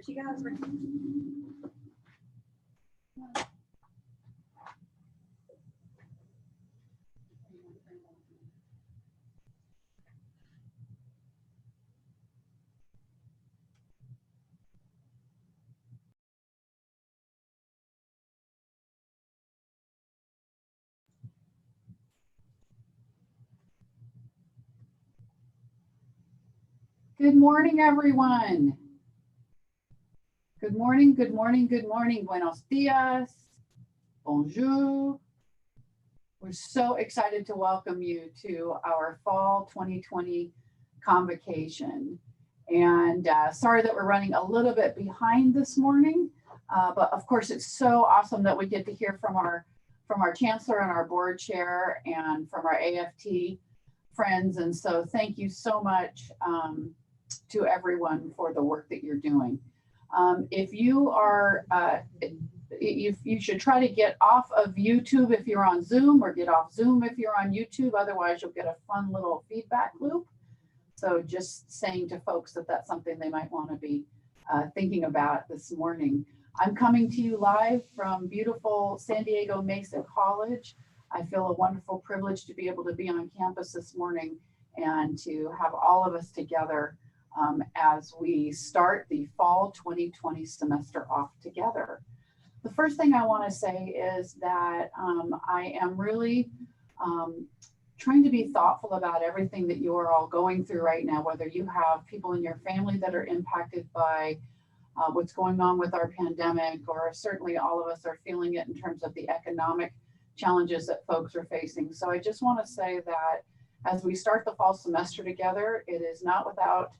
she goes. Good morning, everyone. Good morning, good morning, good morning. Buenos dias. Bonjour. We're so excited to welcome you to our fall 2020 convocation. And sorry that we're running a little bit behind this morning, but of course it's so awesome that we get to hear from our chancellor and our board chair and from our AFT friends. And so thank you so much to everyone for the work that you're doing. If you are, you should try to get off of YouTube if you're on Zoom, or get off Zoom if you're on YouTube. Otherwise, you'll get a fun little feedback loop. So just saying to folks that that's something they might want to be thinking about this morning. I'm coming to you live from beautiful San Diego Mesa College. I feel a wonderful privilege to be able to be on campus this morning and to have all of us together as we start the fall 2020 semester off together. The first thing I want to say is that I am really trying to be thoughtful about everything that you are all going through right now, whether you have people in your family that are impacted by what's going on with our pandemic, or certainly all of us are feeling it in terms of the economic challenges that folks are facing. So I just want to say that as we start the fall semester together, it is not without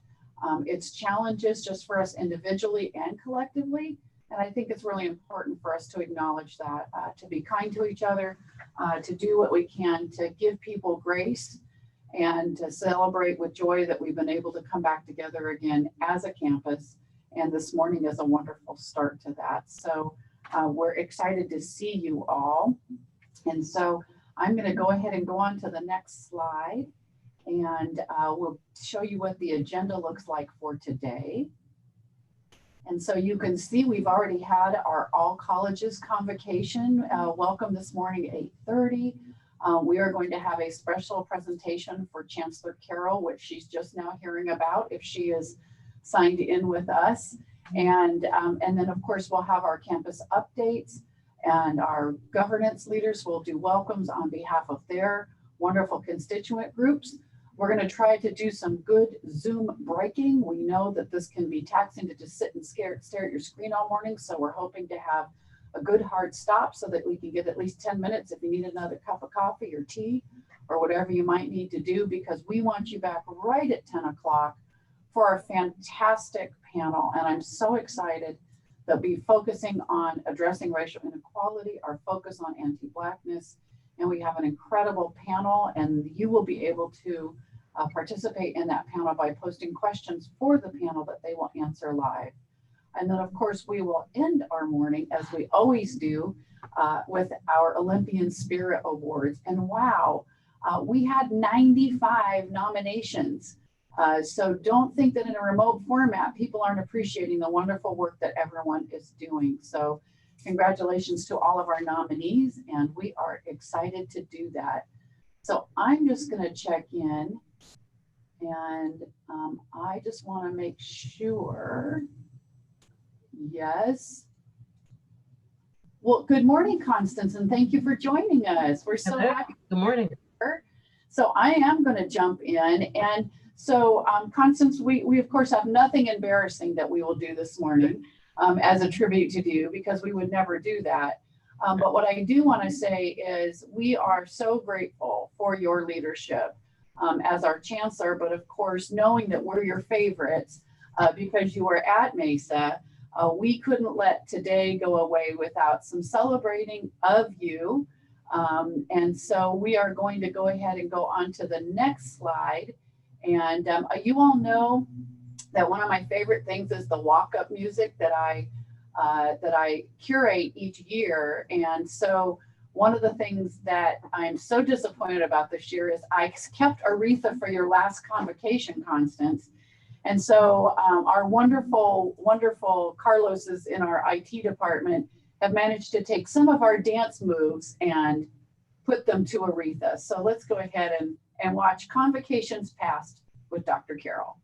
its challenges just for us individually and collectively. And I think it's really important for us to acknowledge that, to be kind to each other, to do what we can to give people grace, and to celebrate with joy that we've been able to come back together again as a campus. And this morning is a wonderful start to that. So we're excited to see you all. And so I'm going to go ahead and go on to the next slide, and we'll show you what the agenda looks like for today. And so you can see we've already had our all colleges convocation. Welcome this morning at 8:30. We are going to have a special presentation for Chancellor Carroll, which she's just now hearing about if she is signed in with us. And then of course we'll have our campus updates, and our governance leaders will do welcomes on behalf of their wonderful constituent groups. We're going to try to do some good Zoom breaking. We know that this can be taxing to just sit and stare at your screen all morning. So we're hoping to have a good hard stop so that we can get at least 10 minutes if you need another cup of coffee or tea or whatever you might need to do, because we want you back right at 10 o'clock for our fantastic panel. And I'm so excited that we'll be focusing on addressing racial inequality, our focus on anti-Blackness. And we have an incredible panel, and you will be able to participate in that panel by posting questions for the panel that they will answer live. And then of course we will end our morning, as we always do, with our Olympian Spirit Awards. And wow, we had 95 nominations. So don't think that in a remote format, people aren't appreciating the wonderful work that everyone is doing. So congratulations to all of our nominees, and we are excited to do that. So I'm just going to check in, and I just want to make sure. Yes. Well, good morning, Constance, and thank you for joining us. We're so happy. Good morning. So I am going to jump in. And so Constance, we of course have nothing embarrassing that we will do this morning as a tribute to you, because we would never do that. But what I do want to say is we are so grateful for your leadership as our chancellor, but of course, knowing that we're your favorites because you were at Mesa, we couldn't let today go away without some celebrating of you. And so we are going to go ahead and go on to the next slide. And you all know that one of my favorite things is the walk-up music that I curate each year. And so one of the things that I'm so disappointed about this year is I kept Aretha for your last convocation, Constance. And so our wonderful, wonderful Carloses in our IT department have managed to take some of our dance moves and put them to Aretha. So let's go ahead and watch Convocations Past with Dr. Carol.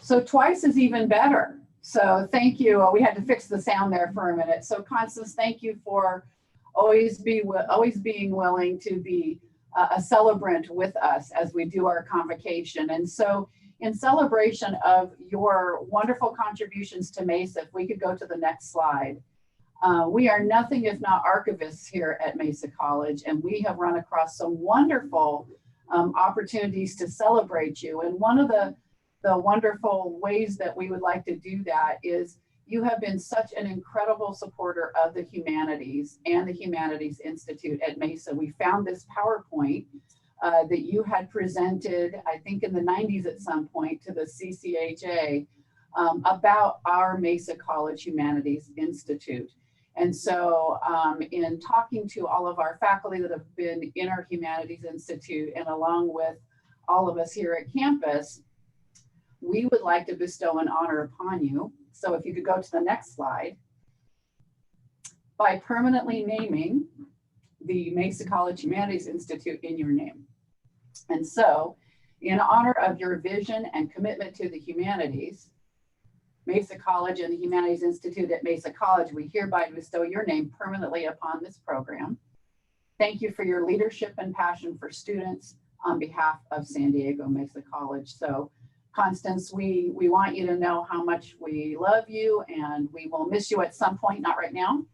So twice is even better. So thank you. We had to fix the sound there for a minute. So Constance, thank you for always being willing to be a celebrant with us as we do our convocation. And so in celebration of your wonderful contributions to Mesa, if we could go to the next slide. We are nothing if not archivists here at Mesa College, and we have run across some wonderful opportunities to celebrate you. And one of the wonderful ways that we would like to do that is you have been such an incredible supporter of the humanities and the Humanities Institute at Mesa. We found this PowerPoint that you had presented, I think in the 90s at some point, to the CCHA about our Mesa College Humanities Institute. And so in talking to all of our faculty that have been in our Humanities Institute and along with all of us here at campus, we would like to bestow an honor upon you. So if you could go to the next slide, by permanently naming the Mesa College Humanities Institute in your name. And so in honor of your vision and commitment to the humanities, Mesa College and the Humanities Institute at Mesa College, we hereby bestow your name permanently upon this program. Thank you for your leadership and passion for students on behalf of San Diego Mesa College. So Constance, we want you to know how much we love you, and we will miss you at some point, not right now,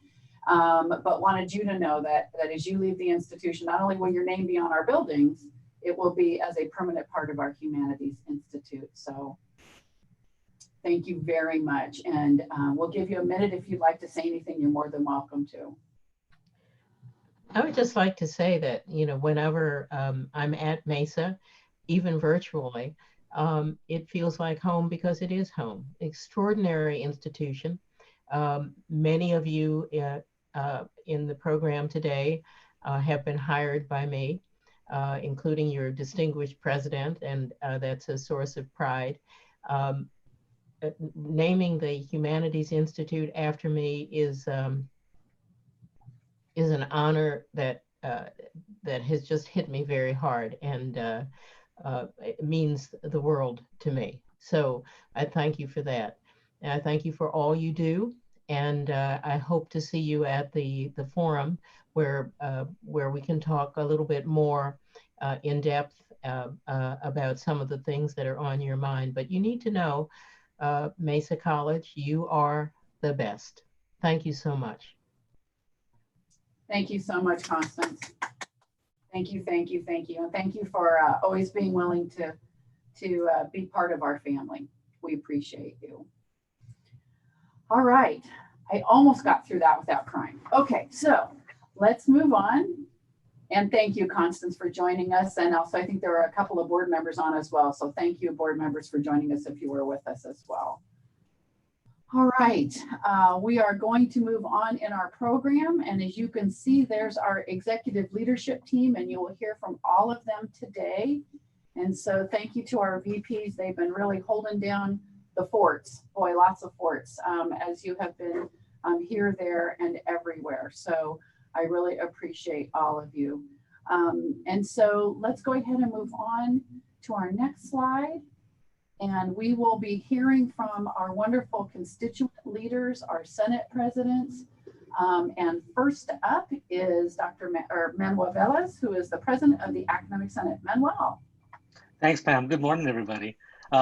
but wanted you to know that as you leave the institution, not only will your name be on our buildings, it will be as a permanent part of our Humanities Institute. So thank you very much. And we'll give you a minute if you'd like to say anything, you're more than welcome to. I would just like to say that, you know, whenever I'm at Mesa, even virtually, it feels like home because it is home. Extraordinary institution. Many of you in the program today have been hired by me, including your distinguished president, and that's a source of pride. Naming the Humanities Institute after me is an honor that that has just hit me very hard, and it means the world to me. So I thank you for that. And I thank you for all you do. And I hope to see you at the forum where we can talk a little bit more in depth about some of the things that are on your mind. But you need to know, Mesa College, you are the best. Thank you so much. Thank you so much, Constance. Thank you, thank you, thank you. And thank you for always being willing to be part of our family. We appreciate you. All right, I almost got through that without crying. Okay, so let's move on. And thank you, Constance, for joining us. And also, I think there are a couple of board members on as well. So thank you, board members, for joining us if you were with us as well. All right, we are going to move on in our program. And as you can see, there's our executive leadership team, and you will hear from all of them today. And so thank you to our VPs. They've been really holding down the forts, boy, lots of forts, as you have been here, there, and everywhere. So I really appreciate all of you. And so let's go ahead and move on to our next slide. And we will be hearing from our wonderful constituent leaders, our Senate presidents. And first up is Dr. Manuel Vellas, who is the president of the Academic Senate. Manuel. Thanks, Pam. Good morning, everybody.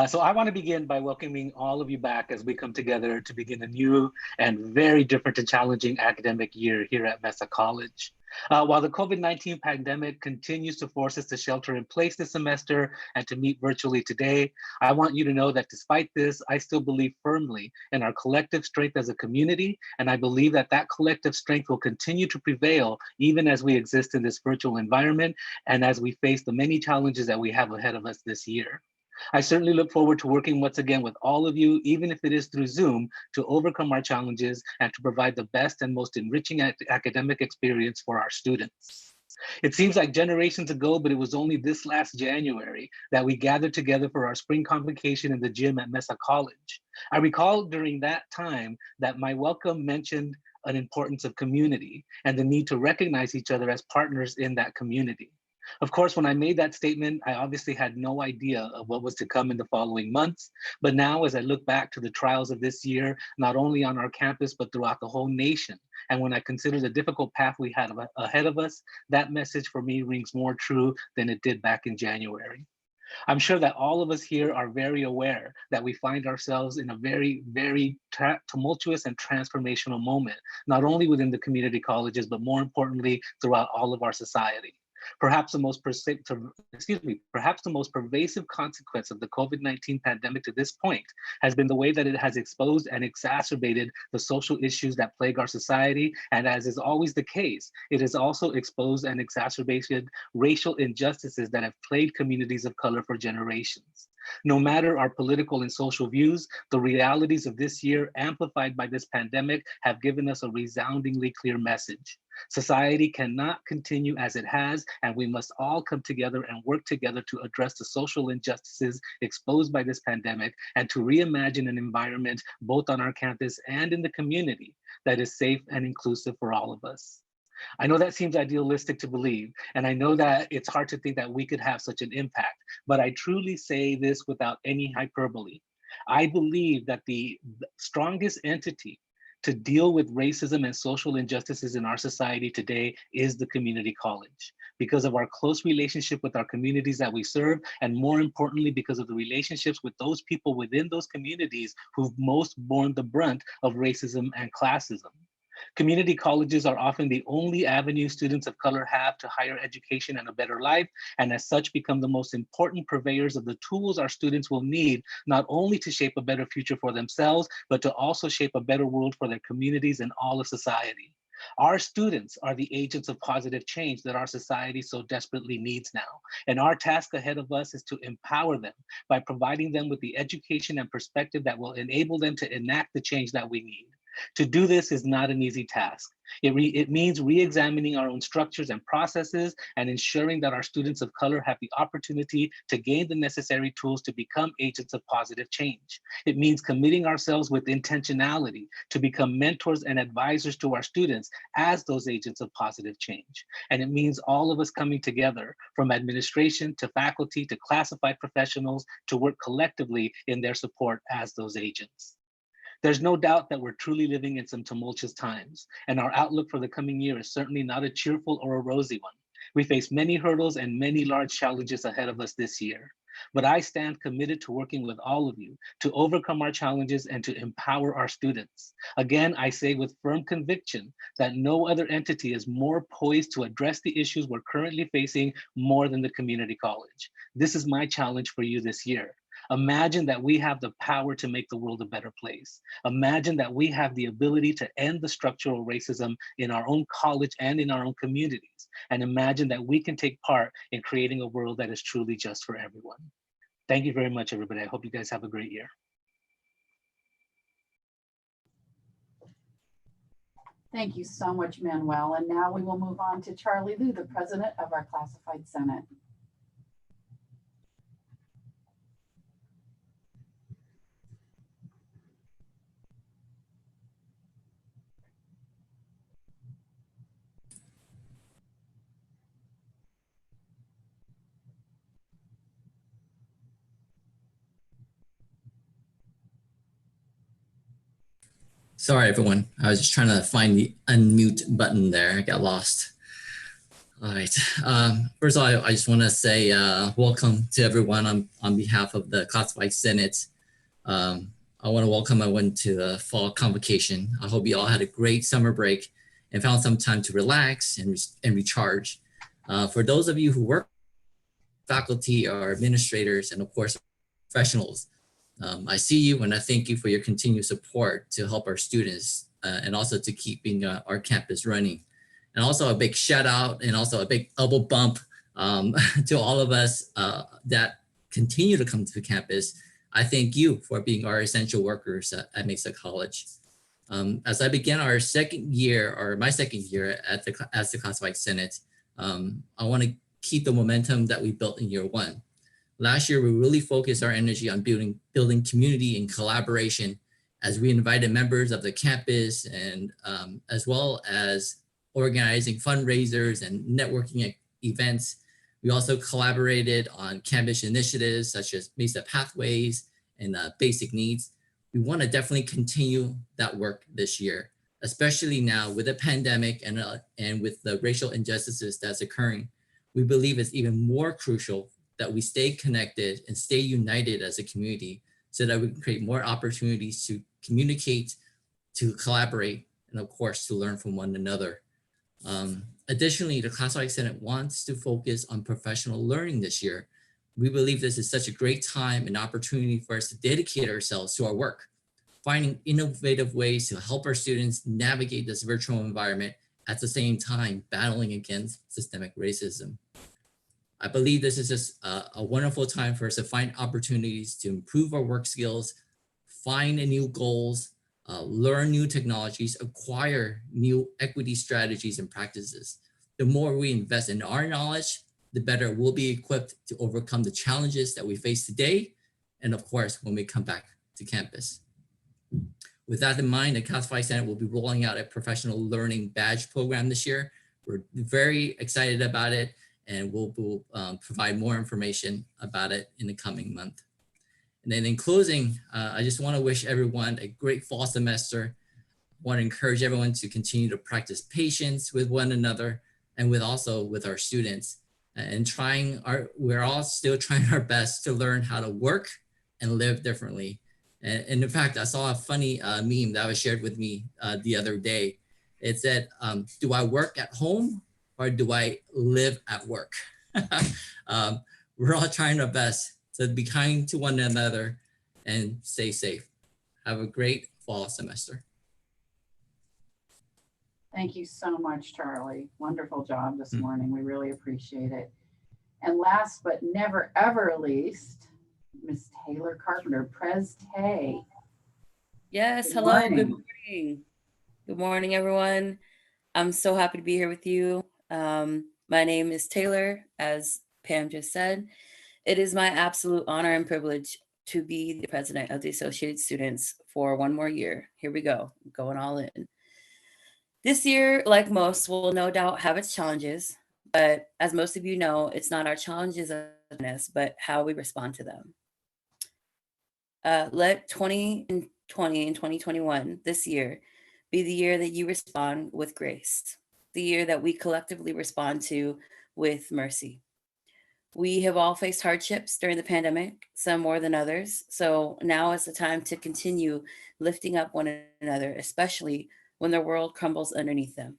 So I want to begin by welcoming all of you back as we come together to begin a new and very different and challenging academic year here at Mesa College. While the COVID-19 pandemic continues to force us to shelter in place this semester and to meet virtually today, I want you to know that despite this, I still believe firmly in our collective strength as a community, and I believe that that collective strength will continue to prevail even as we exist in this virtual environment and as we face the many challenges that we have ahead of us this year. I certainly look forward to working once again with all of you, even if it is through Zoom, to overcome our challenges and to provide the best and most enriching academic experience for our students. It seems like generations ago, but it was only this last January that we gathered together for our spring convocation in the gym at Mesa College. I recall during that time that my welcome mentioned an importance of community and the need to recognize each other as partners in that community. Of course, when I made that statement, I obviously had no idea of what was to come in the following months. But now, as I look back to the trials of this year, not only on our campus, but throughout the whole nation, and when I consider the difficult path we had ahead of us, that message for me rings more true than it did back in January. I'm sure that all of us here are very aware that we find ourselves in a very, very tumultuous and transformational moment, not only within the community colleges, but more importantly, throughout all of our society. Perhaps the most pervasive consequence of the COVID-19 pandemic to this point has been the way that it has exposed and exacerbated the social issues that plague our society. And as is always the case, it has also exposed and exacerbated racial injustices that have plagued communities of color for generations. No matter our political and social views, the realities of this year, amplified by this pandemic, have given us a resoundingly clear message. Society cannot continue as it has, and we must all come together and work together to address the social injustices exposed by this pandemic and to reimagine an environment both on our campus and in the community that is safe and inclusive for all of us. I know that seems idealistic to believe, and I know that it's hard to think that we could have such an impact, but I truly say this without any hyperbole. I believe that the strongest entity to deal with racism and social injustices in our society today is the community college, because of our close relationship with our communities that we serve, and more importantly, because of the relationships with those people within those communities who've most borne the brunt of racism and classism. Community colleges are often the only avenue students of color have to higher education and a better life, and as such become the most important purveyors of the tools our students will need, not only to shape a better future for themselves, but to also shape a better world for their communities and all of society. Our students are the agents of positive change that our society so desperately needs now. And our task ahead of us is to empower them by providing them with the education and perspective that will enable them to enact the change that we need. To do this is not an easy task. It means re-examining our own structures and processes and ensuring that our students of color have the opportunity to gain the necessary tools to become agents of positive change. It means committing ourselves with intentionality to become mentors and advisors to our students as those agents of positive change. And it means all of us coming together, from administration to faculty to classified professionals, to work collectively in their support as those agents. There's no doubt that we're truly living in some tumultuous times, and our outlook for the coming year is certainly not a cheerful or a rosy one. We face many hurdles and many large challenges ahead of us this year. But I stand committed to working with all of you to overcome our challenges and to empower our students. Again, I say with firm conviction that no other entity is more poised to address the issues we're currently facing more than the community college. This is my challenge for you this year. Imagine that we have the power to make the world a better place. Imagine that we have the ability to end the structural racism in our own college and in our own communities. And imagine that we can take part in creating a world that is truly just for everyone. Thank you very much, everybody. I hope you guys have a great year. Thank you so much, Manuel. And now we will move on to Charlie Liu, the president of our Classified Senate. Sorry, everyone. I was just trying to find the unmute button there. I got lost. All right. First of all, I just want to say welcome to everyone on behalf of the Classified Senate. I want to welcome everyone to the fall convocation. I hope you all had a great summer break and found some time to relax and recharge. For those of you who work, faculty or administrators, and of course, professionals, I see you and I thank you for your continued support to help our students and also to keeping our campus running. And also a big shout out and also a big elbow bump to all of us that continue to come to campus. I thank you for being our essential workers at Mesa College. As I begin our second year, or my second year as the Classified Senate, I want to keep the momentum that we built in year one. Last year, we really focused our energy on building community and collaboration as we invited members of the campus and as well as organizing fundraisers and networking events. We also collaborated on campus initiatives such as Mesa Pathways and Basic Needs. We want to definitely continue that work this year, especially now with the pandemic and with the racial injustices that's occurring. We believe it's even more crucial that we stay connected and stay united as a community so that we can create more opportunities to communicate, to collaborate, and of course, to learn from one another. Additionally, the Classified Senate wants to focus on professional learning this year. We believe this is such a great time and opportunity for us to dedicate ourselves to our work, finding innovative ways to help our students navigate this virtual environment at the same time battling against systemic racism. I believe this is just a wonderful time for us to find opportunities to improve our work skills, find new goals, learn new technologies, acquire new equity strategies and practices. The more we invest in our knowledge, the better we'll be equipped to overcome the challenges that we face today, and of course, when we come back to campus. With that in mind, the Classified Senate will be rolling out a professional learning badge program this year. We're very excited about it, and we'll provide more information about it in the coming month. And then in closing, I just want to wish everyone a great fall semester. want to encourage everyone to continue to practice patience with one another and also with our students, and we're all still trying our best to learn how to work and live differently. And in fact, I saw a funny meme that was shared with me the other day. It said, do I work at home or do I live at work? We're all trying our best to be kind to one another and stay safe. Have a great fall semester. Thank you so much, Charlie. Wonderful job this morning. We really appreciate it. And last but never ever least, Miss Taylor Carpenter, Pres Tay. Yes, Good hello, morning. good morning. Good morning, everyone. I'm so happy to be here with you. My name is Taylor, as Pam just said. It is my absolute honor and privilege to be the president of the Associated Students for one more year. Here we go, going all in. This year, like most, will no doubt have its challenges, but as most of you know, it's not our challenges, but how we respond to them. Let 2020 and 2021, this year, be the year that you respond with grace, the year that we collectively respond to with mercy. We have all faced hardships during the pandemic, some more than others. So now is the time to continue lifting up one another, especially when the world crumbles underneath them.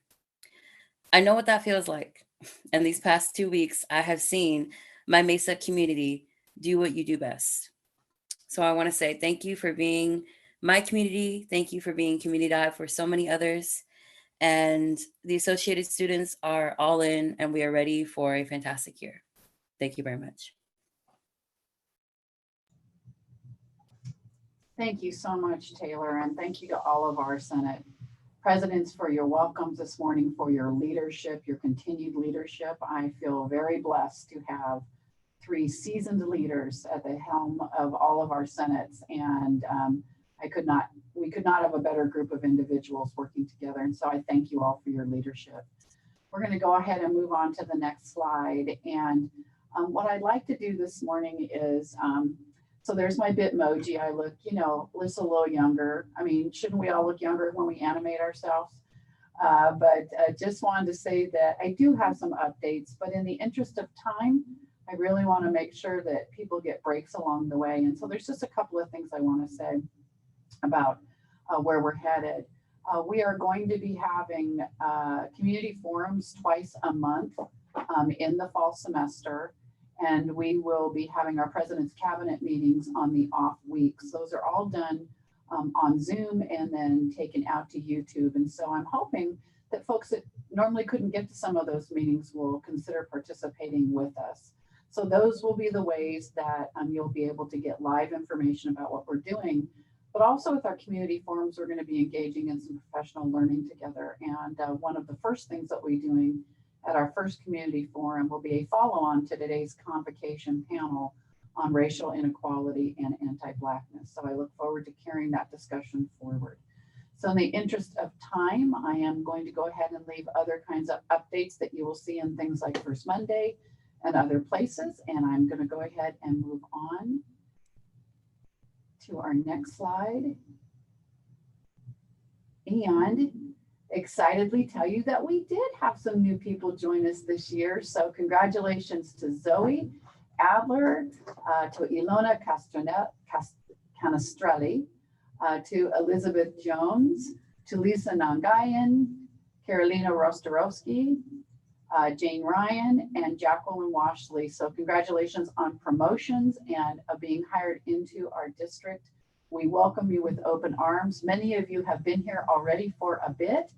I know what that feels like. And these past 2 weeks, I have seen my Mesa community do what you do best. So I want to say thank you for being my community. Thank you for being Community Dive for so many others. And the Associated Students are all in, and we are ready for a fantastic year. Thank you very much. Thank you so much, Taylor, and thank you to all of our Senate presidents for your welcomes this morning, for your leadership, your continued leadership. I feel very blessed to have 3 seasoned leaders at the helm of all of our Senates, and we could not have a better group of individuals working together. And so I thank you all for your leadership. We're going to go ahead and move on to the next slide. And what I'd like to do this morning is, so there's my Bitmoji. I look, just a little younger. I mean, shouldn't we all look younger when we animate ourselves? But just wanted to say that I do have some updates, but in the interest of time, I really want to make sure that people get breaks along the way. And so there's just a couple of things I want to say about where we're headed. We are going to be having community forums twice a month in the fall semester. And we will be having our President's Cabinet meetings on the off weeks. Those are all done on Zoom and then taken out to YouTube. And so I'm hoping that folks that normally couldn't get to some of those meetings will consider participating with us. So those will be the ways that you'll be able to get live information about what we're doing. But also with our community forums, we're going to be engaging in some professional learning together. And one of the first things that we're doing at our first community forum will be a follow-on to today's Convocation panel on racial inequality and anti-Blackness. So I look forward to carrying that discussion forward. So in the interest of time, I am going to go ahead and leave other kinds of updates that you will see in things like First Monday and other places. And I'm going to go ahead and move on to our next slide. And excitedly tell you that we did have some new people join us this year. So congratulations to Zoe Adler, to Ilona Canestrelli, to Elizabeth Jones, to Lisa Nangayan, Carolina Rostorovsky, Jane Ryan, and Jacqueline Washley. So congratulations on promotions and being hired into our district. We welcome you with open arms. Many of you have been here already for a bit,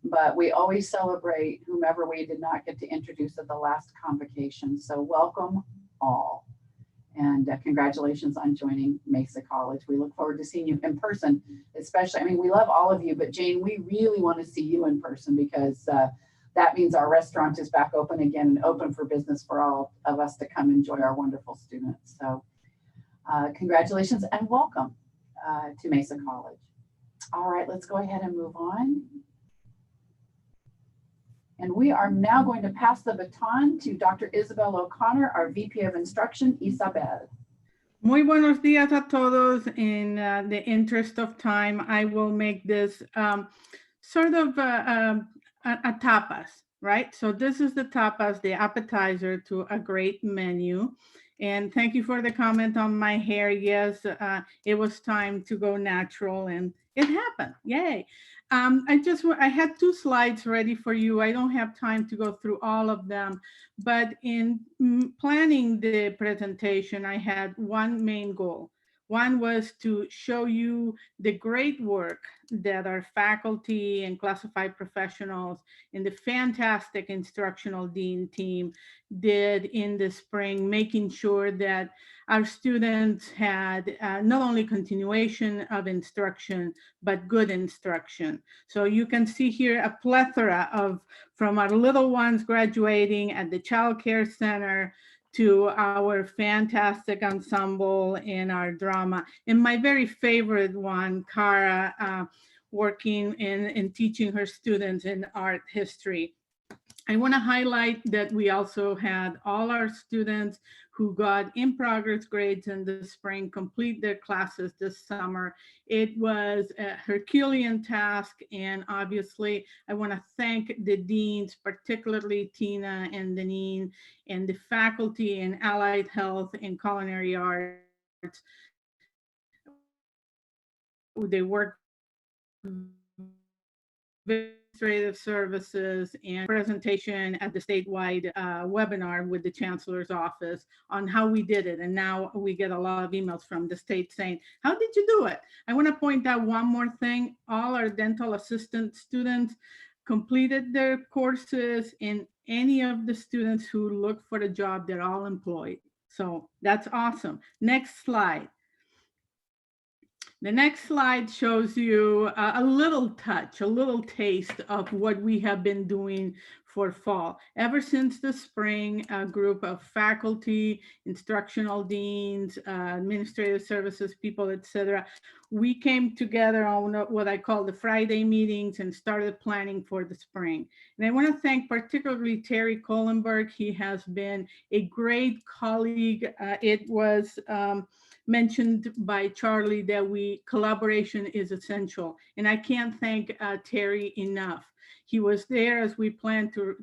but we always celebrate whomever we did not get to introduce at the last convocation. So welcome all. And congratulations on joining Mesa College. We look forward to seeing you in person, especially, I mean, we love all of you, but Jane, we really want to see you in person because that means our restaurant is back open again and open for business for all of us to come enjoy our wonderful students. So congratulations and welcome to Mesa College. All right, let's go ahead and move on. And we are now going to pass the baton to Dr. Isabel O'Connor, our VP of Instruction, Isabel. Muy buenos días a todos. In the interest of time, I will make this sort of a tapas, right? So this is the tapas, the appetizer to a great menu. And thank you for the comment on my hair. Yes, it was time to go natural and it happened. Yay. I had 2 slides ready for you. I don't have time to go through all of them, but in planning the presentation, I had one main goal. One was to show you the great work that our faculty and classified professionals and the fantastic instructional dean team did in the spring, making sure that our students had not only continuation of instruction, but good instruction. So you can see here a plethora of, from our little ones graduating at the Child Care Center to our fantastic ensemble in our drama. And my very favorite one, Cara, working in teaching her students in art history. I want to highlight that we also had all our students who got in progress grades in the spring complete their classes this summer. It was a Herculean task, and obviously I want to thank the deans, particularly Tina and Deneen, and the faculty in allied health and culinary arts. They worked administrative services and presentation at the statewide webinar with the chancellor's office on how we did it. And now we get a lot of emails from the state saying, how did you do it? I want to point out one more thing. All our dental assistant students completed their courses, and any of the students who look for a job, they're all employed. So that's awesome. Next slide. The next slide shows you a little touch, a little taste of what we have been doing for fall. Ever since the spring, a group of faculty, instructional deans, administrative services people, etc., we came together on what I call the Friday meetings and started planning for the spring. And I want to thank particularly Terry Kohlenberg. He has been a great colleague. It was mentioned by Charlie that collaboration is essential. And I can't thank Terry enough. He was there as we planned to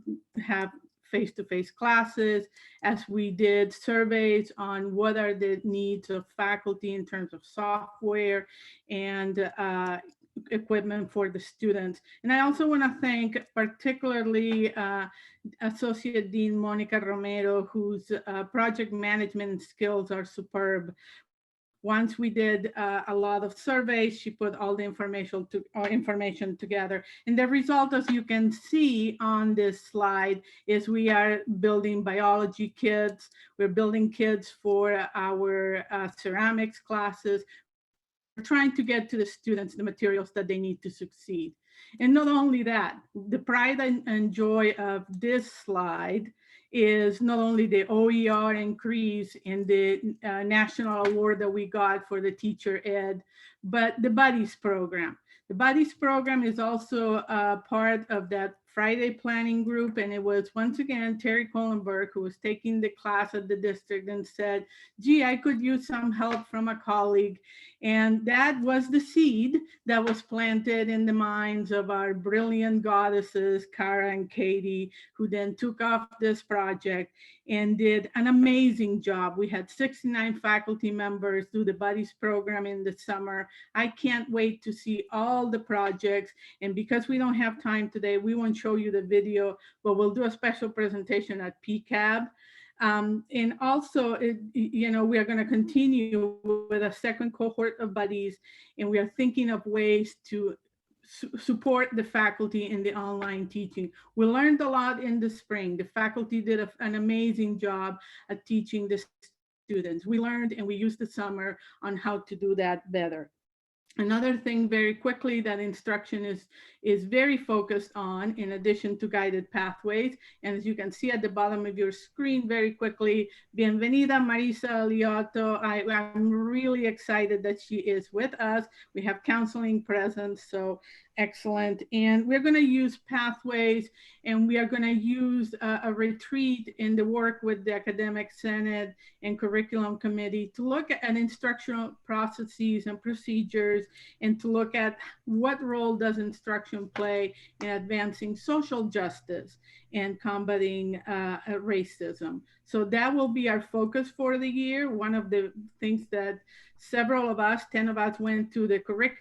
have face-to-face classes, as we did surveys on what are the needs of faculty in terms of software and equipment for the students. And I also want to thank particularly Associate Dean Monica Romero, whose project management skills are superb. Once we did a lot of surveys, she put all the information together. And the result, as you can see on this slide, is we are building biology kits. We're building kits for our ceramics classes. We're trying to get to the students the materials that they need to succeed. And not only that, the pride and joy of this slide is not only the OER increase in the national award that we got for the teacher ed, but the Buddies program. The Buddies program is also part of that Friday planning group. And it was once again, Terry Kohlenberg, who was taking the class at the district and said, gee, I could use some help from a colleague. And that was the seed that was planted in the minds of our brilliant goddesses, Cara and Katie, who then took off this project and did an amazing job. We had 69 faculty members do the Buddies program in the summer. I can't wait to see all the projects. And because we don't have time today, we won't show you the video, but we'll do a special presentation at PCAB. And also, we are going to continue with a second cohort of buddies, and we are thinking of ways to support the faculty in the online teaching. We learned a lot in the spring. The faculty did an amazing job at teaching the students. We learned and we used the summer on how to do that better. Another thing very quickly that instruction is very focused on, in addition to guided pathways. And as you can see at the bottom of your screen very quickly, Bienvenida Marisa Liotto. I'm really excited that she is with us. We have counseling present. So excellent. And we're going to use pathways, and we are going to use a retreat in the work with the Academic Senate and Curriculum Committee to look at instructional processes and procedures, and to look at what role does instruction play in advancing social justice and combating racism. So that will be our focus for the year. One of the things that several of us, 10 of us, went to the Curriculum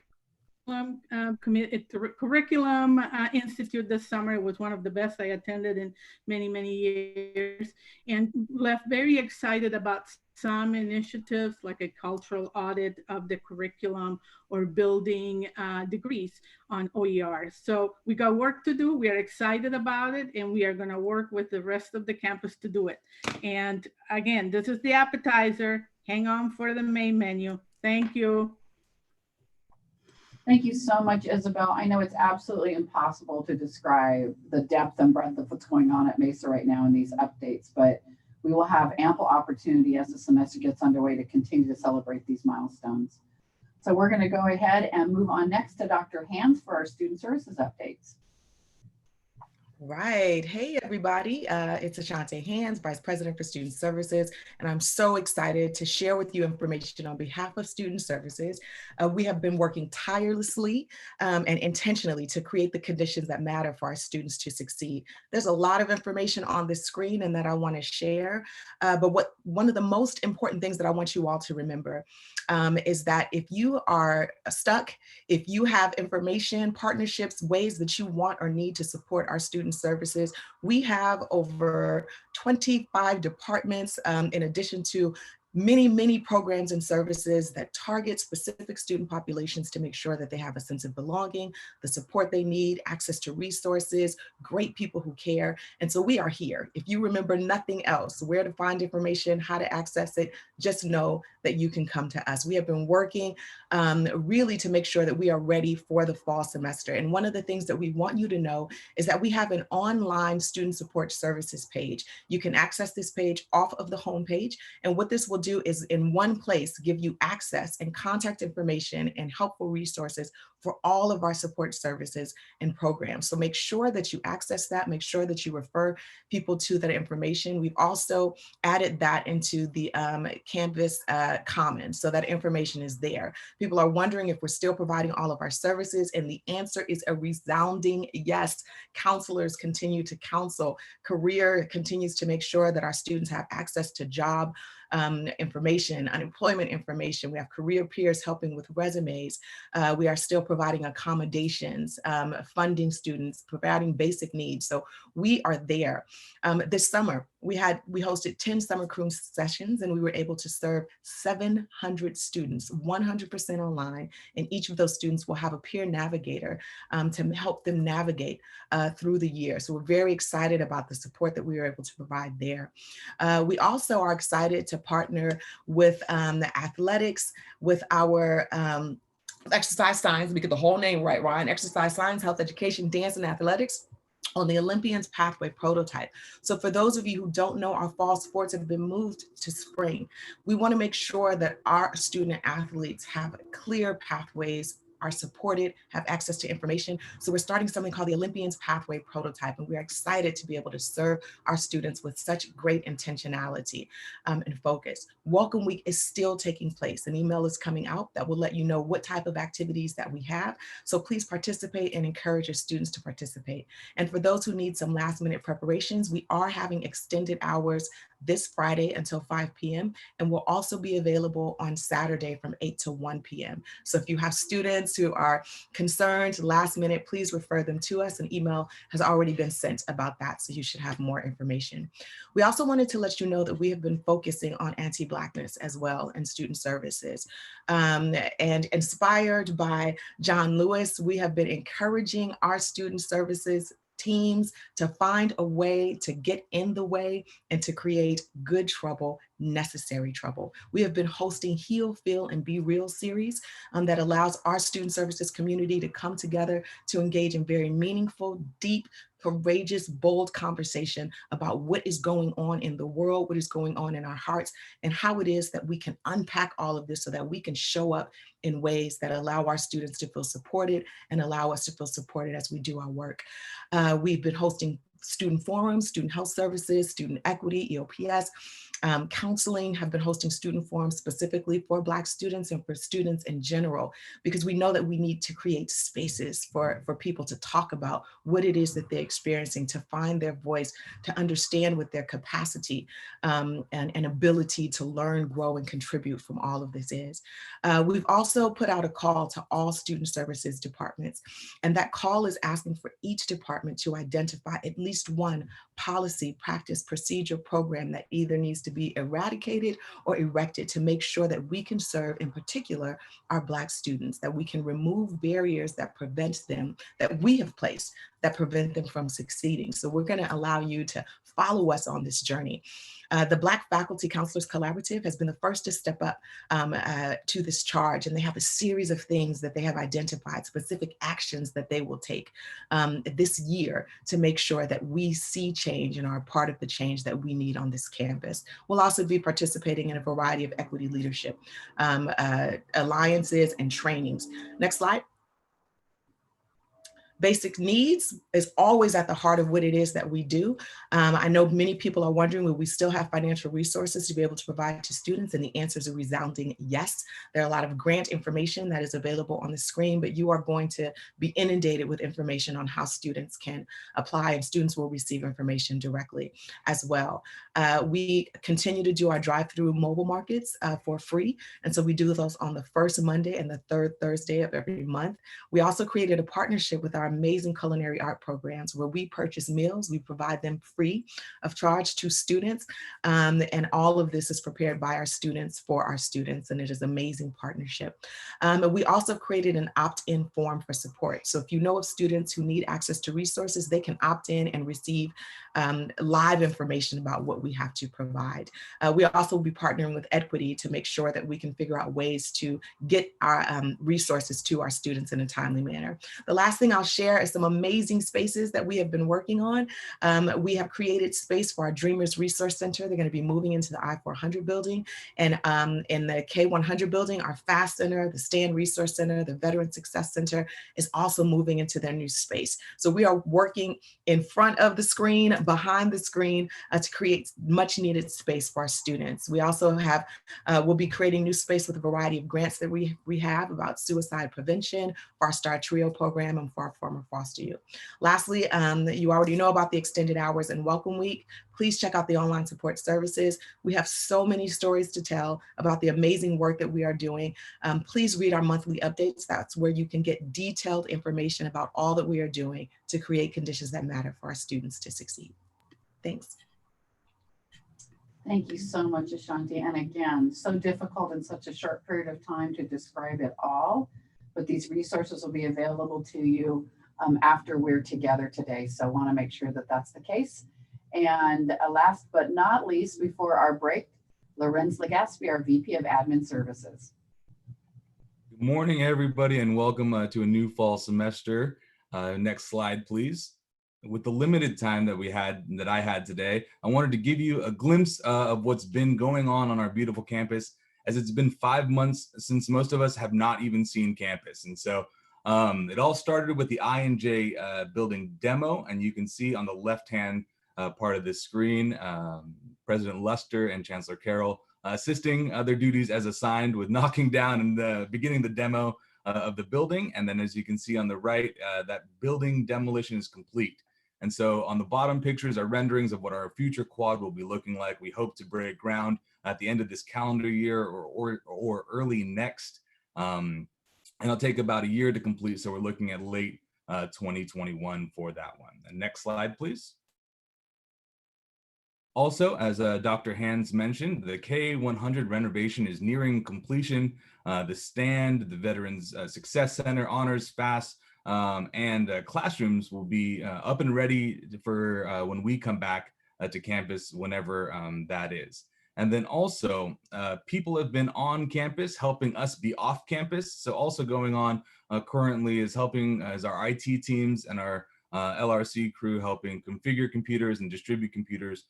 Institute this summer. It was one of the best I attended in many, many years, and left very excited about some initiatives like a cultural audit of the curriculum or building degrees on OER. So we got work to do. We are excited about it, and we are going to work with the rest of the campus to do it. And again, this is the appetizer. Hang on for the main menu. Thank you. Thank you so much, Isabel. I know it's absolutely impossible to describe the depth and breadth of what's going on at Mesa right now in these updates, but we will have ample opportunity as the semester gets underway to continue to celebrate these milestones. So we're going to go ahead and move on next to Dr. Hans for our student services updates. Right. Hey, everybody. It's Ashante Hands, Vice President for Student Services, and I'm so excited to share with you information on behalf of Student Services. We have been working tirelessly and intentionally to create the conditions that matter for our students to succeed. There's a lot of information on this screen and that I want to share, but one of the most important things that I want you all to remember is that if you are stuck, if you have information, partnerships, ways that you want or need to support our student services, we have over 25 departments in addition to many programs and services that target specific student populations to make sure that they have a sense of belonging, the support they need, access to resources, great people who care. And so we are here. If you remember nothing else, where to find information, how to access it, just know that you can come to us. We have been working really to make sure that we are ready for the fall semester. And one of the things that we want you to know is that we have an online student support services page. You can access this page off of the homepage. And what this will do is in one place give you access and contact information and helpful resources for all of our support services and programs. So make sure that you access that, make sure that you refer people to that information. We've also added that into the Canvas Commons, so that information is there. People are wondering if we're still providing all of our services, and the answer is a resounding yes. Counselors continue to counsel. Career continues to make sure that our students have access to job information, unemployment information. We have career peers helping with resumes. We are still providing accommodations, funding students, providing basic needs. So we are there. This summer, we hosted 10 summer cruise sessions, and we were able to serve 700 students, 100% online. And each of those students will have a peer navigator to help them navigate through the year. So we're very excited about the support that we were able to provide there. We also are excited to partner with the athletics, with our exercise science, we get the whole name right, Ryan, exercise science, health education, dance, and athletics, on the Olympians pathway prototype. So for those of you who don't know, our fall sports have been moved to spring. We want to make sure that our student athletes have clear pathways, are supported, have access to information. So we're starting something called the Olympians Pathway Prototype, and we're excited to be able to serve our students with such great intentionality and focus. Welcome Week is still taking place. An email is coming out that will let you know what type of activities that we have. So please participate and encourage your students to participate. And for those who need some last minute preparations, we are having extended hours this Friday until 5 p.m. and will also be available on Saturday from 8 to 1 p.m. So if you have students who are concerned last minute, please refer them to us. An email has already been sent about that, so you should have more information. We also wanted to let you know that we have been focusing on anti-Blackness as well in student services. And inspired by John Lewis, we have been encouraging our student services teams to find a way to get in the way and to create good trouble, necessary trouble. We have been hosting Heal, Feel, and Be Real series that allows our student services community to come together to engage in very meaningful, deep, courageous, bold conversation about what is going on in the world, what is going on in our hearts, and how it is that we can unpack all of this so that we can show up in ways that allow our students to feel supported and allow us to feel supported as we do our work. We've been hosting student forums, student health services, student equity, EOPS, counseling, have been hosting student forums specifically for Black students and for students in general, because we know that we need to create spaces for people to talk about what it is that they're experiencing, to find their voice, to understand what their capacity and ability to learn, grow, and contribute from all of this is. We've also put out a call to all student services departments, and that call is asking for each department to identify at least one policy, practice, procedure, program that either needs to be eradicated or erected to make sure that we can serve, in particular, our Black students, that we can remove barriers that prevent them, that we have placed, that prevent them from succeeding. So we're going to allow you to follow us on this journey. The Black Faculty Counselors Collaborative has been the first to step up to this charge, and they have a series of things that they have identified, specific actions that they will take this year to make sure that we see change and are part of the change that we need on this campus. We'll also be participating in a variety of equity leadership alliances and trainings. Next slide. Basic needs is always at the heart of what it is that we do. I know many people are wondering, will we still have financial resources to be able to provide to students? And the answer is a resounding yes. There are a lot of grant information that is available on the screen, but you are going to be inundated with information on how students can apply, and students will receive information directly as well. We continue to do our drive-through mobile markets for free. And so we do those on the first Monday and the third Thursday of every month. We also created a partnership with our amazing culinary art programs where we purchase meals, we provide them free of charge to students. And all of this is prepared by our students for our students, and it is an amazing partnership. We also created an opt-in form for support. So if you know of students who need access to resources, they can opt in and receive live information about what we have to provide. We also will be partnering with Equity to make sure that we can figure out ways to get our resources to our students in a timely manner. The last thing I'll share is some amazing spaces that we have been working on. We have created space for our Dreamers Resource Center. They're going to be moving into the I-400 building, and in the K100 building, our FAST Center, the Stand Resource Center, the Veteran Success Center is also moving into their new space. So we are working in front of the screen, behind the screen, to create much needed space for our students. We also have, we'll be creating new space with a variety of grants that we have about suicide prevention, for our STAR TRIO program, and for our former foster youth. Lastly, you already know about the extended hours and welcome week. Please check out the online support services. We have so many stories to tell about the amazing work that we are doing. Please read our monthly updates. That's where you can get detailed information about all that we are doing to create conditions that matter for our students to succeed. Thanks. Thank you so much, Ashanti. And again, so difficult in such a short period of time to describe it all, but these resources will be available to you after we're together today. So I want to make sure that that's the case. And last but not least, before our break, Lorenz Legaspi, our VP of Admin Services. Good morning, everybody, and welcome to a new fall semester. Next slide, please. With the limited time that I had today, I wanted to give you a glimpse of what's been going on our beautiful campus, as it's been 5 months since most of us have not even seen campus. And so it all started with the I&J building demo, and you can see on the left-hand part of this screen, President Luster and Chancellor Carroll assisting their duties as assigned with knocking down and beginning the demo of the building. And then as you can see on the right, that building demolition is complete. And so on the bottom pictures are renderings of what our future quad will be looking like. We hope to break ground at the end of this calendar year or early next. And it'll take about a year to complete. So we're looking at late 2021 for that one. And next slide, please. Also, as Dr. Hans mentioned, the K100 renovation is nearing completion. The stand, the Veterans Success Center, Honors, FAST, and classrooms will be up and ready for when we come back to campus, whenever that is. And then also, people have been on campus helping us be off campus. So also going on currently is helping as our IT teams and our LRC crew helping configure computers and distribute computers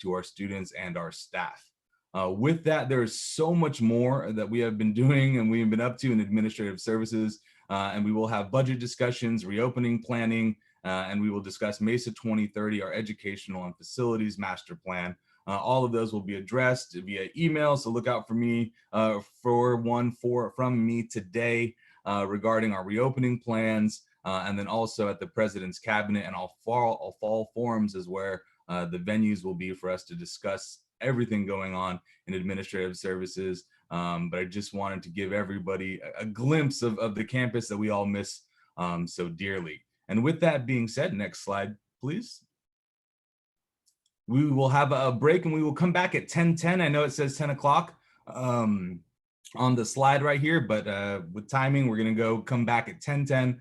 to our students and our staff. With that, there is so much more that we have been doing and we have been up to in administrative services, and we will have budget discussions, reopening planning, and we will discuss Mesa 2030, our educational and facilities master plan. All of those will be addressed via email, so look out for me from me today regarding our reopening plans, and then also at the President's Cabinet and all fall forums is where the venues will be for us to discuss everything going on in administrative services. But I just wanted to give everybody a glimpse of the campus that we all miss so dearly. And with that being said, next slide, please. We will have a break and we will come back at 10:10. I know it says 10 o'clock on the slide right here, but with timing, we're gonna come back at 10:10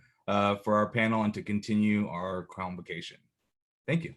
for our panel and to continue our convocation. Thank you.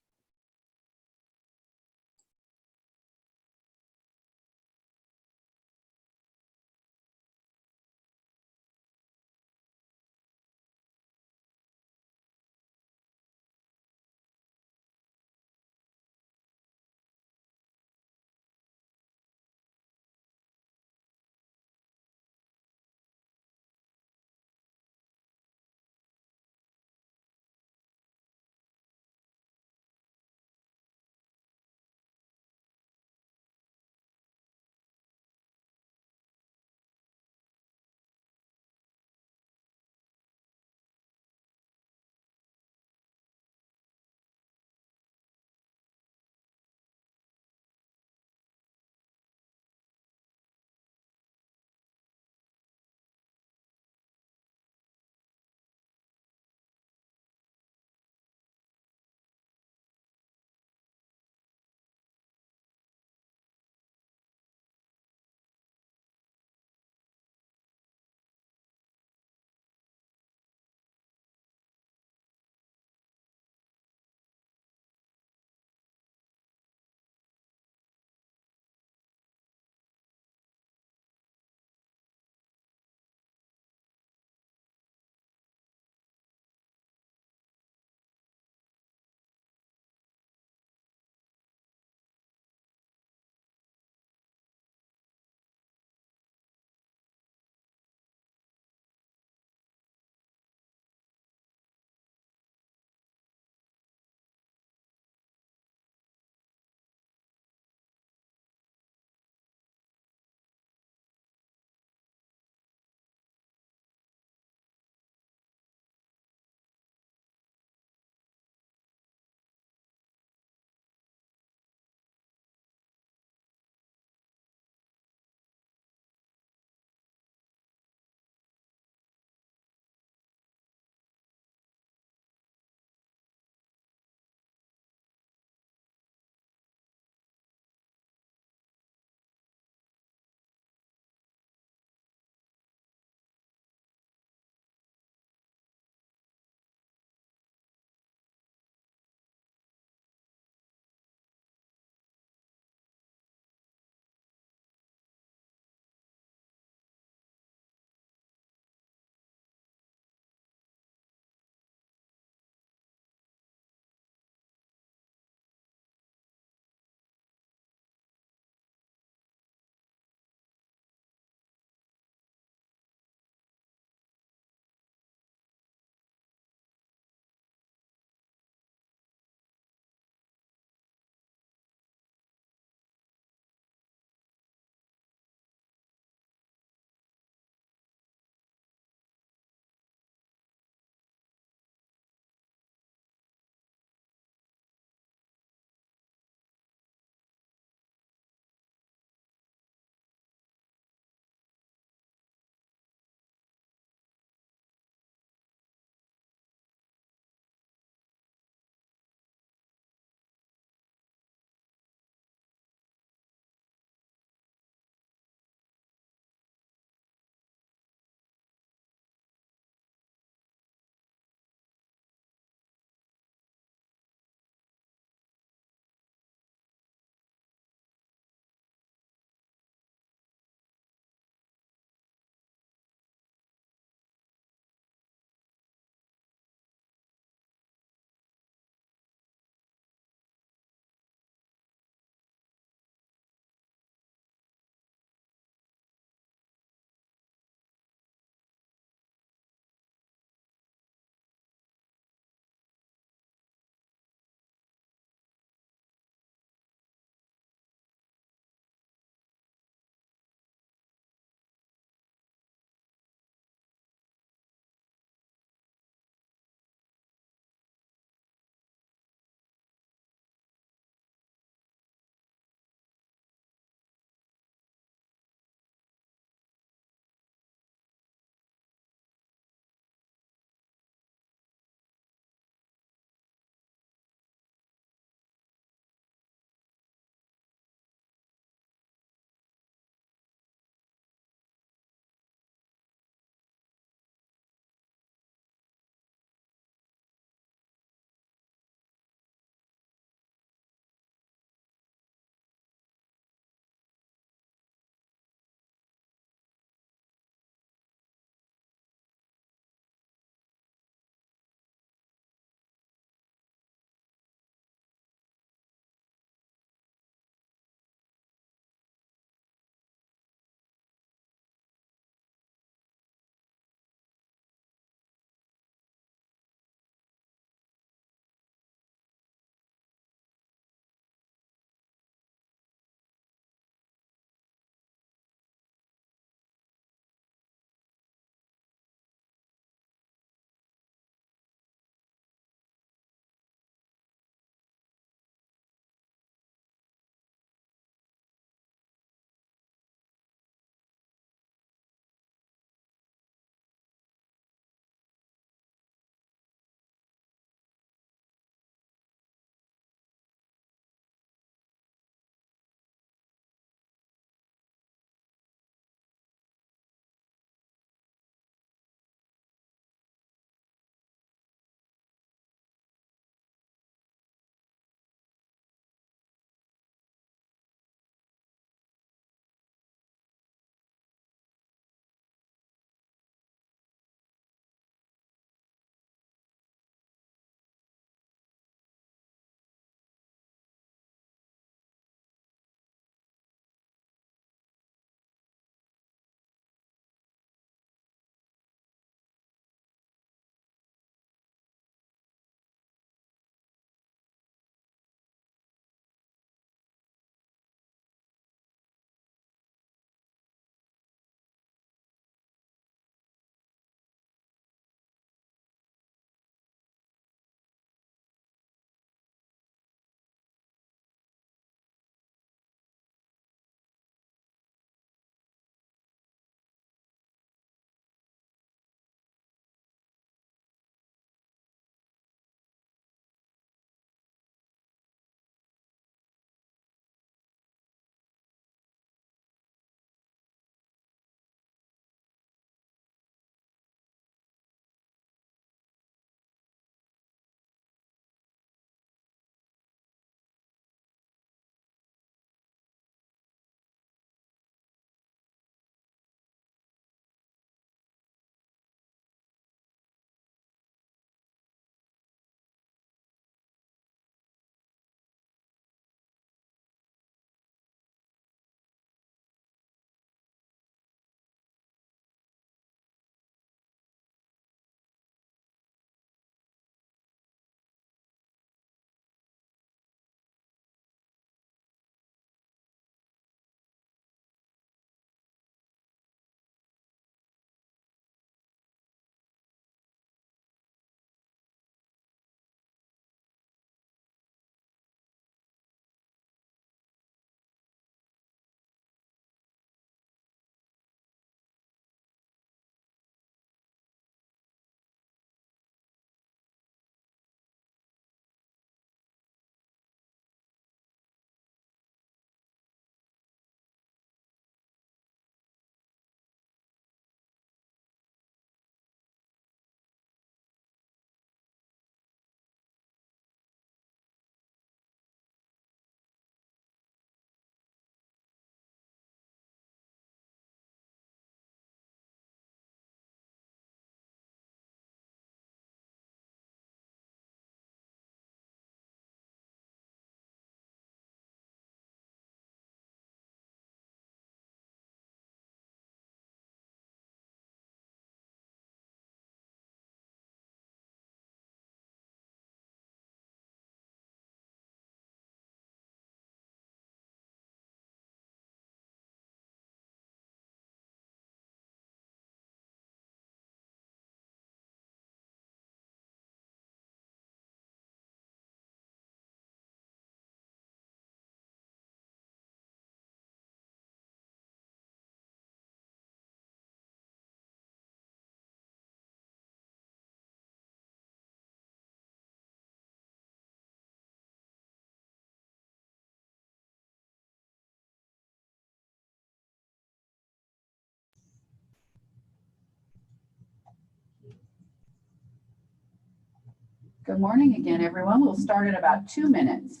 Good morning again, everyone. We'll start in about 2 minutes.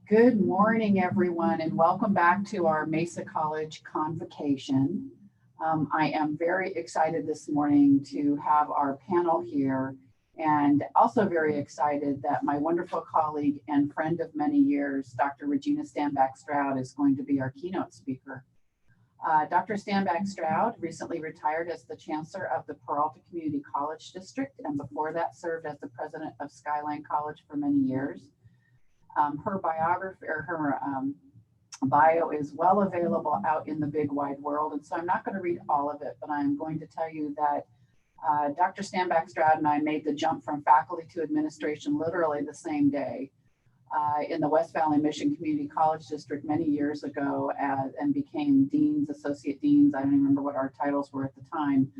Good morning, everyone, and welcome back to our Mesa College Convocation. I am very excited this morning to have our panel here, and also very excited that my wonderful colleague and friend of many years, Dr. Regina Stanback Stroud, is going to be our keynote speaker. Dr. Stanback Stroud recently retired as the Chancellor of the Peralta Community College District, and before that served as the President of Skyline College for many years. Her biography, or her bio, is well available out in the big wide world, and so I'm not going to read all of it, but I'm going to tell you that Dr. Stanback Stroud and I made the jump from faculty to administration literally the same day in the West Valley Mission Community College District many years ago, and became deans, associate deans. I don't even remember what our titles were at the time,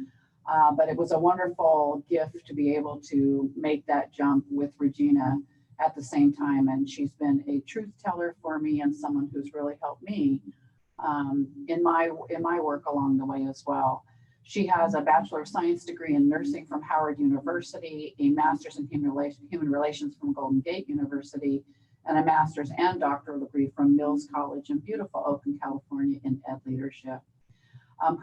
but it was a wonderful gift to be able to make that jump with Regina at the same time. And she's been a truth teller for me and someone who's really helped me in my work along the way as well. She has a Bachelor of Science degree in nursing from Howard University, a master's in human relations from Golden Gate University, and a master's and doctoral degree from Mills College in beautiful Oakland, California, in ed leadership.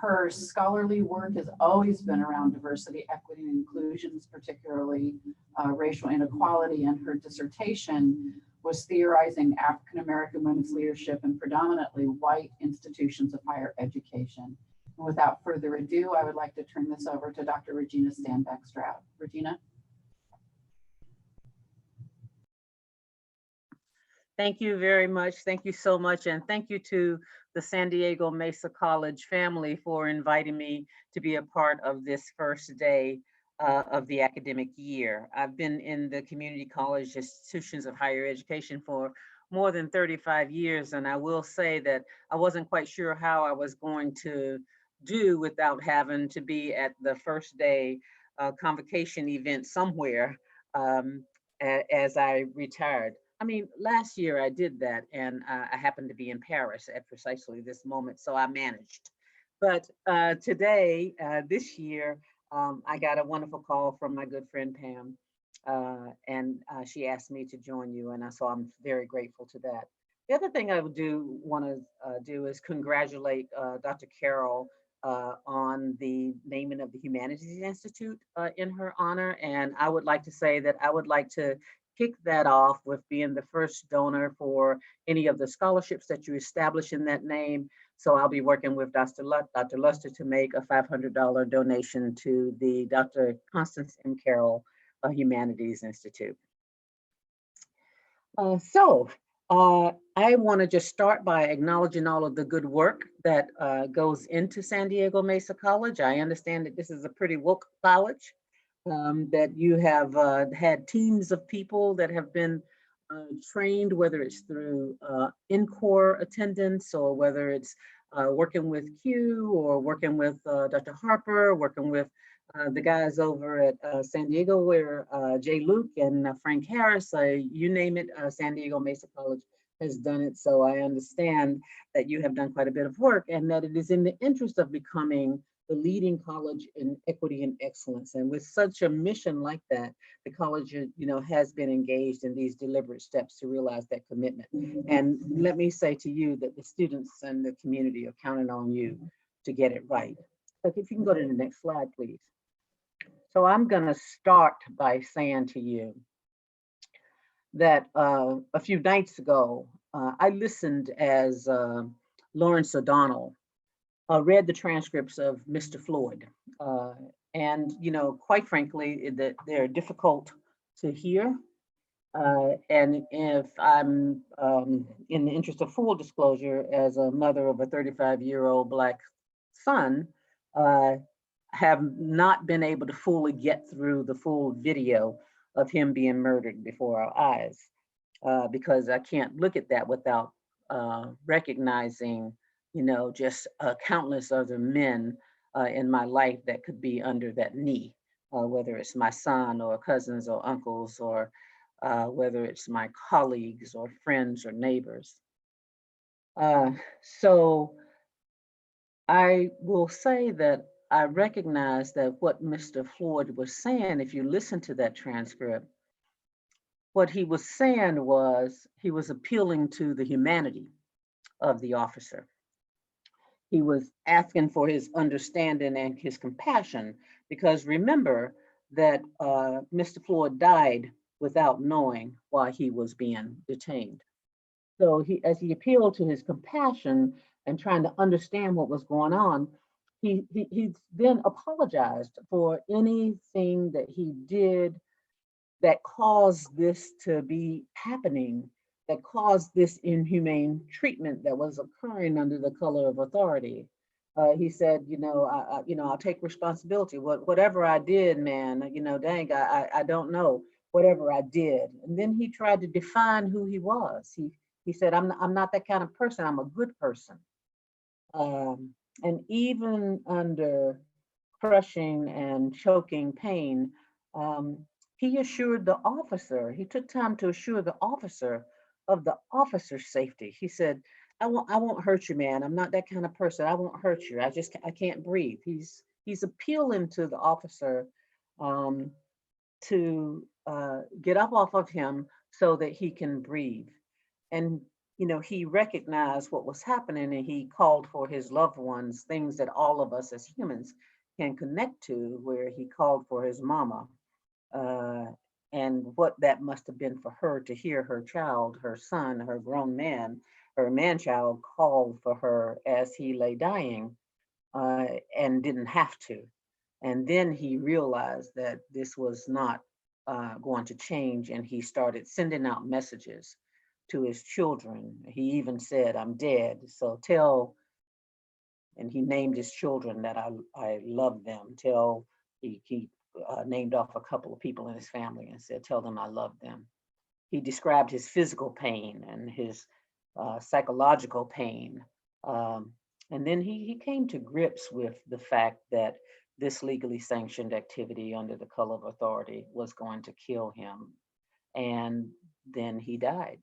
Her scholarly work has always been around diversity, equity, and inclusions, particularly racial inequality, and her dissertation was theorizing African-American women's leadership in predominantly white institutions of higher education. And without further ado, I would like to turn this over to Dr. Regina Stanback Stroud. Regina. Thank you very much. Thank you so much. And thank you to the San Diego Mesa College family for inviting me to be a part of this first day of the academic year. I've been in the community college institutions of higher education for more than 35 years. And I will say that I wasn't quite sure how I was going to do without having to be at the first day convocation event somewhere as I retired. I mean, last year I did that, and I happened to be in Paris at precisely this moment, so I managed. But today, this year, I got a wonderful call from my good friend Pam, and she asked me to join you, and so I'm very grateful to that. The other thing I want to do is congratulate Dr. Carroll on the naming of the Humanities Institute in her honor, and I would like to say that I would like to kick that off with being the first donor for any of the scholarships that you establish in that name. So I'll be working with Dr. Luster to make a $500 donation to the Dr. Constance M. Carroll Humanities Institute. I want to just start by acknowledging all of the good work that goes into San Diego Mesa College. I understand that this is a pretty woke college. that you have had teams of people that have been trained, whether it's through in-core attendance or whether it's working with Q or working with Dr. Harper, working with the guys over at San Diego where Jay Luke and Frank Harris, you name it, San Diego Mesa College has done it. So I understand that you have done quite a bit of work and that it is in the interest of becoming the leading college in equity and excellence. And with such a mission like that, the college, has been engaged in these deliberate steps to realize that commitment. And let me say to you that the students and the community are counting on you to get it right. Like if you can go to the next slide, please. So I'm gonna start by saying to you that a few nights ago, I listened as Lawrence O'Donnell read the transcripts of Mr. Floyd. And, quite frankly, that they're difficult to hear. And if I'm, in the interest of full disclosure, as a mother of a 35-year-old Black son, have not been able to fully get through the full video of him being murdered before our eyes, because I can't look at that without recognizing, just countless other men in my life that could be under that knee, whether it's my son or cousins or uncles or whether it's my colleagues or friends or neighbors. So I will say that I recognize that what Mr. Floyd was saying, if you listen to that transcript, what he was saying was he was appealing to the humanity of the officer. He was asking for his understanding and his compassion, because remember that Mr. Floyd died without knowing why he was being detained. So as he appealed to his compassion and trying to understand what was going on, he then apologized for anything that he did that caused this to be happening, that caused this inhumane treatment that was occurring under the color of authority. He said, I'll take responsibility. Whatever I did, man, dang, I don't know. Whatever I did. And then he tried to define who he was. He said, I'm not that kind of person. I'm a good person. And even under crushing and choking pain, he assured the officer, he took time to assure the officer of the officer's safety. He said, I won't hurt you, man. I'm not that kind of person. I won't hurt you. I can't breathe. He's appealing to the officer to get up off of him so that he can breathe. And he recognized what was happening and he called for his loved ones, things that all of us as humans can connect to, where he called for his mama. And what that must have been for her to hear her child, her son, her grown man, her man-child call for her as he lay dying and didn't have to. And then he realized that this was not going to change, and he started sending out messages to his children. He even said, I'm dead, so tell, and he named his children that I love them. He named off a couple of people in his family and said, tell them I love them. He described his physical pain and his psychological pain. And then he came to grips with the fact that this legally sanctioned activity under the color of authority was going to kill him. And then he died.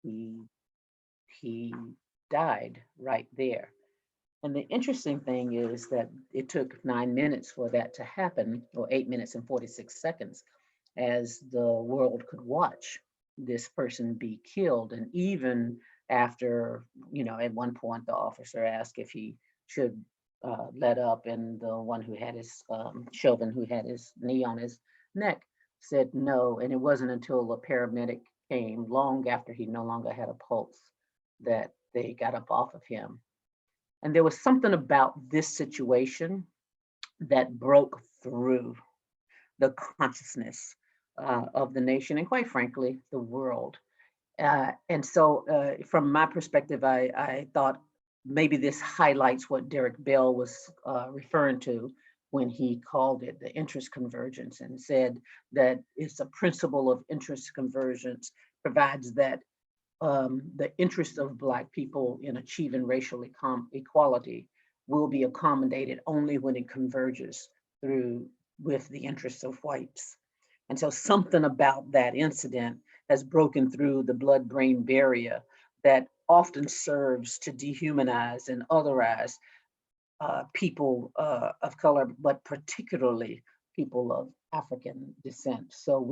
He died right there. And the interesting thing is that it took 9 minutes for that to happen, or 8 minutes and 46 seconds, as the world could watch this person be killed. And even after, at one point the officer asked if he should let up, and the one who had his, Chauvin, who had his knee on his neck, said no. And it wasn't until a paramedic came, long after he no longer had a pulse, that they got up off of him. And there was something about this situation that broke through the consciousness of the nation and, quite frankly, the world. And so from my perspective, I thought maybe this highlights what Derek Bell was referring to when he called it the interest convergence and said that it's a principle of interest convergence provides that the interest of Black people in achieving racial equality will be accommodated only when it converges with the interests of whites. And so something about that incident has broken through the blood-brain barrier that often serves to dehumanize and otherize people of color, but particularly people of African descent. So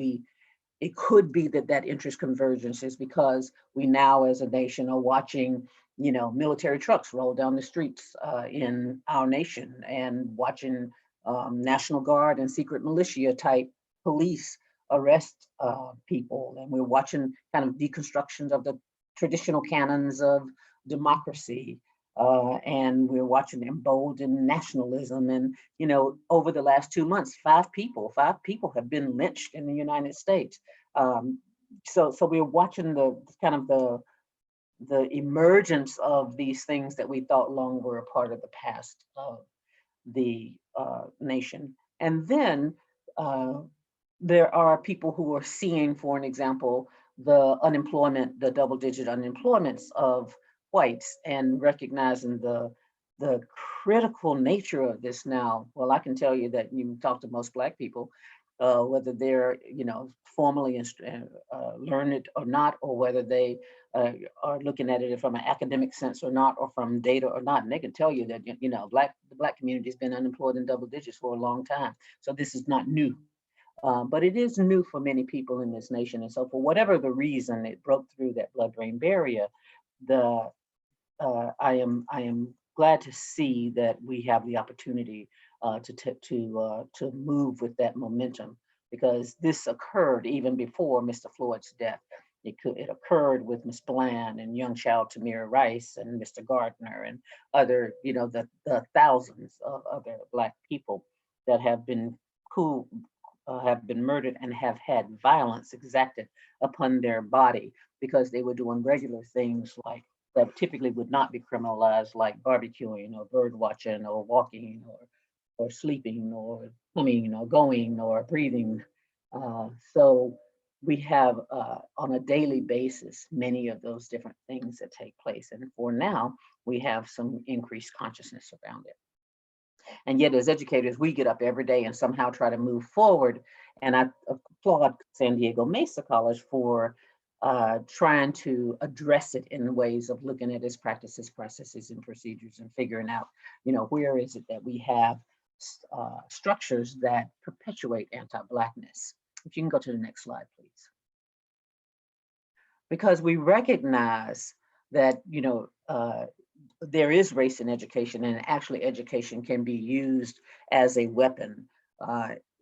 it could be that interest convergence is because we now as a nation are watching, military trucks roll down the streets in our nation, and watching National Guard and secret militia type police arrest people. And we're watching kind of deconstructions of the traditional canons of democracy. And we're watching emboldened nationalism. And, over the last 2 months, 5 people have been lynched in the United States. So we're watching the emergence of these things that we thought long were a part of the past of the nation. And then there are people who are seeing, for an example, the double-digit unemployments of whites, and recognizing the critical nature of this now. Well, I can tell you that you talk to most Black people, whether they're formally learned or not, or whether they are looking at it from an academic sense or not, or from data or not, and they can tell you that the Black community has been unemployed in double digits for a long time. So this is not new. But it is new for many people in this nation. And so for whatever the reason it broke through that blood-brain barrier, I am glad to see that we have the opportunity to move with that momentum, because this occurred even before Mr. Floyd's death. It occurred with Ms. Bland and young child Tamir Rice and Mr. Gardner and other, the thousands of other Black people that have been murdered and have had violence exacted upon their body because they were doing regular things like that typically would not be criminalized, like barbecuing or bird watching or walking or sleeping or swimming or going or breathing. So we have on a daily basis many of those different things that take place. And for now, we have some increased consciousness around it. And yet as educators, we get up every day and somehow try to move forward. And I applaud San Diego Mesa College for trying to address it in ways of looking at its practices, processes, and procedures, and figuring out, where is it that we have structures that perpetuate anti-Blackness. If you can go to the next slide, please. Because we recognize that, there is race in education, and actually education can be used as a weapon.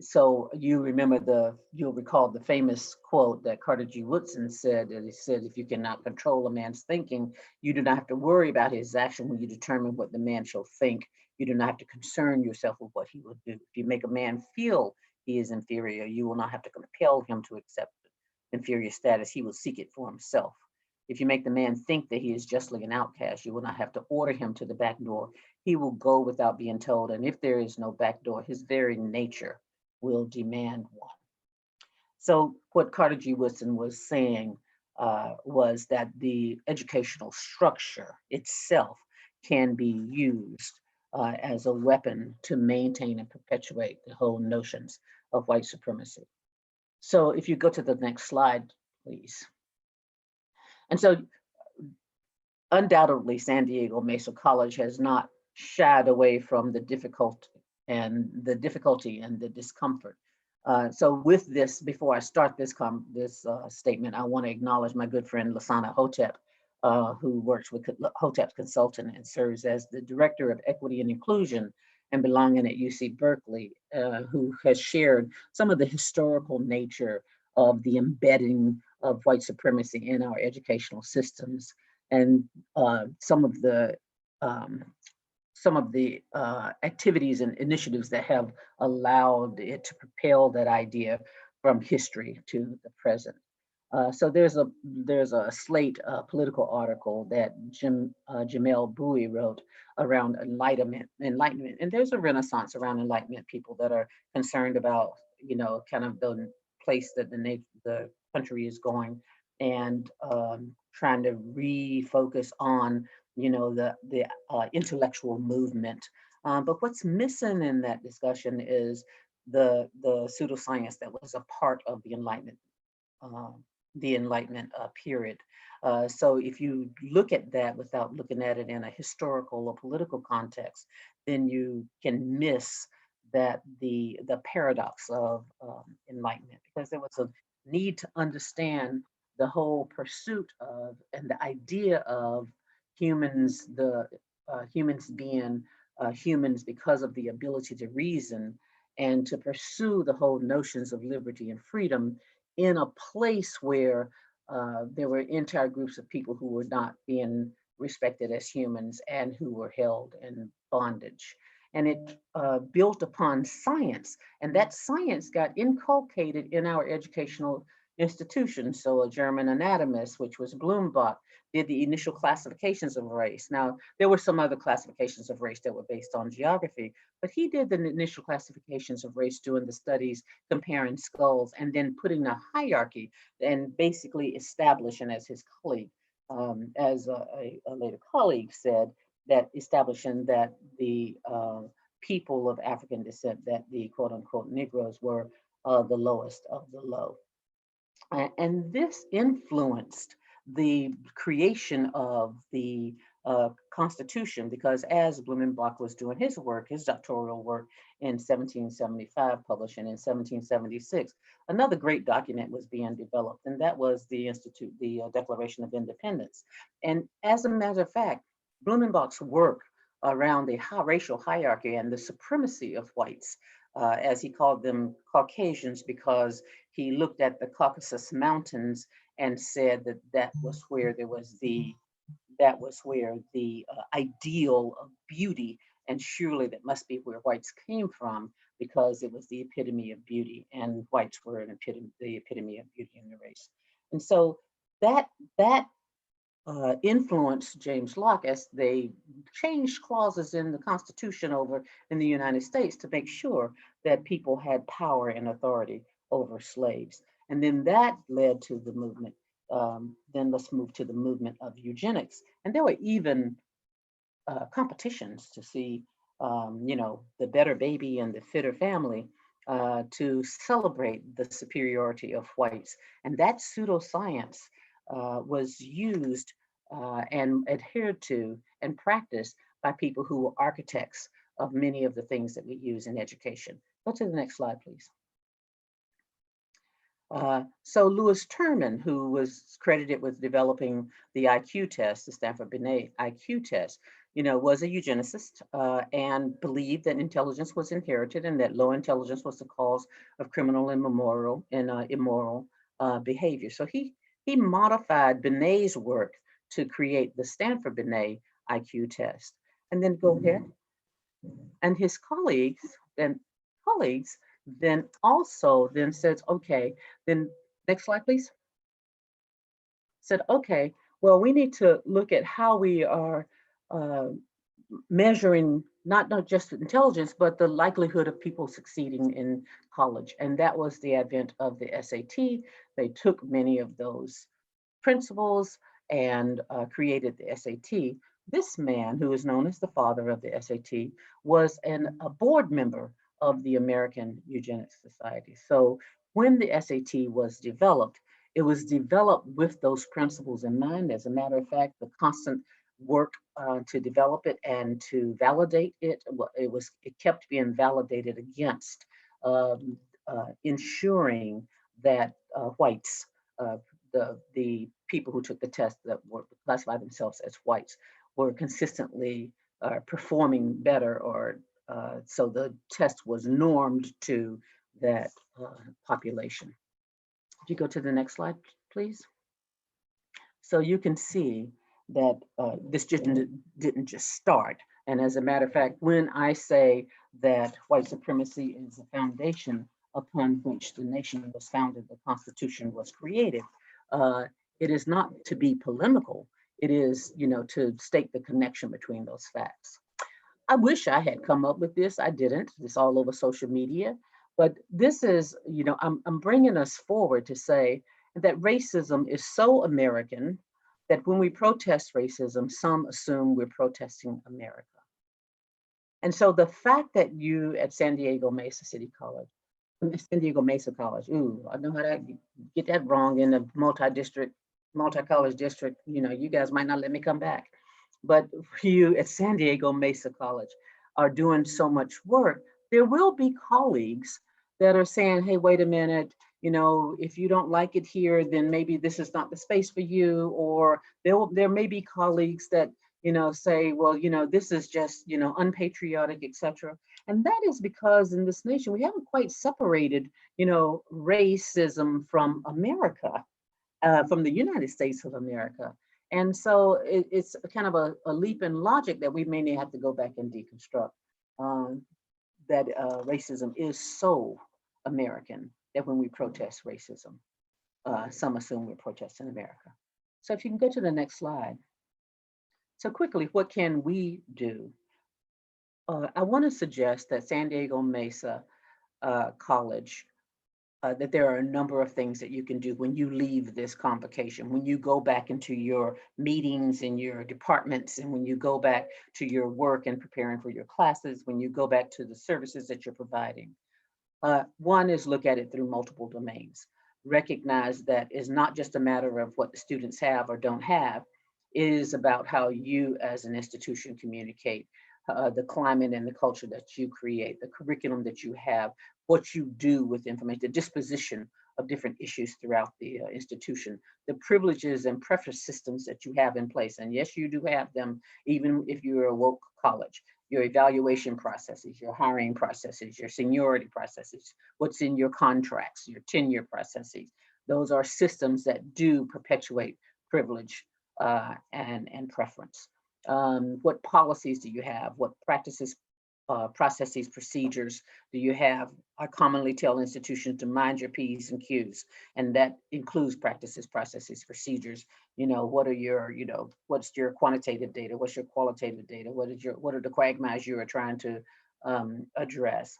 So you'll recall the famous quote that Carter G. Woodson said, that he said, if you cannot control a man's thinking, you do not have to worry about his action when you determine what the man shall think. You do not have to concern yourself with what he will do. If you make a man feel he is inferior, you will not have to compel him to accept inferior status. He will seek it for himself. If you make the man think that he is justly an outcast, you will not have to order him to the back door. He will go without being told. And if there is no back door, his very nature will demand one. So what Carter G. Woodson was saying was that the educational structure itself can be used as a weapon to maintain and perpetuate the whole notions of white supremacy. So if you go to the next slide, please. And so undoubtedly, San Diego Mesa College has not shied away from the difficulty and the discomfort. So with this, before I start this statement, I want to acknowledge my good friend Lasana Hotep, who works with Hotep's Consultant and serves as the Director of Equity and Inclusion and Belonging at UC Berkeley, who has shared some of the historical nature of the embedding of white supremacy in our educational systems, and some of the activities and initiatives that have allowed it to propel that idea from history to the present. So there's a Slate political article that Jamel Bowie wrote around enlightenment, and there's a renaissance around enlightenment. People that are concerned about, kind of the place that the country is going, and trying to refocus on, the intellectual movement. But what's missing in that discussion is the pseudoscience that was a part of the Enlightenment. Period. So if you look at that without looking at it in a historical or political context, then you can miss that the paradox of enlightenment, because there was a need to understand the whole pursuit of and the idea of humans, humans being humans because of the ability to reason and to pursue the whole notions of liberty and freedom in a place where there were entire groups of people who were not being respected as humans and who were held in bondage. And it built upon science, and that science got inculcated in our educational institutions. So a German anatomist, which was Blumenbach, did the initial classifications of race. Now, there were some other classifications of race that were based on geography, but he did the initial classifications of race doing the studies, comparing skulls, and then putting a hierarchy and basically establishing, as his colleague, as a later colleague said, that establishing that the people of African descent, that the quote unquote Negroes were the lowest of the low. And this influenced the creation of the Constitution, because as Blumenbach was doing his work, his doctoral work in 1775, publishing in 1776, another great document was being developed, and that was the Declaration of Independence. And as a matter of fact, Blumenbach's work around the racial hierarchy and the supremacy of whites, as he called them Caucasians, because he looked at the Caucasus Mountains and said that that was where the ideal of beauty, and surely that must be where whites came from, because it was the epitome of beauty, and whites were the epitome of beauty in the race. And so that influenced James Locke as they changed clauses in the Constitution over in the United States to make sure that people had power and authority over slaves. And then that led to the movement. Then let's move to the movement of eugenics. And there were even competitions to see, the better baby and the fitter family, to celebrate the superiority of whites. And that pseudoscience was used and adhered to and practiced by people who were architects of many of the things that we use in education. Go to the next slide, please. So Louis Terman, who was credited with developing the IQ test, the Stanford-Binet IQ test, was a eugenicist and believed that intelligence was inherited and that low intelligence was the cause of criminal and immoral behavior. So he modified Binet's work to create the Stanford-Binet IQ test. And then go ahead. And his colleagues then also says, okay, then next slide, please. Said, okay, well, we need to look at how we are measuring not just intelligence, but the likelihood of people succeeding in college. And that was the advent of the SAT. They took many of those principles and created the SAT. This man, who is known as the father of the SAT, was a board member of the American Eugenics Society. So when the SAT was developed, it was developed with those principles in mind. As a matter of fact, the constant work to develop it and to validate it, it kept being validated against ensuring that whites, the people who took the test that were classified themselves as whites, were consistently performing better, or so the test was normed to that population. If you go to the next slide, please. So you can see that this didn't just start. And as a matter of fact, when I say that white supremacy is the foundation upon which the nation was founded, the Constitution was created, It is not to be polemical. It is, to state the connection between those facts. I wish I had come up with this. I didn't. It's all over social media. But this is, I'm bringing us forward to say that racism is so American that when we protest racism, some assume we're protesting America. And so the fact that you at San Diego Mesa College, ooh, I know how to get that wrong in the multi-college district, you guys might not let me come back. But you at San Diego Mesa College are doing so much work. There will be colleagues that are saying, hey, wait a minute, if you don't like it here, then maybe this is not the space for you. Or there may be colleagues that, say, well, this is just, unpatriotic, etc. And that is because in this nation, we haven't quite separated, racism from America, from the United States of America. And so it's kind of a leap in logic that we may have to go back and deconstruct, that racism is so American that when we protest racism, some assume we're protesting America. So if you can go to the next slide. So quickly, what can we do? I want to suggest that San Diego Mesa College, that there are a number of things that you can do when you leave this convocation, when you go back into your meetings in your departments, and when you go back to your work and preparing for your classes, when you go back to the services that you're providing. One is look at it through multiple domains. Recognize that it's not just a matter of what the students have or don't have. It is about how you as an institution communicate, the climate and the culture that you create, the curriculum that you have, what you do with information, the disposition of different issues throughout the institution, the privileges and preference systems that you have in place. And yes, you do have them, even if you're a woke college. Your evaluation processes, your hiring processes, your seniority processes, what's in your contracts, your tenure processes. Those are systems that do perpetuate privilege and preference. What policies do you have? What practices, processes, procedures do you have? I commonly tell institutions to mind your P's and Q's, and that includes practices, processes, procedures. What are your, what's your quantitative data? What's your qualitative data? What are the quagmires you are trying to address?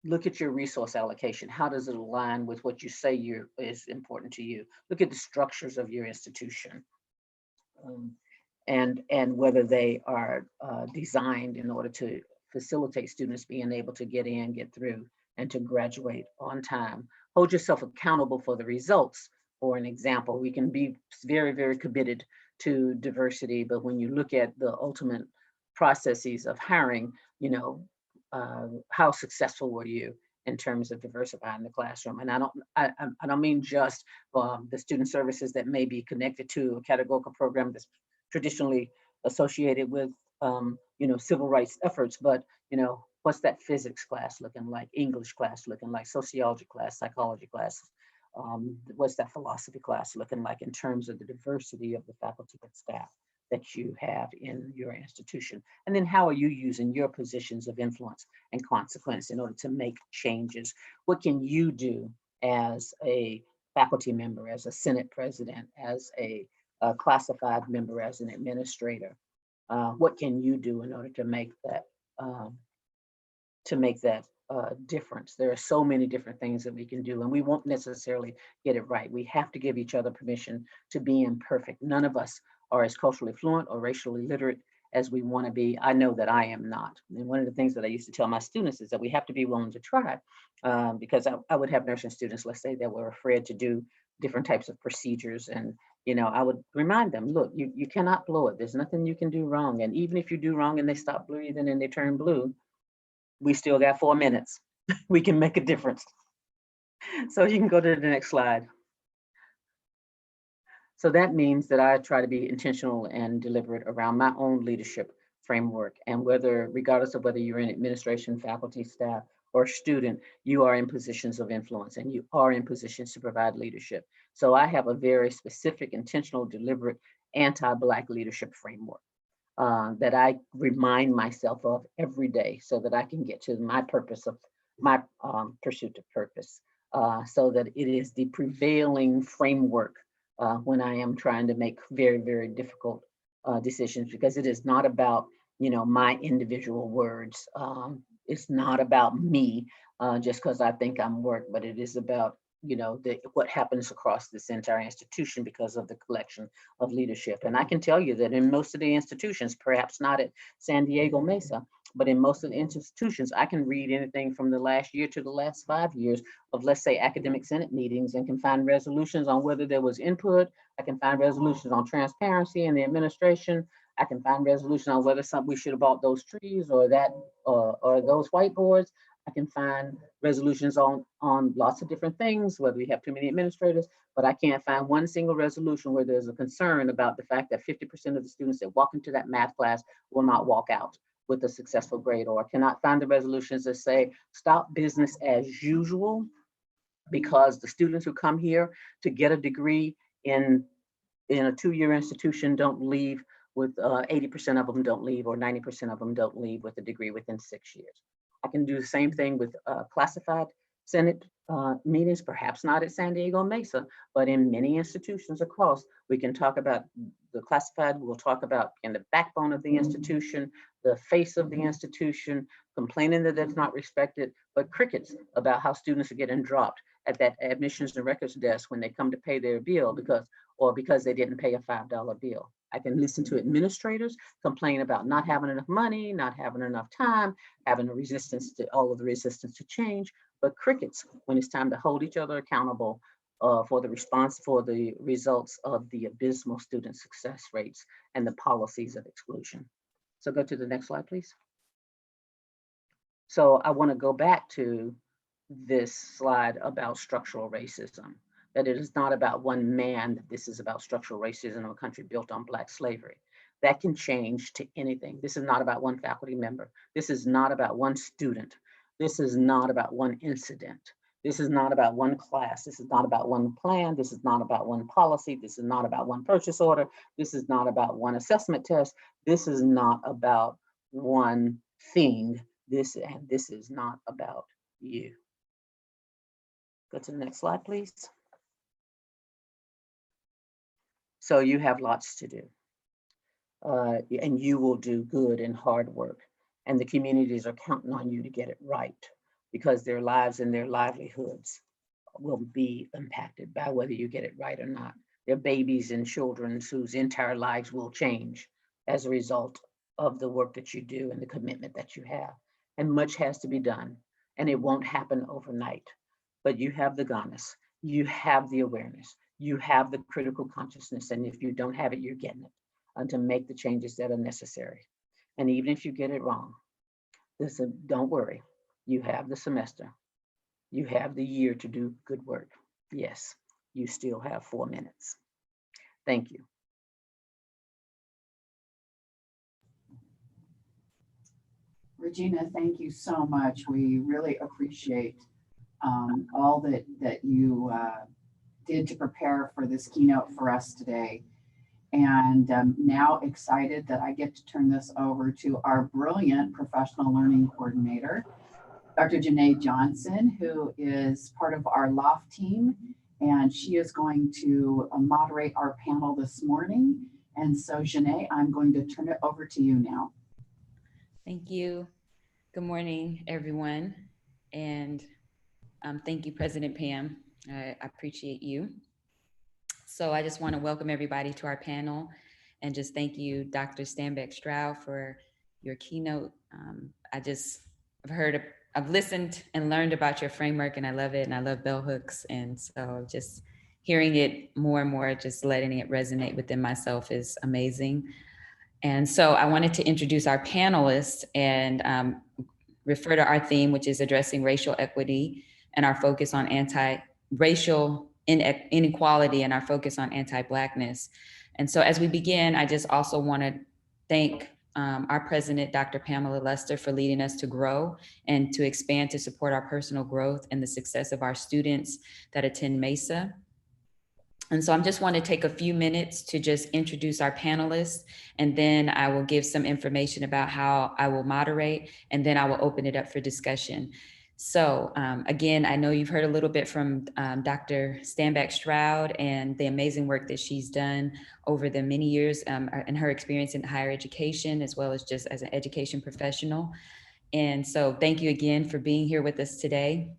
Look at your resource allocation. How does it align with what you say is important to you? Look at the structures of your institution. And whether they are designed in order to facilitate students being able to get in, get through, and to graduate on time. Hold yourself accountable for the results. For an example, we can be very, very committed to diversity, but when you look at the ultimate processes of hiring, how successful were you in terms of diversifying the classroom? And I don't mean just the student services that may be connected to a categorical program that's traditionally associated with civil rights efforts, but what's that physics class looking like, English class looking like, sociology class, psychology class, what's that philosophy class looking like in terms of the diversity of the faculty and staff that you have in your institution? And then how are you using your positions of influence and consequence in order to make changes? What can you do as a faculty member, as a Senate president, as a classified member, as an administrator? What can you do in order to make that difference? There are so many different things that we can do, and we won't necessarily get it right. We have to give each other permission to be imperfect. None of us are as culturally fluent or racially literate as we want to be. I know that I am not. And one of the things that I used to tell my students is that we have to be willing to try, because I would have nursing students, let's say, that were afraid to do different types of procedures. And I would remind them, look, you cannot blow it. There's nothing you can do wrong. And even if you do wrong and they stop breathing and they turn blue, we still got 4 minutes. We can make a difference. So you can go to the next slide. So that means that I try to be intentional and deliberate around my own leadership framework. And regardless of whether you're in administration, faculty, staff, or student, you are in positions of influence and you are in positions to provide leadership. So I have a very specific, intentional, deliberate, anti-Black leadership framework that I remind myself of every day so that I can get to my purpose of my pursuit of purpose, so that it is the prevailing framework when I am trying to make very, very difficult decisions, because it is not about, my individual words. It's not about me just because I think I'm work, but it is about, what happens across this entire institution because of the collection of leadership. And I can tell you that in most of the institutions, perhaps not at San Diego Mesa, but in most of the institutions, I can read anything from the last year to the last 5 years of, let's say, academic senate meetings, and can find resolutions on whether there was input. I can find resolutions on transparency in the administration. I can find resolution on whether we should have bought those trees or those whiteboards. I can find resolutions on lots of different things, whether we have too many administrators, but I can't find one single resolution where there's a concern about the fact that 50% of the students that walk into that math class will not walk out with a successful grade, or I cannot find the resolutions that say stop business as usual, because the students who come here to get a degree in a 2-year institution don't leave with 80% of them don't leave, or 90% of them don't leave with a degree within 6 years. I can do the same thing with classified Senate meetings, perhaps not at San Diego Mesa, but in many institutions across. We can talk about the classified, we'll talk about in the backbone of the institution, the face of the institution, complaining that it's not respected, but crickets about how students are getting dropped at that admissions and records desk when they come to pay their bill because they didn't pay a $5 bill. I can listen to administrators complain about not having enough money, not having enough time, having a resistance to all of the resistance to change, but crickets when it's time to hold each other accountable for the results of the abysmal student success rates and the policies of exclusion. So go to the next slide, please. So I want to go back to this slide about structural racism, that it is not about one man, that this is about structural racism in a country built on Black slavery. That can change to anything. This is not about one faculty member. This is not about one student. This is not about one incident. This is not about one class. This is not about one plan. This is not about one policy. This is not about one purchase order. This is not about one assessment test. This is not about one thing. This is not about you. Go to the next slide, please. So you have lots to do. And you will do good and hard work. And the communities are counting on you to get it right, because their lives and their livelihoods will be impacted by whether you get it right or not. They're babies and children whose entire lives will change as a result of the work that you do and the commitment that you have. And much has to be done, and it won't happen overnight. But you have the gonus, you have the awareness, you have the critical consciousness, and if you don't have it, you're getting it, and to make the changes that are necessary. And even if you get it wrong, listen, don't worry, you have the semester, you have the year to do good work. Yes, you still have 4 minutes. Thank you. Regina, thank you so much. We really appreciate all that you did to prepare for this keynote for us today. And I'm now excited that I get to turn this over to our brilliant professional learning coordinator, Dr. Janae Johnson, who is part of our LOFT team. And she is going to moderate our panel this morning. And so Janae, I'm going to turn it over to you now. Thank you. Good morning, everyone. And thank you, President Pam. I appreciate you. So I just want to welcome everybody to our panel and just thank you, Dr. Stanbeck Stroud, for your keynote. I've listened and learned about your framework, and I love it, and I love bell hooks. And so just hearing it more and more, just letting it resonate within myself is amazing. And so I wanted to introduce our panelists and refer to our theme, which is addressing racial equity and our focus on anti-racial inequality and our focus on anti-Blackness. And so as we begin, I just also want to thank our president, Dr. Pamela Lester, for leading us to grow and to expand to support our personal growth and the success of our students that attend Mesa. And so I just want to take a few minutes to just introduce our panelists, and then I will give some information about how I will moderate, and then I will open it up for discussion. So again, I know you've heard a little bit from Dr. Stanback Stroud and the amazing work that she's done over the many years and her experience in higher education, as well as just as an education professional. And so thank you again for being here with us today.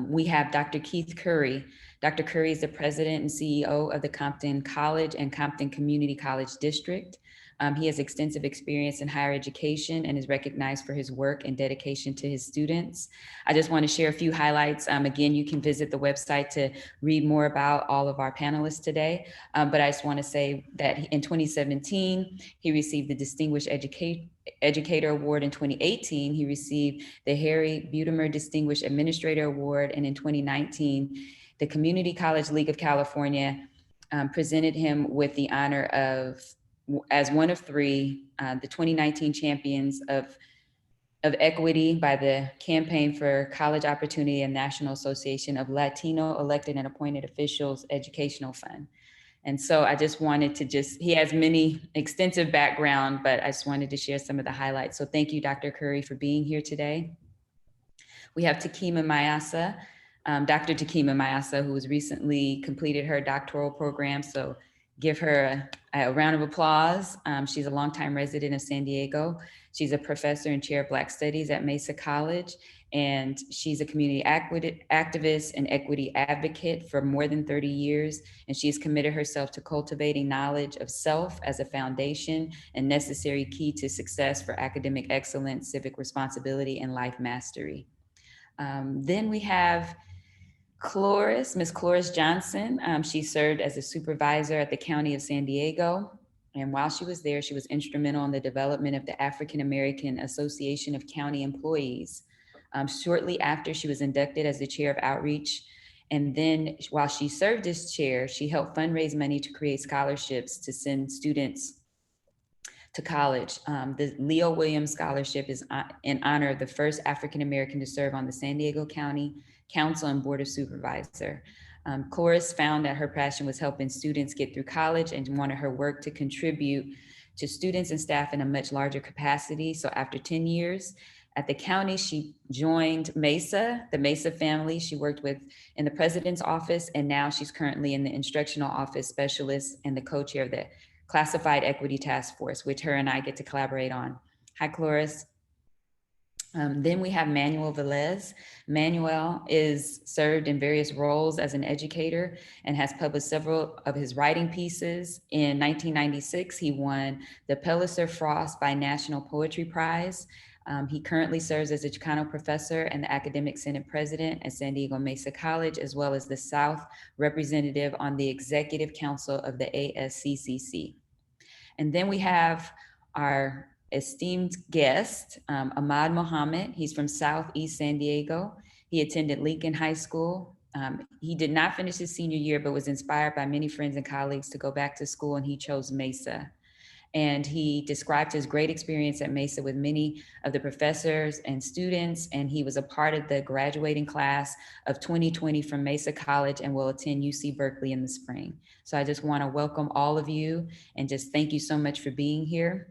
We have Dr. Keith Curry. Dr. Curry is the president and CEO of the Compton College and Compton Community College District. He has extensive experience in higher education and is recognized for his work and dedication to his students. I just want to share a few highlights. Again, you can visit the website to read more about all of our panelists today. But I just want to say that in 2017, he received the Distinguished Educator Award. In 2018, he received the Harry Butimer Distinguished Administrator Award. And in 2019, the Community College League of California presented him with the honor of, as one of three, the 2019 champions of equity by the Campaign for College Opportunity and National Association of Latino Elected and Appointed Officials Educational Fund. And so I just wanted to he has many extensive background, but I just wanted to share some of the highlights. So thank you, Dr. Curry, for being here today. We have Takima Mayasa, Dr. Takima Mayasa, who has recently completed her doctoral program. So give her a round of applause. She's a longtime resident of San Diego. She's a professor and chair of Black Studies at Mesa College, and she's a community activist and equity advocate for more than 30 years. And she's committed herself to cultivating knowledge of self as a foundation and necessary key to success for academic excellence, civic responsibility, and life mastery. Then we have Miss Cloris Johnson. She served as a supervisor at the County of San Diego. And while she was there, she was instrumental in the development of the African American Association of County Employees. Shortly after, she was inducted as the chair of outreach. And then while she served as chair, she helped fundraise money to create scholarships to send students to college. The Leo Williams Scholarship is in honor of the first African American to serve on the San Diego County Council and Board of Supervisor. Cloris found that her passion was helping students get through college and wanted her work to contribute to students and staff in a much larger capacity. So after 10 years at the county, she joined Mesa, the Mesa family. She worked in the president's office, and now she's currently in the instructional office specialist and the co-chair of the Classified Equity Task Force, which her and I get to collaborate on. Hi, Cloris. Then we have Manuel Velez. Manuel is served in various roles as an educator and has published several of his writing pieces. In 1996, he won the Pellicer Frost Binational Poetry Prize. He currently serves as a Chicano professor and the academic senate president at San Diego Mesa College, as well as the South representative on the executive council of the ASCCC. And then we have our esteemed guest, Ahmad Muhammad. He's from Southeast San Diego. He attended Lincoln High School. He did not finish his senior year, but was inspired by many friends and colleagues to go back to school, and he chose Mesa. And he described his great experience at Mesa with many of the professors and students, and he was a part of the graduating class of 2020 from Mesa College and will attend UC Berkeley in the spring. So I just want to welcome all of you and just thank you so much for being here.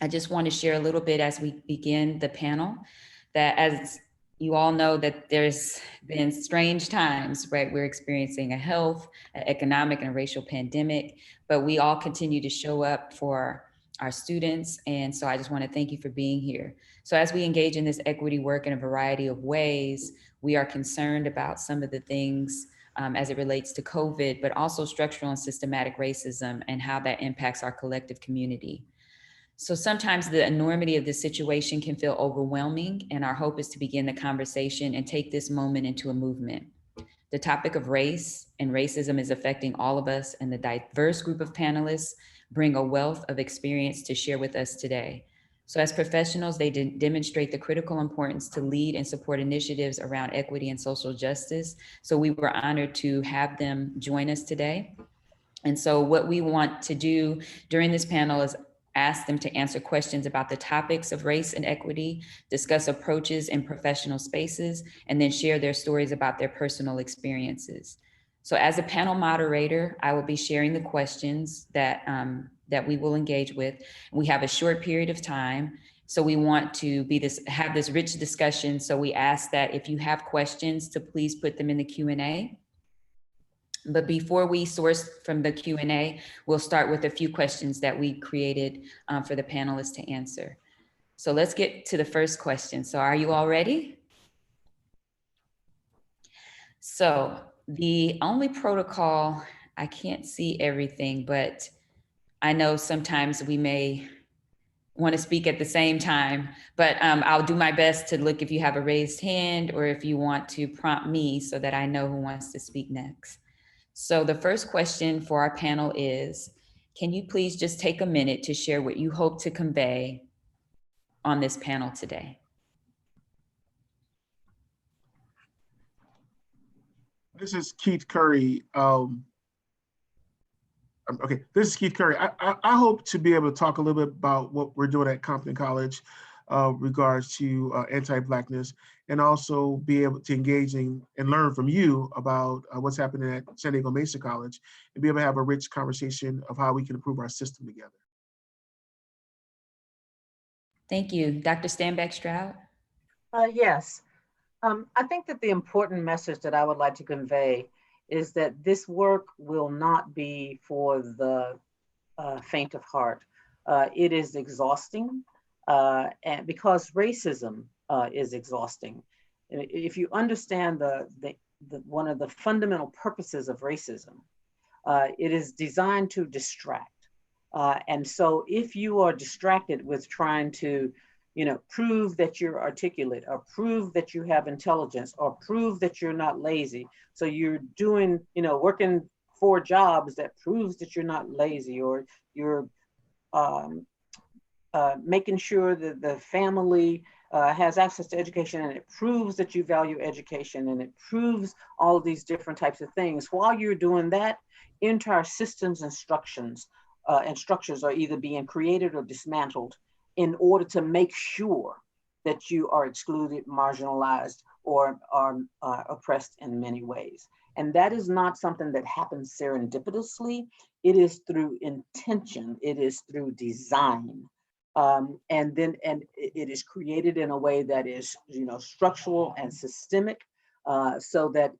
I just want to share a little bit as we begin the panel that, as you all know, that there's been strange times, right? We're experiencing a health, an economic, and a racial pandemic, but we all continue to show up for our students. And so I just want to thank you for being here. So as we engage in this equity work in a variety of ways, we are concerned about some of the things as it relates to COVID, but also structural and systematic racism and how that impacts our collective community. So sometimes the enormity of this situation can feel overwhelming, and our hope is to begin the conversation and take this moment into a movement. The topic of race and racism is affecting all of us, and the diverse group of panelists bring a wealth of experience to share with us today. So as professionals, they demonstrate the critical importance to lead and support initiatives around equity and social justice. So we were honored to have them join us today. And so what we want to do during this panel is ask them to answer questions about the topics of race and equity, discuss approaches in professional spaces, and then share their stories about their personal experiences. So as a panel moderator, I will be sharing the questions that we will engage with. We have a short period of time. So we want to have this rich discussion. So we ask that if you have questions to please put them in the Q&A. But before we source from the Q&A, we'll start with a few questions that we created for the panelists to answer. So let's get to the first question. So are you all ready? So the only protocol, I can't see everything, but I know sometimes we may want to speak at the same time, but I'll do my best to look if you have a raised hand or if you want to prompt me so that I know who wants to speak next. So the first question for our panel is, can you please just take a minute to share what you hope to convey on this panel today? This is Keith Curry. Okay, this is Keith Curry. I hope to be able to talk a little bit about what we're doing at Compton College regards to anti-Blackness, and also be able to engage and learn from you about what's happening at San Diego Mesa College, and be able to have a rich conversation of how we can improve our system together. Thank you. Dr. Stanback Stroud? Yes. I think that the important message that I would like to convey is that this work will not be for the faint of heart. It is exhausting, and because racism is exhausting. If you understand one of the fundamental purposes of racism, it is designed to distract. And so if you are distracted with trying to prove that you're articulate, or prove that you have intelligence, or prove that you're not lazy. So you're doing, working 4 jobs that proves that you're not lazy, or you're making sure that the family has access to education, and it proves that you value education, and it proves all of these different types of things. While you're doing that, entire systems and structures are either being created or dismantled in order to make sure that you are excluded, marginalized, or are oppressed in many ways. And that is not something that happens serendipitously. It is through intention. It is through design. And it is created in a way that is, structural and systemic, so that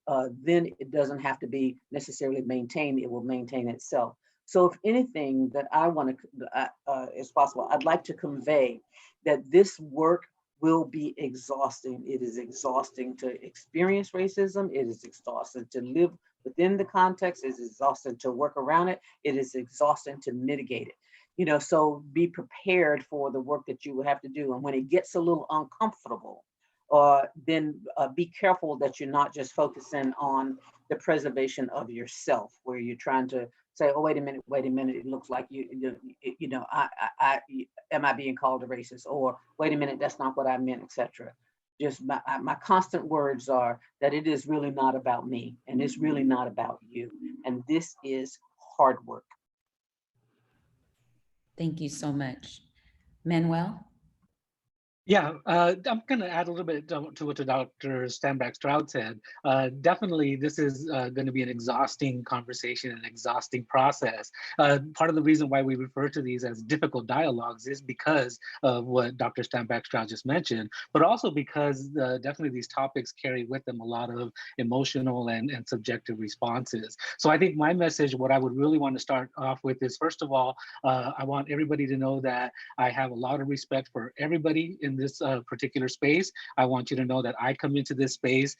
then it doesn't have to be necessarily maintained. It will maintain itself. So if anything that I want to, is possible, I'd like to convey that this work will be exhausting. It is exhausting to experience racism. It is exhausting to live within the context. It is exhausting to work around it. It is exhausting to mitigate it. So be prepared for the work that you will have to do. And when it gets a little uncomfortable, then be careful that you're not just focusing on the preservation of yourself, where you're trying to say, oh, wait a minute, it looks like am I being called a racist? Or wait a minute, that's not what I meant, etc. Just my constant words are that it is really not about me, and it's really not about you. And this is hard work. Thank you so much. Manuel? Yeah, I'm going to add a little bit to what Dr. Stanback Stroud said. Definitely, this is going to be an exhausting conversation, an exhausting process. Part of the reason why we refer to these as difficult dialogues is because of what Dr. Stanback Stroud just mentioned, but also because definitely these topics carry with them a lot of emotional and subjective responses. So I think my message, what I would really want to start off with is, first of all, I want everybody to know that I have a lot of respect for everybody in this particular space. I want you to know that I come into this space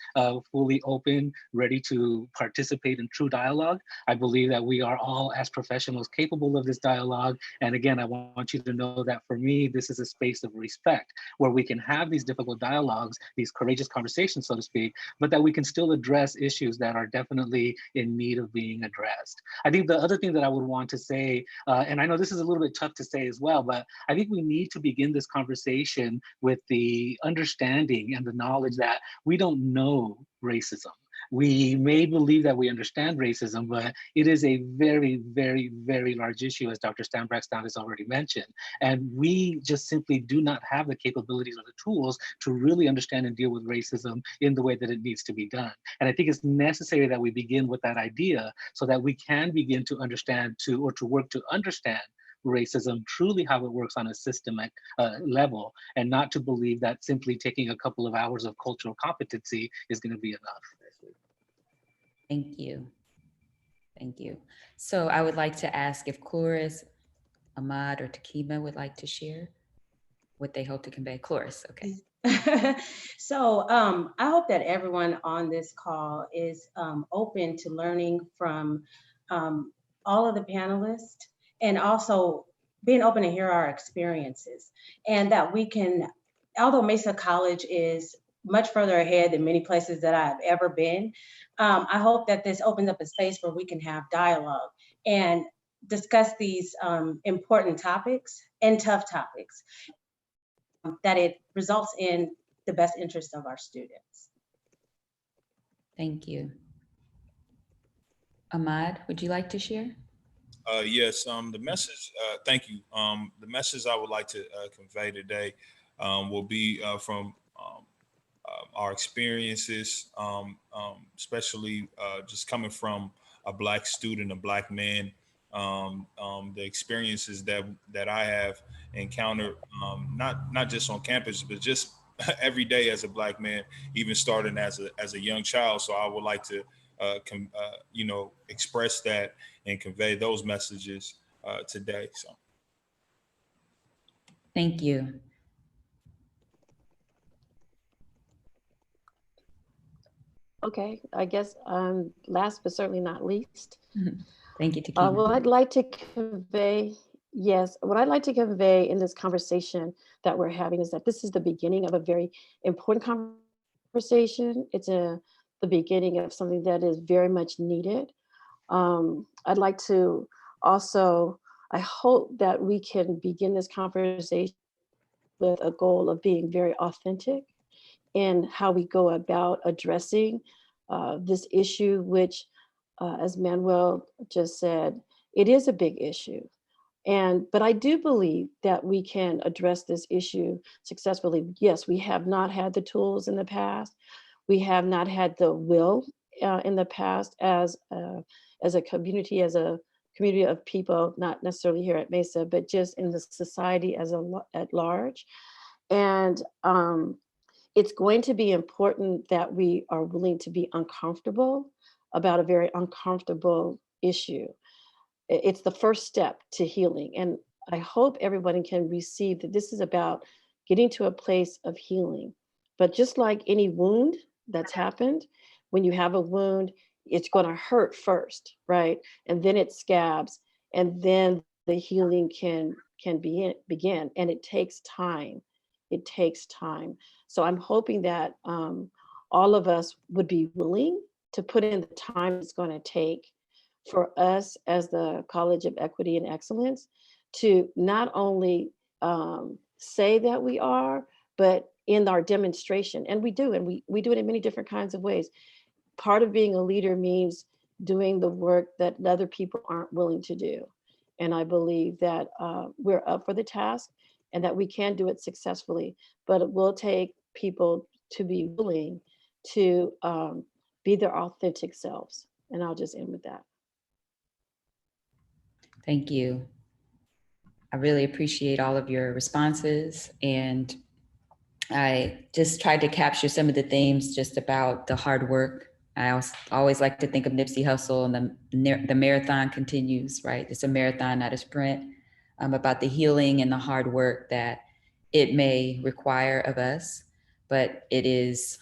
fully open, ready to participate in true dialogue. I believe that we are all, as professionals, capable of this dialogue. And again, I want you to know that for me, this is a space of respect, where we can have these difficult dialogues, these courageous conversations, so to speak, but that we can still address issues that are definitely in need of being addressed. I think the other thing that I would want to say, and I know this is a little bit tough to say as well, but I think we need to begin this conversation with the understanding and the knowledge that we don't know racism. We may believe that we understand racism, but it is a very, very, very large issue, as Dr. Stanback has already mentioned. And we just simply do not have the capabilities or the tools to really understand and deal with racism in the way that it needs to be done. And I think it's necessary that we begin with that idea so that we can begin to understand or to work to understand racism, truly how it works on a systemic level, and not to believe that simply taking a couple of hours of cultural competency is going to be enough. Thank you. Thank you. So I would like to ask if Cloris, Ahmad, or Takima would like to share what they hope to convey. Cloris, okay. So I hope that everyone on this call is open to learning from all of the panelists, and also being open to hear our experiences, and that we can, although Mesa College is much further ahead than many places that I've ever been, I hope that this opens up a space where we can have dialogue and discuss these important topics and tough topics, that it results in the best interest of our students. Thank you. Ahmad, would you like to share? Yes, the message, thank you. The message I would like to convey today will be from our experiences, especially just coming from a Black student, a Black man, the experiences that I have encountered, not just on campus, but just every day as a Black man, even starting as a young child. So I would like to express that and convey those messages today. So thank you. Okay, I guess last but certainly not least. Thank you, Takima. What I'd like to convey, yes, what I'd like to convey in this conversation that we're having is that this is the beginning of a very important conversation. It's the beginning of something that is very much needed. I'd like to also, I hope that we can begin this conversation with a goal of being very authentic in how we go about addressing this issue, which, as Manuel just said, it is a big issue. But I do believe that we can address this issue successfully. Yes, we have not had the tools in the past. We have not had the will in the past as a community of people, not necessarily here at Mesa, but just in the society at large. And it's going to be important that we are willing to be uncomfortable about a very uncomfortable issue. It's the first step to healing. And I hope everybody can receive that this is about getting to a place of healing. But just like any wound that's happened, when you have a wound, it's going to hurt first, right? And then it scabs, and then the healing can begin. And it takes time. It takes time. So I'm hoping that all of us would be willing to put in the time it's going to take for us as the College of Equity and Excellence to not only say that we are, but in our demonstration. And we do, and we do it in many different kinds of ways. Part of being a leader means doing the work that other people aren't willing to do. And I believe that we're up for the task and that we can do it successfully, but it will take people to be willing to be their authentic selves. And I'll just end with that. Thank you. I really appreciate all of your responses, and I just tried to capture some of the themes just about the hard work. I always like to think of Nipsey Hussle and the marathon continues, right? It's a marathon, not a sprint, about the healing and the hard work that it may require of us, but it's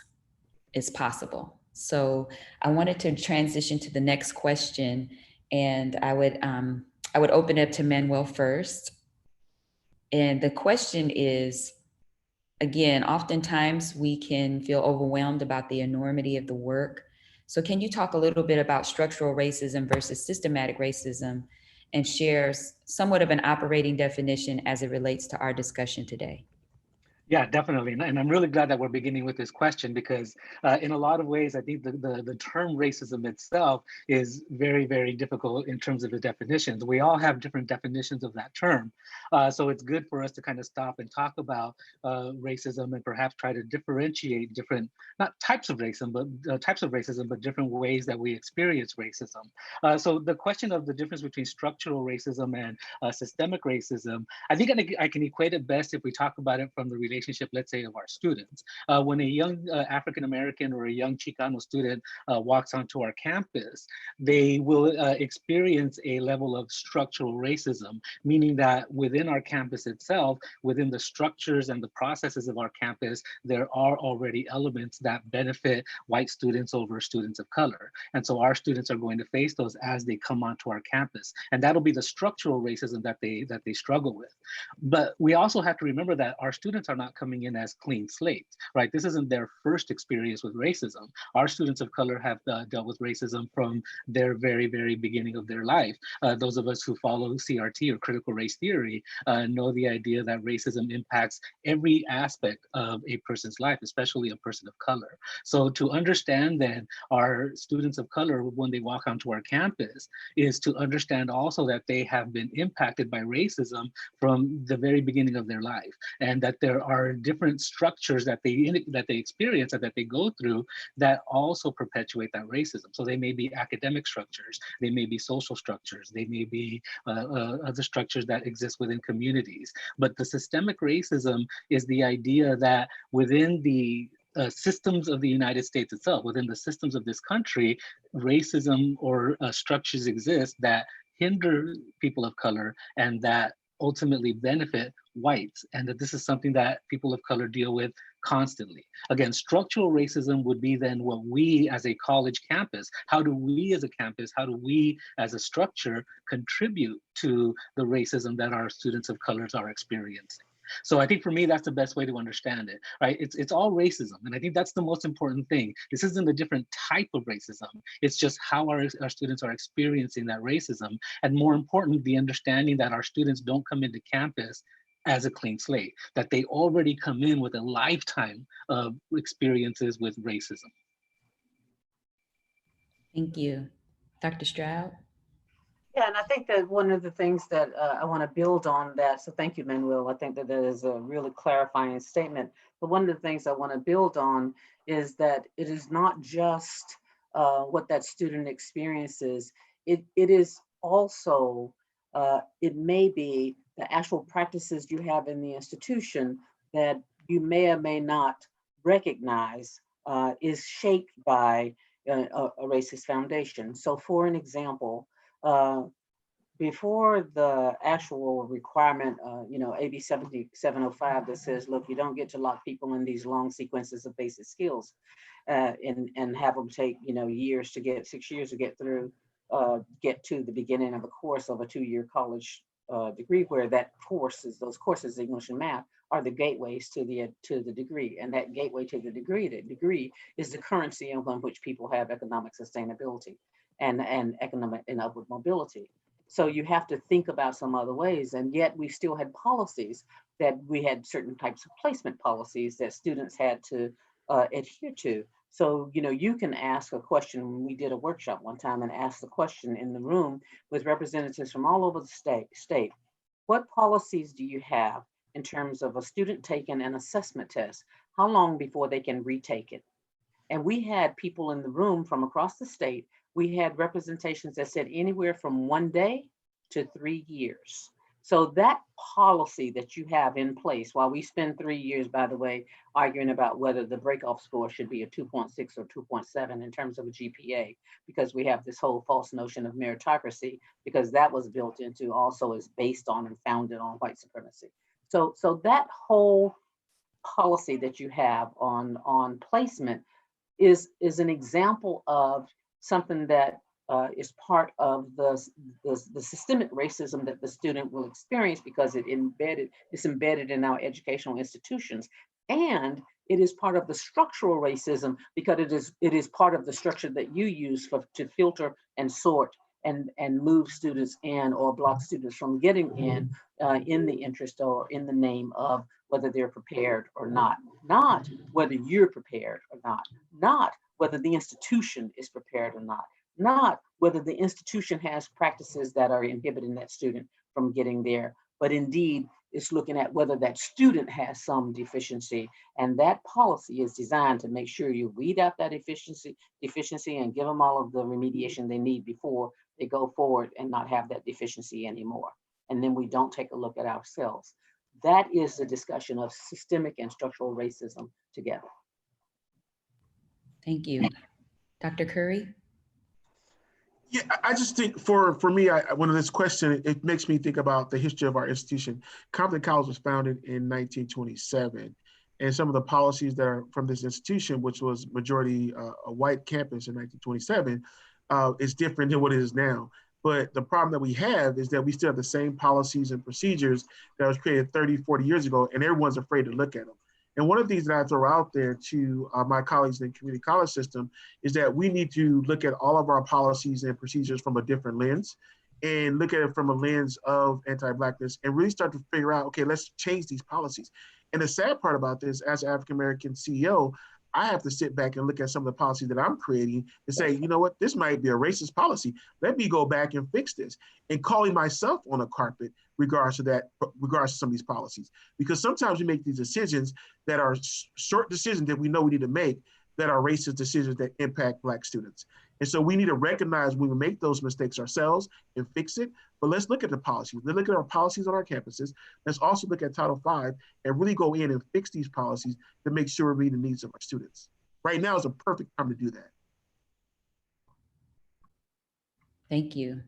possible. So I wanted to transition to the next question, and I would open it up to Manuel first. And the question is, again, oftentimes we can feel overwhelmed about the enormity of the work. So can you talk a little bit about structural racism versus systematic racism and share somewhat of an operating definition as it relates to our discussion today? Yeah, definitely. And I'm really glad that we're beginning with this question because in a lot of ways, I think the term racism itself is very, very difficult in terms of the definitions. We all have different definitions of that term. So it's good for us to kind of stop and talk about racism and perhaps try to differentiate different, not types of racism, but different ways that we experience racism. So the question of the difference between structural racism and systemic racism, I think I can equate it best if we talk about it from the relationship, let's say, of our students. When a young African-American or a young Chicano student walks onto our campus, they will experience a level of structural racism, meaning that within our campus itself, within the structures and the processes of our campus, there are already elements that benefit white students over students of color. And so our students are going to face those as they come onto our campus. And that'll be the structural racism that they struggle with. But we also have to remember that our students are not coming in as clean slates, right? This isn't their first experience with racism. Our students of color have dealt with racism from their very, very beginning of their life. Those of us who follow CRT or critical race theory know the idea that racism impacts every aspect of a person's life, especially a person of color. So to understand then our students of color when they walk onto our campus is to understand also that they have been impacted by racism from the very beginning of their life, and that there are different structures that they experience and that they go through that also perpetuate that racism. So they may be academic structures, they may be social structures, they may be other structures that exist within communities. But the systemic racism is the idea that within the systems of the United States itself, within the systems of this country, racism or structures exist that hinder people of color and that ultimately benefit whites, and that this is something that people of color deal with constantly. Again, structural racism would be then what we as a college campus, how do we as a campus, how do we as a structure contribute to the racism that our students of colors are experiencing? So I think for me, that's the best way to understand it, right? It's all racism. And I think that's the most important thing. This isn't a different type of racism. It's just how our students are experiencing that racism. And more important, the understanding that our students don't come into campus as a clean slate, that they already come in with a lifetime of experiences with racism. Thank you. Dr. Stroud? Yeah, and I think that one of the things that I want to build on that, so thank you, Manuel. I think that that is a really clarifying statement. But one of the things I want to build on is that it is not just what that student experiences. It is also, it may be the actual practices you have in the institution that you may or may not recognize is shaped by a racist foundation. So for an example, before the actual requirement, AB 7705 that says, look, you don't get to lock people in these long sequences of basic skills and have them take, years to get, 6 years to get through, get to the beginning of a course of a 2-year college degree, where those courses, English and math, are the gateways to the degree. And that gateway to the degree is the currency in which people have economic sustainability and economic and upward mobility. So you have to think about some other ways. And yet we still had policies that we had certain types of placement policies that students had to adhere to. So, you can ask a question. We did a workshop one time and asked the question in the room with representatives from all over the state. What policies do you have in terms of a student taking an assessment test? How long before they can retake it? And we had people in the room from across the state. We had representations that said anywhere from 1 day to 3 years. So that policy that you have in place, while we spend 3 years, by the way, arguing about whether the breakoff score should be a 2.6 or 2.7 in terms of a GPA, because we have this whole false notion of meritocracy, because that was built into also is based on and founded on white supremacy. So that whole policy that you have on placement is an example of something that is part of the systemic racism that the student will experience, because it's embedded in our educational institutions. And it is part of the structural racism because it is part of the structure that you use to filter and sort and move students in or block students from getting in the interest or in the name of whether they're prepared or not whether you're prepared or not whether the institution is prepared or not whether the institution has practices that are inhibiting that student from getting there, but indeed it's looking at whether that student has some deficiency, and that policy is designed to make sure you weed out that deficiency and give them all of the remediation they need before they go forward and not have that deficiency anymore. And then we don't take a look at ourselves. That is the discussion of systemic and structural racism together. Thank you. Dr. Curry? Yeah, I just think for me, when this question, it makes me think about the history of our institution. Compton College was founded in 1927, and some of the policies that are from this institution, which was majority a white campus in 1927, is different than what it is now. But the problem that we have is that we still have the same policies and procedures that was created 30, 40 years ago, and everyone's afraid to look at them. And one of the things that I throw out there to my colleagues in the community college system is that we need to look at all of our policies and procedures from a different lens and look at it from a lens of anti-Blackness and really start to figure out, okay, let's change these policies. And the sad part about this, as an African-American CEO, I have to sit back and look at some of the policies that I'm creating and say, you know what, this might be a racist policy. Let me go back and fix this, and calling myself on a carpet regards to some of these policies. Because sometimes we make these decisions that are short decisions that we know we need to make that are racist decisions that impact Black students. And so we need to recognize when we make those mistakes ourselves and fix it. But let's look at the policies. Let's look at our policies on our campuses. Let's also look at Title V and really go in and fix these policies to make sure we meet the needs of our students. Right now is a perfect time to do that. Thank you.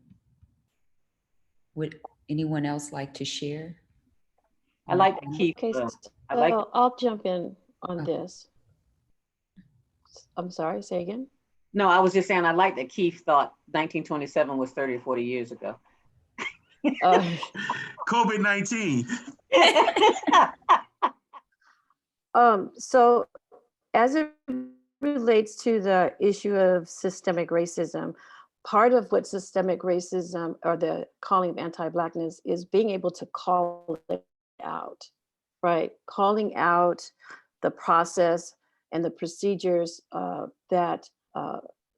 Would anyone else like to share? I like to keep. Okay, I'll jump in on this. I'm sorry, say again. No, I was just saying, I like that Keith thought 1927 was 30 or 40 years ago. COVID-19. So as it relates to the issue of systemic racism, part of what systemic racism or the calling of anti-Blackness is being able to call it out, right? Calling out the process and the procedures that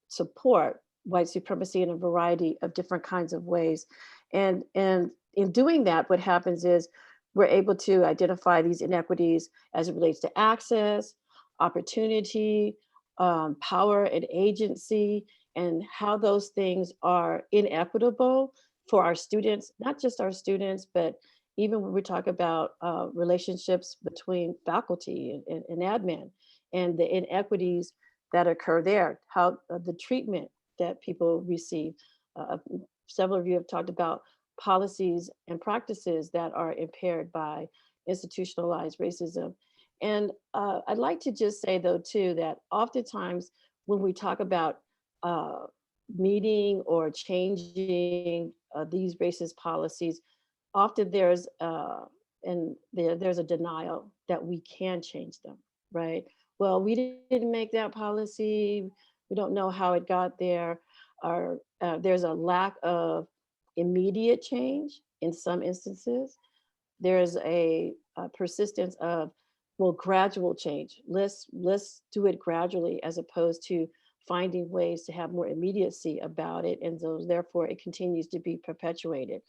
support white supremacy in a variety of different kinds of ways. And in doing that, what happens is we're able to identify these inequities as it relates to access, opportunity, power and agency, and how those things are inequitable for our students, not just our students, but even when we talk about relationships between faculty and admin, and the inequities that occur there, how the treatment that people receive. Several of you have talked about policies and practices that are impaired by institutionalized racism. And I'd like to just say though too, that oftentimes when we talk about meeting or changing these racist policies, often there's a denial that we can change them, right? Well, we didn't make that policy. We don't know how it got there. Or there's a lack of immediate change in some instances. There's a persistence of, well, gradual change. Let's do it gradually, as opposed to finding ways to have more immediacy about it. And so therefore it continues to be perpetuated.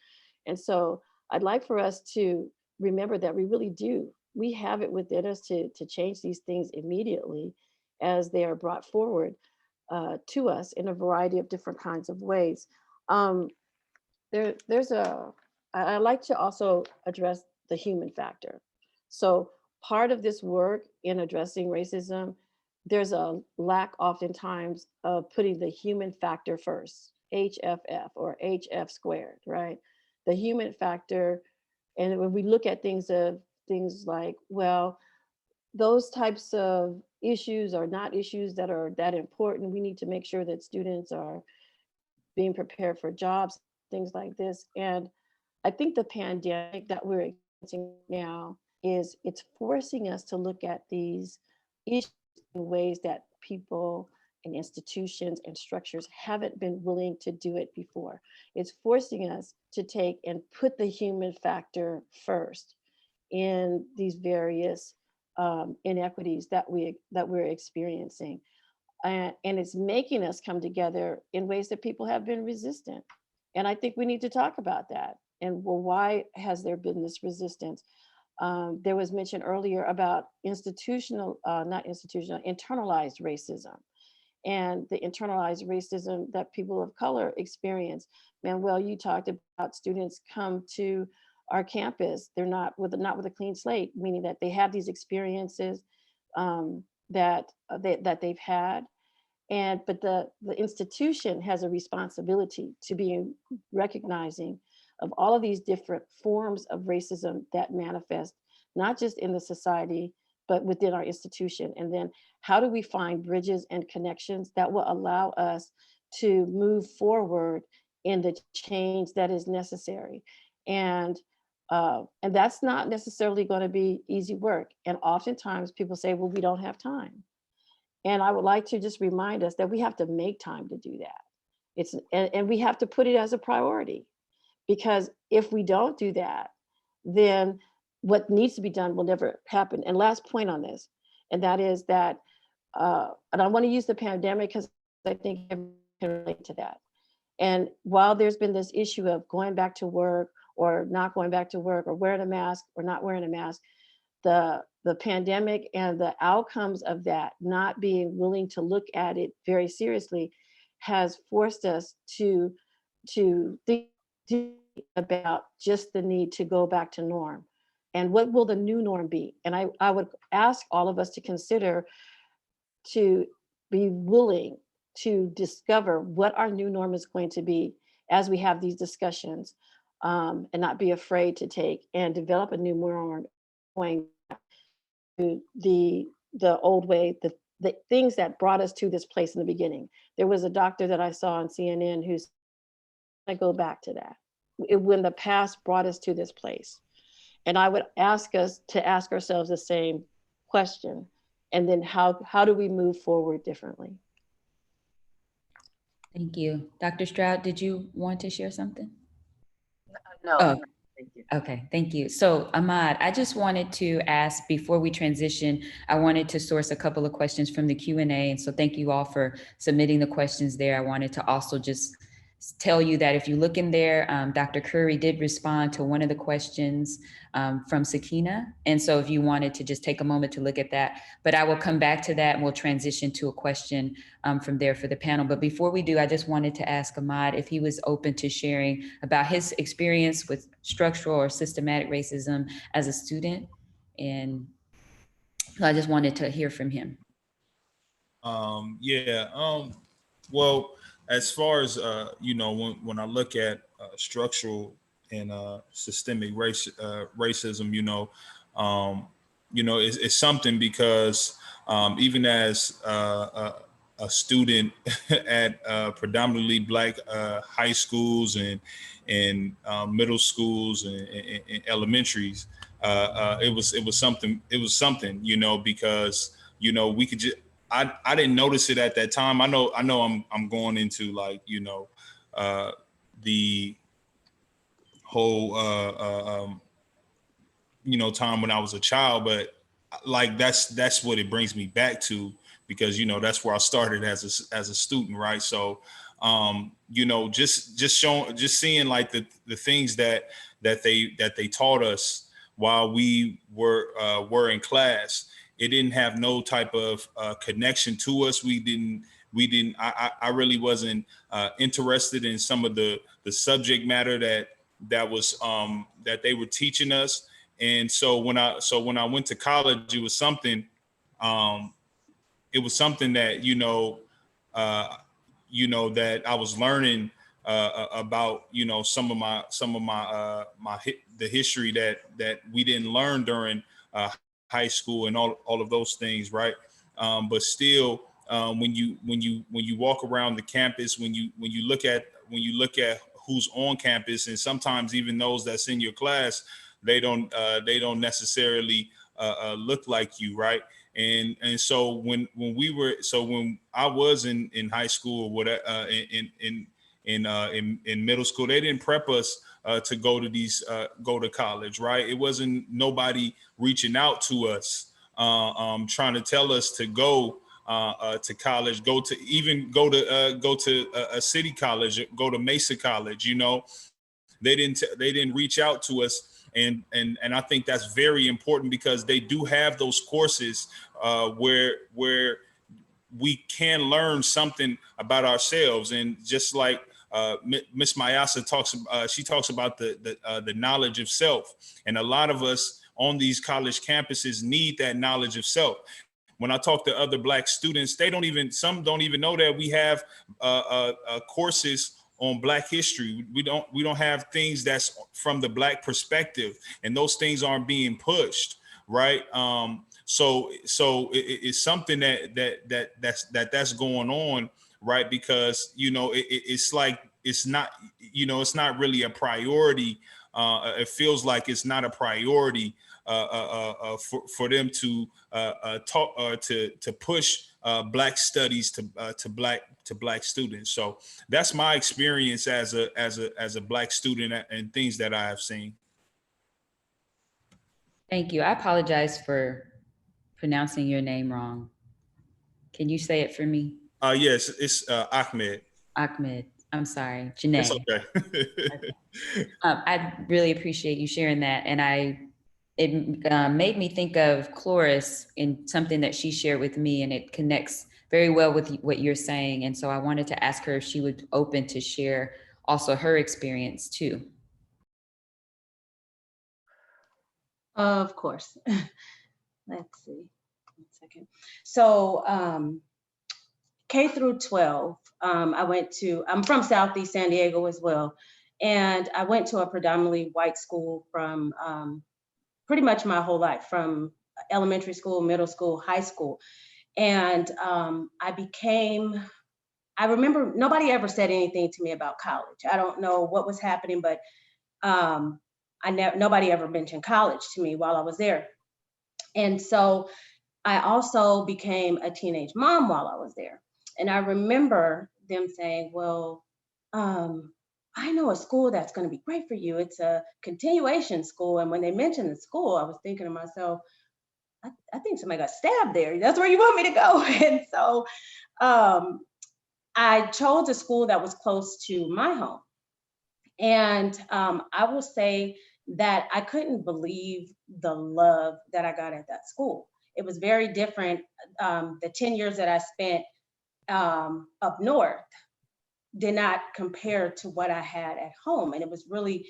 And so I'd like for us to remember that we really do. We have it within us to change these things immediately as they are brought forward to us in a variety of different kinds of ways. I like to also address the human factor. So part of this work in addressing racism, there's a lack oftentimes of putting the human factor first, HFF or HF squared, right? The human factor. And when we look at things like, well, those types of issues are not issues that are that important. We need to make sure that students are being prepared for jobs, things like this. And I think the pandemic that we're experiencing now it's forcing us to look at these issues in ways that people and institutions and structures haven't been willing to do it before. It's forcing us to take and put the human factor first in these various inequities that we're experiencing. And it's making us come together in ways that people have been resistant. And I think we need to talk about that. And well, why has there been this resistance? There was mention earlier about internalized racism, and the internalized racism that people of color experience. Manuel, you talked about students come to our campus, they're not with a clean slate, meaning that they have these experiences that they've had. But the institution has a responsibility to be recognizing of all of these different forms of racism that manifest, not just in the society, but within our institution. And then how do we find bridges and connections that will allow us to move forward in the change that is necessary? And that's not necessarily going to be easy work. And oftentimes people say, well, we don't have time. And I would like to just remind us that we have to make time to do that. And we have to put it as a priority, because if we don't do that, then what needs to be done will never happen. And last point on this, and that is that, and I want to use the pandemic because I think everyone can relate to that. And while there's been this issue of going back to work or not going back to work, or wearing a mask or not wearing a mask, the pandemic and the outcomes of that, not being willing to look at it very seriously, has forced us to think about just the need to go back to norm. And what will the new norm be? And I would ask all of us to consider, to be willing to discover what our new norm is going to be as we have these discussions, and not be afraid to take and develop a new norm, going to the old way, the things that brought us to this place in the beginning. There was a doctor that I saw on CNN who's, I go back to that, when the past brought us to this place. And I would ask us to ask ourselves the same question. And then how do we move forward differently? Thank you. Dr. Stroud, did you want to share something? No, Oh. thank you. Okay, thank you. So Ahmad, I just wanted to ask, before we transition, I wanted to source a couple of questions from the Q&A. And so thank you all for submitting the questions there. I wanted to also just tell you that if you look in there, Dr. Curry did respond to one of the questions from Sakina. And so if you wanted to just take a moment to look at that, but I will come back to that and we'll transition to a question from there for the panel. But before we do, I just wanted to ask Ahmad if he was open to sharing about his experience with structural or systematic racism as a student. And so I just wanted to hear from him. Well, as far as when I look at structural and systemic racism, it's something, because even as a student at predominantly Black high schools and middle schools and elementaries, it was something, because we could just, I didn't notice it at that time. I know I'm going into like, the whole, time when I was a child, but like, that's what it brings me back to, because, that's where I started as a student. Right. So, just seeing like the things that they taught us while we were in class. It didn't have no type of connection to us. I really wasn't interested in some of the subject matter that was that they were teaching us. And so when I went to college, it was something that that I was learning about some of my the history that we didn't learn during high school and all of those things, right? But still, when you walk around the campus, when you look at who's on campus, and sometimes even those that's in your class, they don't necessarily look like you, right? And so when I was in high school, what in middle school, they didn't prep us to go to college, right? It wasn't nobody reaching out to us, trying to tell us to go to college, go to a city college, go to Mesa College. You know, they didn't reach out to us. And I think that's very important, because they do have those courses where we can learn something about ourselves. And just like Miss Mayasa talks about the knowledge of self, and a lot of us on these college campuses need that knowledge of self. When I talk to other Black students, some don't even know that we have courses on Black history. We don't have things that's from the Black perspective, and those things aren't being pushed, right? So it's something that's going on, right? Because, you know, it's like, it's not really a priority. It feels like it's not a priority for them to talk to push Black studies to Black students. So that's my experience as a Black student and things that I have seen. Thank you. I apologize for pronouncing your name wrong. Can you say it for me? Yes, it's Ahmed. Ahmed. I'm sorry, Janae. It's okay. Okay. I really appreciate you sharing that, and it made me think of Cloris in something that she shared with me, and it connects very well with what you're saying. And so I wanted to ask her if she would open to share also her experience too. Of course. Let's see, 1 second. So K through 12, I'm from Southeast San Diego as well. And I went to a predominantly white school from pretty much my whole life, from elementary school, middle school, high school. And I remember nobody ever said anything to me about college. I don't know what was happening, but nobody ever mentioned college to me while I was there. And so I also became a teenage mom while I was there. And I remember them saying, well, I know a school that's going to be great for you. It's a continuation school. And when they mentioned the school, I was thinking to myself, I think somebody got stabbed there. That's where you want me to go. And so I chose a school that was close to my home. And I will say that I couldn't believe the love that I got at that school. It was very different. The 10 years that I spent up north did not compare to what I had at home. And it was really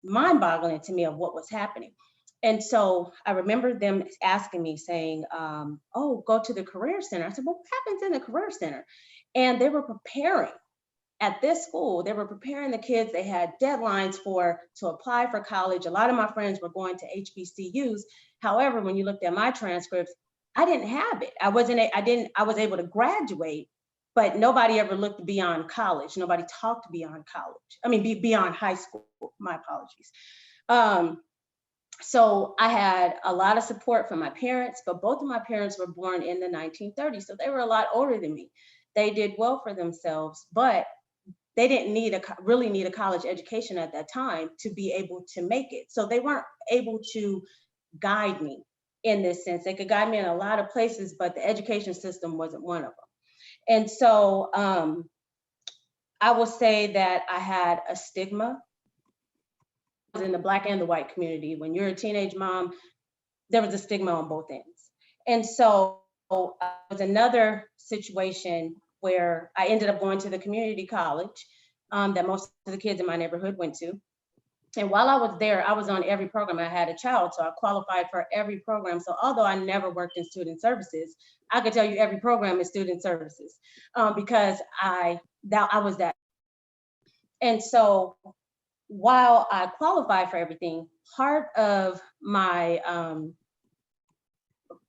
mind-boggling to me of what was happening. And so I remember them asking me, saying, oh, go to the Career Center. I said, well, what happens in the Career Center? And they were preparing at this school, they were preparing the kids. They had deadlines to apply for college. A lot of my friends were going to HBCUs. However, when you looked at my transcripts, I didn't have it. I was able to graduate, but nobody ever looked beyond college. Nobody talked beyond college. I mean, beyond high school, my apologies. So I had a lot of support from my parents, but both of my parents were born in the 1930s. So they were a lot older than me. They did well for themselves, but they didn't really need a college education at that time to be able to make it. So they weren't able to guide me in this sense. They could guide me in a lot of places, but the education system wasn't one of them. And so I will say that I had a stigma in the Black and the white community. When you're a teenage mom, there was a stigma on both ends. And so it was another situation where I ended up going to the community college that most of the kids in my neighborhood went to. And while I was there, I was on every program. I had a child, so I qualified for every program. So although I never worked in student services, I could tell you every program is student services because I was that. And so while I qualified for everything, part of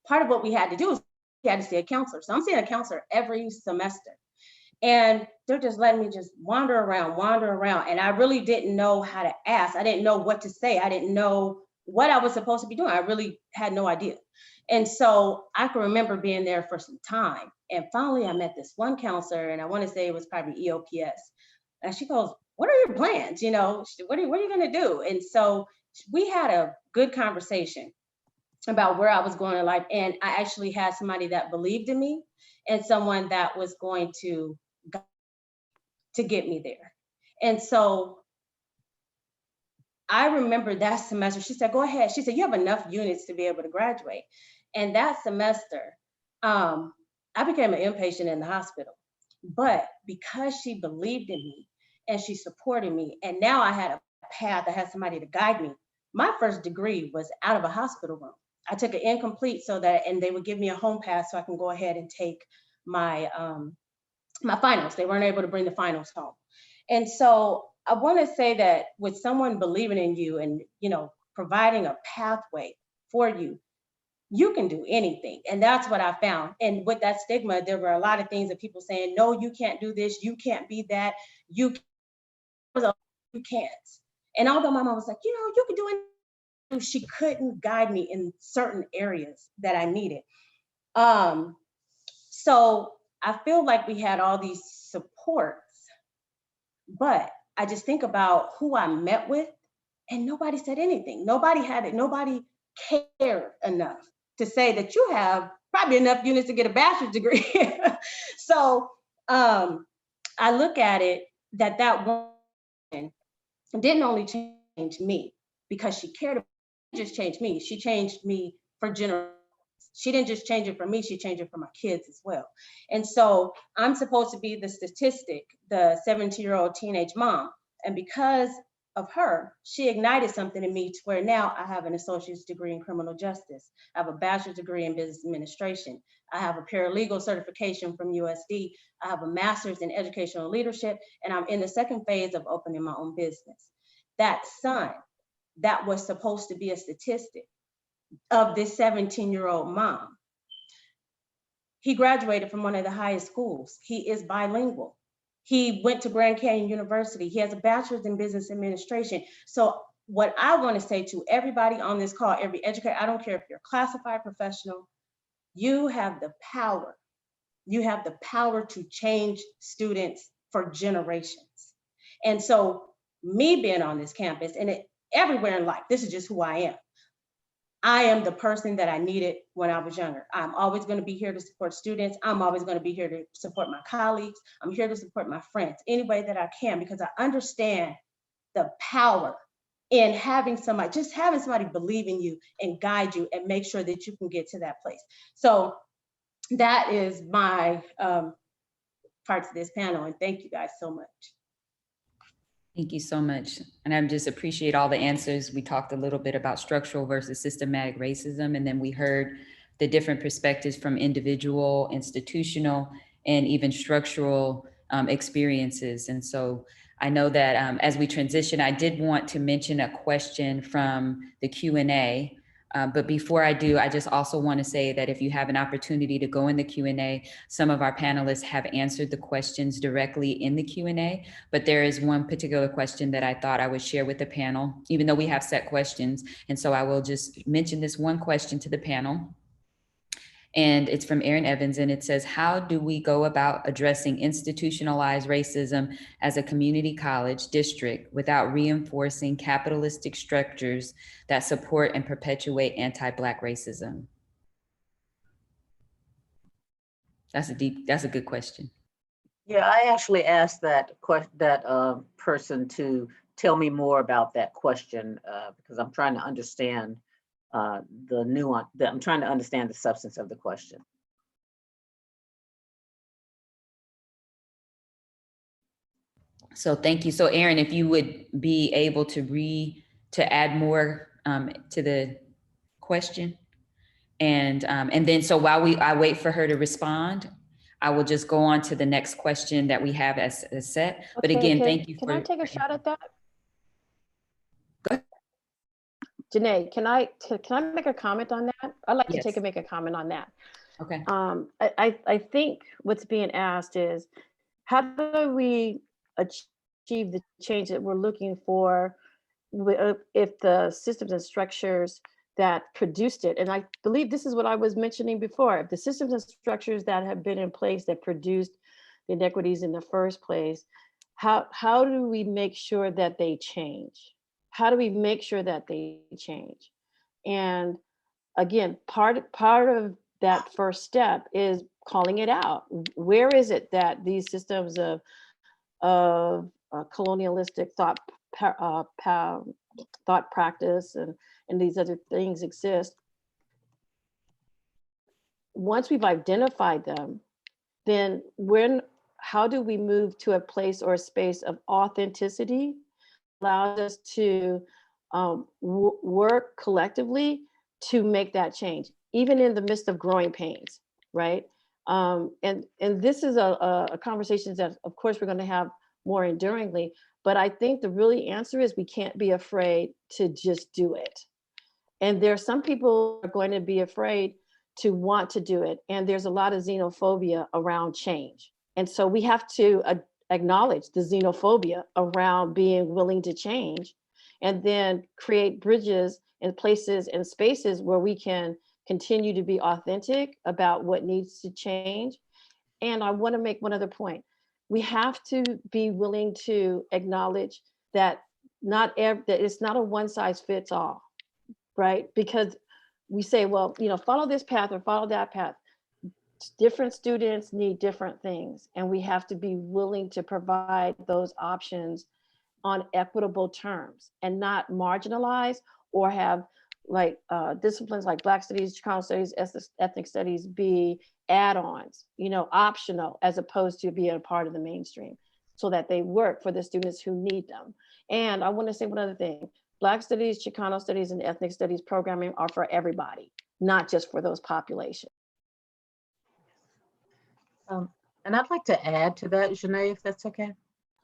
what we had to do is we had to see a counselor. So I'm seeing a counselor every semester. And they're just letting me just wander around. And I really didn't know how to ask. I didn't know what to say. I didn't know what I was supposed to be doing. I really had no idea. And so I can remember being there for some time. And finally I met this one counselor, and I want to say it was probably EOPS. And she goes, what are your plans? You know, what are you going to do? And so we had a good conversation about where I was going in life. And I actually had somebody that believed in me and someone that was going to get me there. And so I remember that semester, she said, go ahead. She said, you have enough units to be able to graduate. And that semester, I became an inpatient in the hospital. But because she believed in me and she supported me, and now I had a path, I had somebody to guide me. My first degree was out of a hospital room. I took an incomplete and they would give me a home pass so I can go ahead and take my, my finals. They weren't able to bring the finals home. And so I want to say that with someone believing in you and, you know, providing a pathway for you, you can do anything. And that's what I found. And with that stigma, there were a lot of things that people saying, no, you can't do this. You can't be that. You can't. And although my mom was like, you know, you can do anything, she couldn't guide me in certain areas that I needed. So I feel like we had all these supports, but I just think about who I met with, and nobody said anything. Nobody had it. Nobody cared enough to say that you have probably enough units to get a bachelor's degree. So I look at it that woman didn't only change me because she cared about me, just changed me. She changed me for generations. She didn't just change it for me, she changed it for my kids as well. And so I'm supposed to be the statistic, the 17-year-old teenage mom. And because of her, she ignited something in me to where now I have an associate's degree in criminal justice. I have a bachelor's degree in business administration. I have a paralegal certification from USD. I have a master's in educational leadership, and I'm in the second phase of opening my own business. That son that was supposed to be a statistic of this 17-year-old mom, he graduated from one of the highest schools. He is bilingual. He went to Grand Canyon University. He has a bachelor's in business administration. So what I want to say to everybody on this call, every educator, I don't care if you're a classified professional, you have the power. You have the power to change students for generations. And so me being on this campus and everywhere in life, this is just who I am. I am the person that I needed when I was younger. I'm always going to be here to support students. I'm always going to be here to support my colleagues. I'm here to support my friends any way that I can, because I understand the power in having somebody, just having somebody believe in you and guide you and make sure that you can get to that place. So that is my part of this panel, and thank you guys so much. Thank you so much. And I just appreciate all the answers. We talked a little bit about structural versus systematic racism, and then we heard the different perspectives from individual, institutional, and even structural experiences. And so I know that as we transition, I did want to mention a question from the Q&A. But before I do, I just also want to say that if you have an opportunity to go in the Q&A, some of our panelists have answered the questions directly in the Q&A, but there is one particular question that I thought I would share with the panel, even though we have set questions. And so I will just mention this one question to the panel. And it's from Aaron Evans, and it says, how do we go about addressing institutionalized racism as a community college district without reinforcing capitalistic structures that support and perpetuate anti-Black racism? That's a good question. Yeah, I actually asked that person to tell me more about that question because I'm trying to understand the nuance. I'm trying to understand the substance of the question. So thank you. So Aaron, if you would be able to add more to the question, and then so while I wait for her to respond, I will just go on to the next question that we have as set. But again, thank you. Can I take a shot at that? Janae, can I make a comment on that? I'd like to make a comment on that. Okay. I think what's being asked is, how do we achieve the change that we're looking for if the systems and structures that produced it, and I believe this is what I was mentioning before, if the systems and structures that have been in place that produced the inequities in the first place, how do we make sure that they change? How do we make sure that they change? And again, part of that first step is calling it out. Where is it that these systems of colonialistic thought practice and these other things exist? Once we've identified them, then how do we move to a place or a space of authenticity, allows us to work collectively to make that change, even in the midst of growing pains, right? And this is a conversation that, of course, we're going to have more enduringly, but I think the really answer is we can't be afraid to just do it. And there are some people who are going to be afraid to want to do it. And there's a lot of xenophobia around change. And so we have to acknowledge the xenophobia around being willing to change, and then create bridges and places and spaces where we can continue to be authentic about what needs to change. And I want to make one other point. We have to be willing to acknowledge that that it's not a one size fits all, right? Because we say, well, follow this path or follow that path. Different students need different things, and we have to be willing to provide those options on equitable terms and not marginalize or have disciplines like Black Studies, Chicano Studies, ethnic studies be add-ons, optional, as opposed to being a part of the mainstream, so that they work for the students who need them. And I want to say one other thing. Black Studies, Chicano Studies, and ethnic studies programming are for everybody, not just for those populations. And I'd like to add to that, Janae, if that's okay.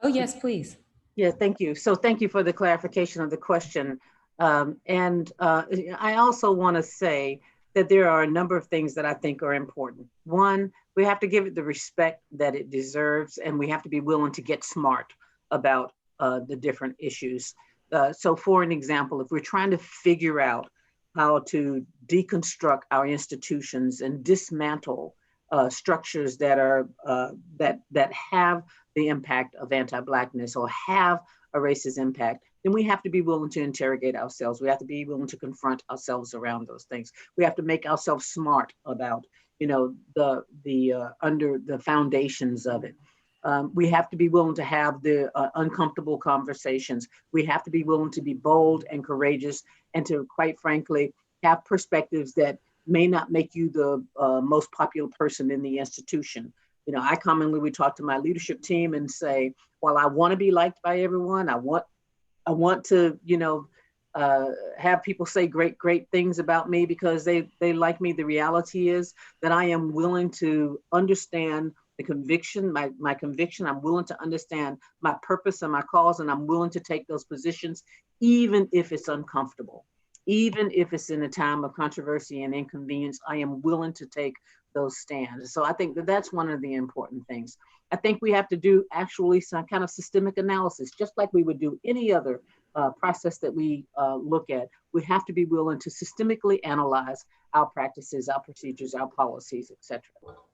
Oh, yes, please. Yeah, thank you. So thank you for the clarification of the question. I also want to say that there are a number of things that I think are important. One, we have to give it the respect that it deserves, and we have to be willing to get smart about the different issues. So for an example, if we're trying to figure out how to deconstruct our institutions and dismantle structures that are that have the impact of anti-Blackness or have a racist impact, then we have to be willing to interrogate ourselves. We have to be willing to confront ourselves around those things. We have to make ourselves smart about, under the foundations of it. We have to be willing to have the uncomfortable conversations. We have to be willing to be bold and courageous, and to, quite frankly, have perspectives that may not make you the most popular person in the institution. I commonly would talk to my leadership team and say, while I want to be liked by everyone, I want to, have people say great things about me because they like me. The reality is that I am willing to understand the conviction, my conviction. I'm willing to understand my purpose and my cause, and I'm willing to take those positions, even if it's uncomfortable. Even if it's in a time of controversy and inconvenience, I am willing to take those stands. So I think that that's one of the important things. I think we have to do actually some kind of systemic analysis, just like we would do any other process that we look at. We have to be willing to systemically analyze our practices, our procedures, our policies, etc.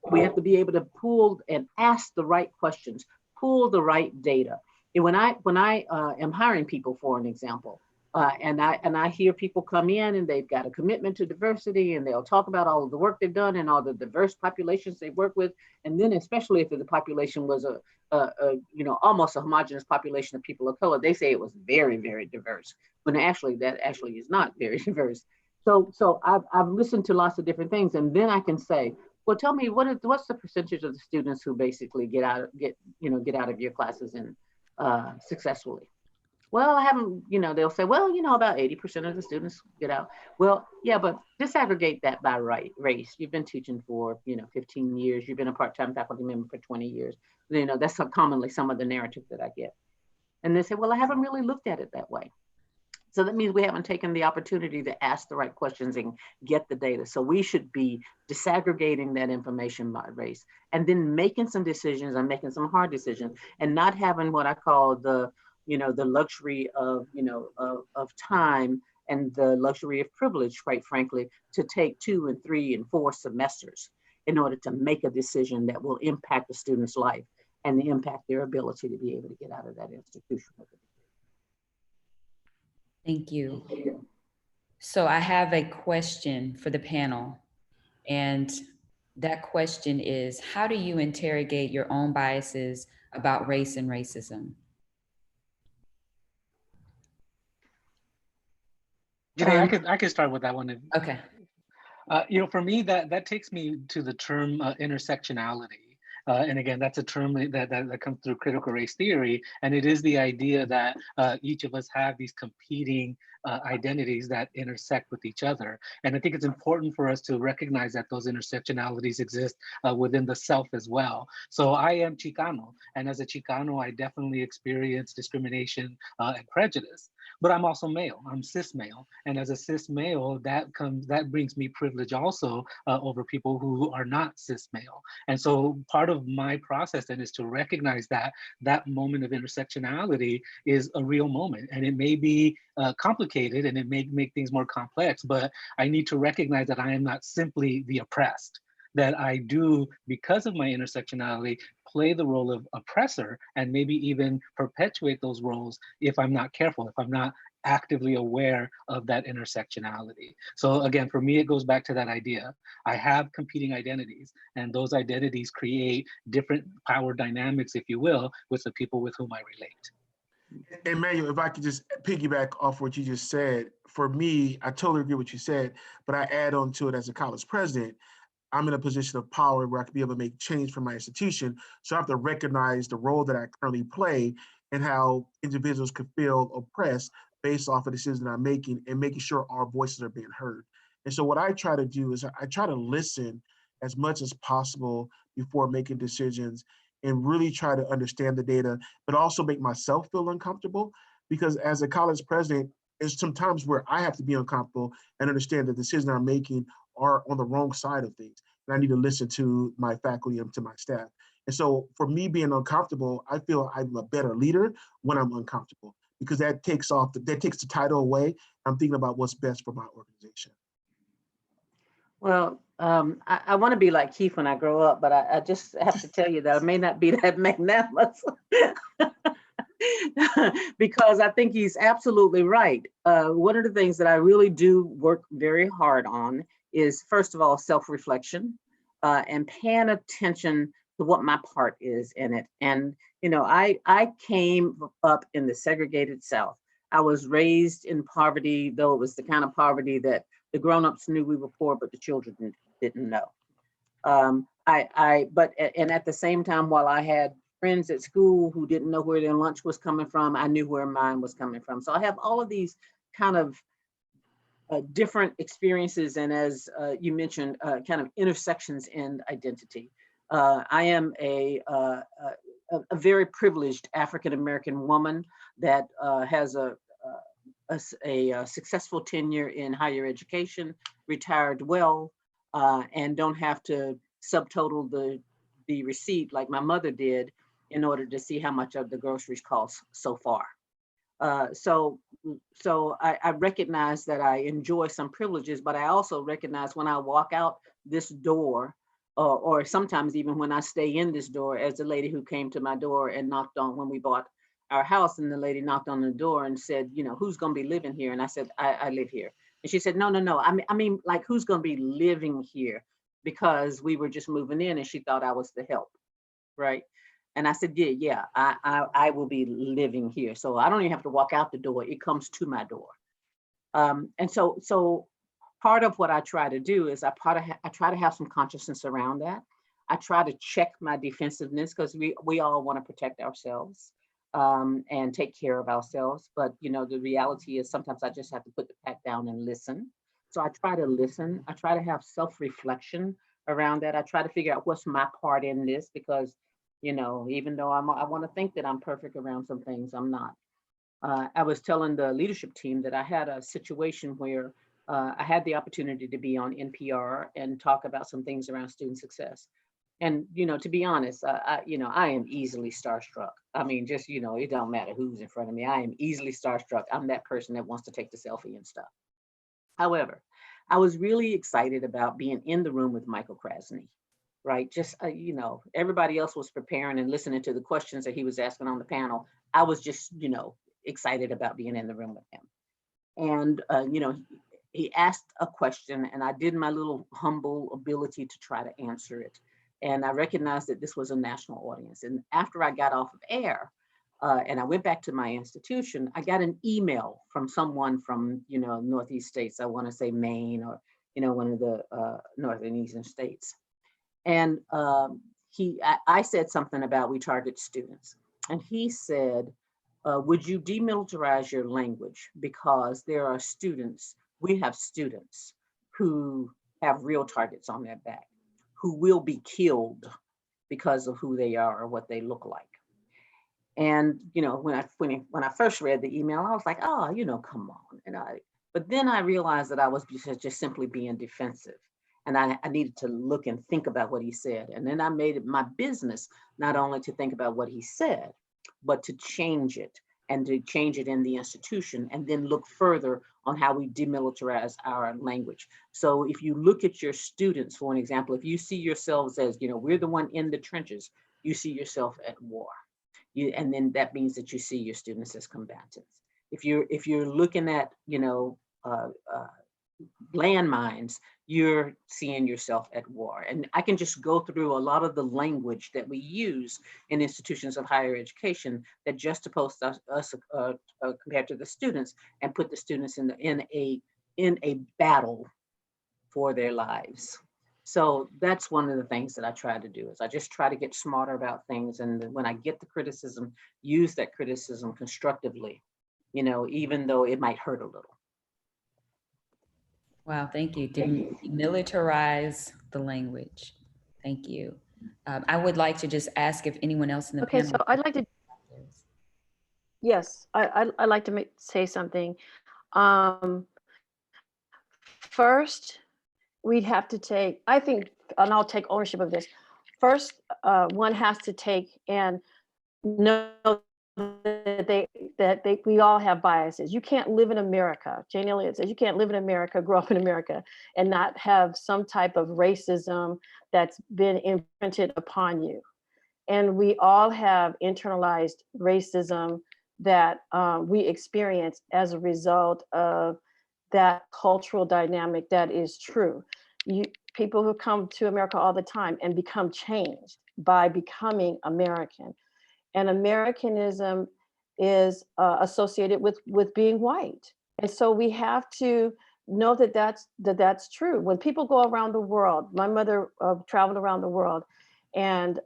We have to be able to pull and ask the right questions, pull the right data. And when I am hiring people, for an example, and I hear people come in and they've got a commitment to diversity, and they'll talk about all of the work they've done and all the diverse populations they work with. And then especially if the population was almost a homogenous population of people of color, they say it was very, very diverse, when actually that actually is not very diverse. So I've listened to lots of different things, and then I can say, well, tell me what's the percentage of the students who basically get out of your classes and successfully? Well, I haven't, they'll say, well, about 80% of the students get out. Well, yeah, but disaggregate that by race. You've been teaching for, 15 years. You've been a part-time faculty member for 20 years. That's commonly some of the narrative that I get. And they say, well, I haven't really looked at it that way. So that means we haven't taken the opportunity to ask the right questions and get the data. So we should be disaggregating that information by race, and then making some decisions and making some hard decisions, and not having what I call the the luxury of, of time and the luxury of privilege, quite frankly, to take 2 and 3 and 4 semesters in order to make a decision that will impact the student's life and impact their ability to be able to get out of that institution. Thank you. So I have a question for the panel. And that question is, how do you interrogate your own biases about race and racism? Janae, I could start with that one. Okay. For me, that takes me to the term intersectionality. And again, that's a term that comes through critical race theory. And it is the idea that each of us have these competing identities that intersect with each other. And I think it's important for us to recognize that those intersectionalities exist within the self as well. So I am Chicano, and as a Chicano, I definitely experience discrimination and prejudice. But I'm also male, I'm cis male. And as a cis male, that brings me privilege also over people who are not cis male. And so part of my process then is to recognize that that moment of intersectionality is a real moment. And it may be complicated and it may make things more complex, but I need to recognize that I am not simply the oppressed, that I do, because of my intersectionality, play the role of oppressor and maybe even perpetuate those roles if I'm not careful, if I'm not actively aware of that intersectionality. So again, for me, it goes back to that idea. I have competing identities, and those identities create different power dynamics, if you will, with the people with whom I relate. And Manuel, if I could just piggyback off what you just said, for me, I totally agree with what you said, but I add on to it as a college president. I'm in a position of power where I can be able to make change for my institution. So I have to recognize the role that I currently play and how individuals can feel oppressed based off of decisions that I'm making and making sure our voices are being heard. And so what I try to do is I try to listen as much as possible before making decisions and really try to understand the data, but also make myself feel uncomfortable, because as a college president, there's some times where I have to be uncomfortable and understand the decisions I'm making are on the wrong side of things. And I need to listen to my faculty and to my staff. And so for me being uncomfortable, I feel I'm a better leader when I'm uncomfortable, because that takes the title away. I'm thinking about what's best for my organization. Well, I want to be like Keith when I grow up, but I just have to tell you that I may not be that magnanimous. Because I think he's absolutely right. One of the things that I really do work very hard on is, first of all, self-reflection and paying attention to what my part is in it. And, I came up in the segregated South. I was raised in poverty, though it was the kind of poverty that the grown-ups knew we were poor, but the children didn't know. And at the same time, while I had friends at school who didn't know where their lunch was coming from, I knew where mine was coming from. So I have all of these kind of different experiences, and as you mentioned, kind of intersections in identity. I am a very privileged African-American woman that has a successful tenure in higher education, retired well, and don't have to subtotal the receipt like my mother did in order to see how much of the groceries cost so far. So I recognize that I enjoy some privileges, but I also recognize when I walk out this door, or sometimes even when I stay in this door, as the lady who came to my door and knocked on when we bought our house, and the lady knocked on the door and said, who's going to be living here? And I said, I live here. And she said, no. I mean, like, who's going to be living here? Because we were just moving in, and she thought I was the help, right? And I said, yeah, I will be living here. So I don't even have to walk out the door. It comes to my door. And so part of what I try to do is I try to have some consciousness around that. I try to check my defensiveness, because we all want to protect ourselves and take care of ourselves. But, the reality is sometimes I just have to put the pack down and listen. So I try to listen. I try to have self-reflection around that. I try to figure out what's my part in this, because even though I want to think that I'm perfect around some things, I'm not. I was telling the leadership team that I had a situation where I had the opportunity to be on NPR and talk about some things around student success. And, you know, to be honest, I am easily starstruck. I mean, just, you know, it don't matter who's in front of me. I am easily starstruck. I'm that person that wants to take the selfie and stuff. However, I was really excited about being in the room with Michael Krasny, right? Just, you know, everybody else was preparing and listening to the questions that he was asking on the panel. I was just, you know, excited about being in the room with him. And, you know, he asked a question and I did my little humble ability to try to answer it. And I recognized that this was a national audience. And after I got off of air and I went back to my institution, I got an email from someone from, you know, Northeast states. I want to say Maine or, you know, one of the Northern Eastern states. And I said something about we target students. And he said, would you demilitarize your language? Because there are students, we have students who have real targets on their back, who will be killed because of who they are or what they look like. And, you know, when I first read the email, I was like, oh, you know, come on. But then I realized that I was just simply being defensive. And I needed to look and think about what he said. And then I made it my business, not only to think about what he said, but to change it and to change it in the institution and then look further on how we demilitarize our language. So if you look at your students, for an example, if you see yourselves as, you know, we're the one in the trenches, you see yourself at war. And then that means that you see your students as combatants. If you're looking at, you know, landmines, you're seeing yourself at war. And I can just go through a lot of the language that we use in institutions of higher education that juxtapose us compared to the students and put the students in a battle for their lives. So that's one of the things that I try to do is I just try to get smarter about things. And when I get the criticism, use that criticism constructively, you know, even though it might hurt a little. Wow, thank you. Demilitarize the language. Thank you. I would like to just ask if anyone else in the panel. Okay, so I'd like to, yes, I'd like to say something. First, we'd have to take, I think, and I'll take ownership of this. First, one has to take and know that we all have biases. You can't live in America. Jane Elliott says you can't live in America, grow up in America, and not have some type of racism that's been imprinted upon you. And we all have internalized racism that we experience as a result of that cultural dynamic that is true. People who come to America all the time and become changed by becoming American. And Americanism is associated with being white. And so we have to know that that's true. When people go around the world, my mother traveled around the world, and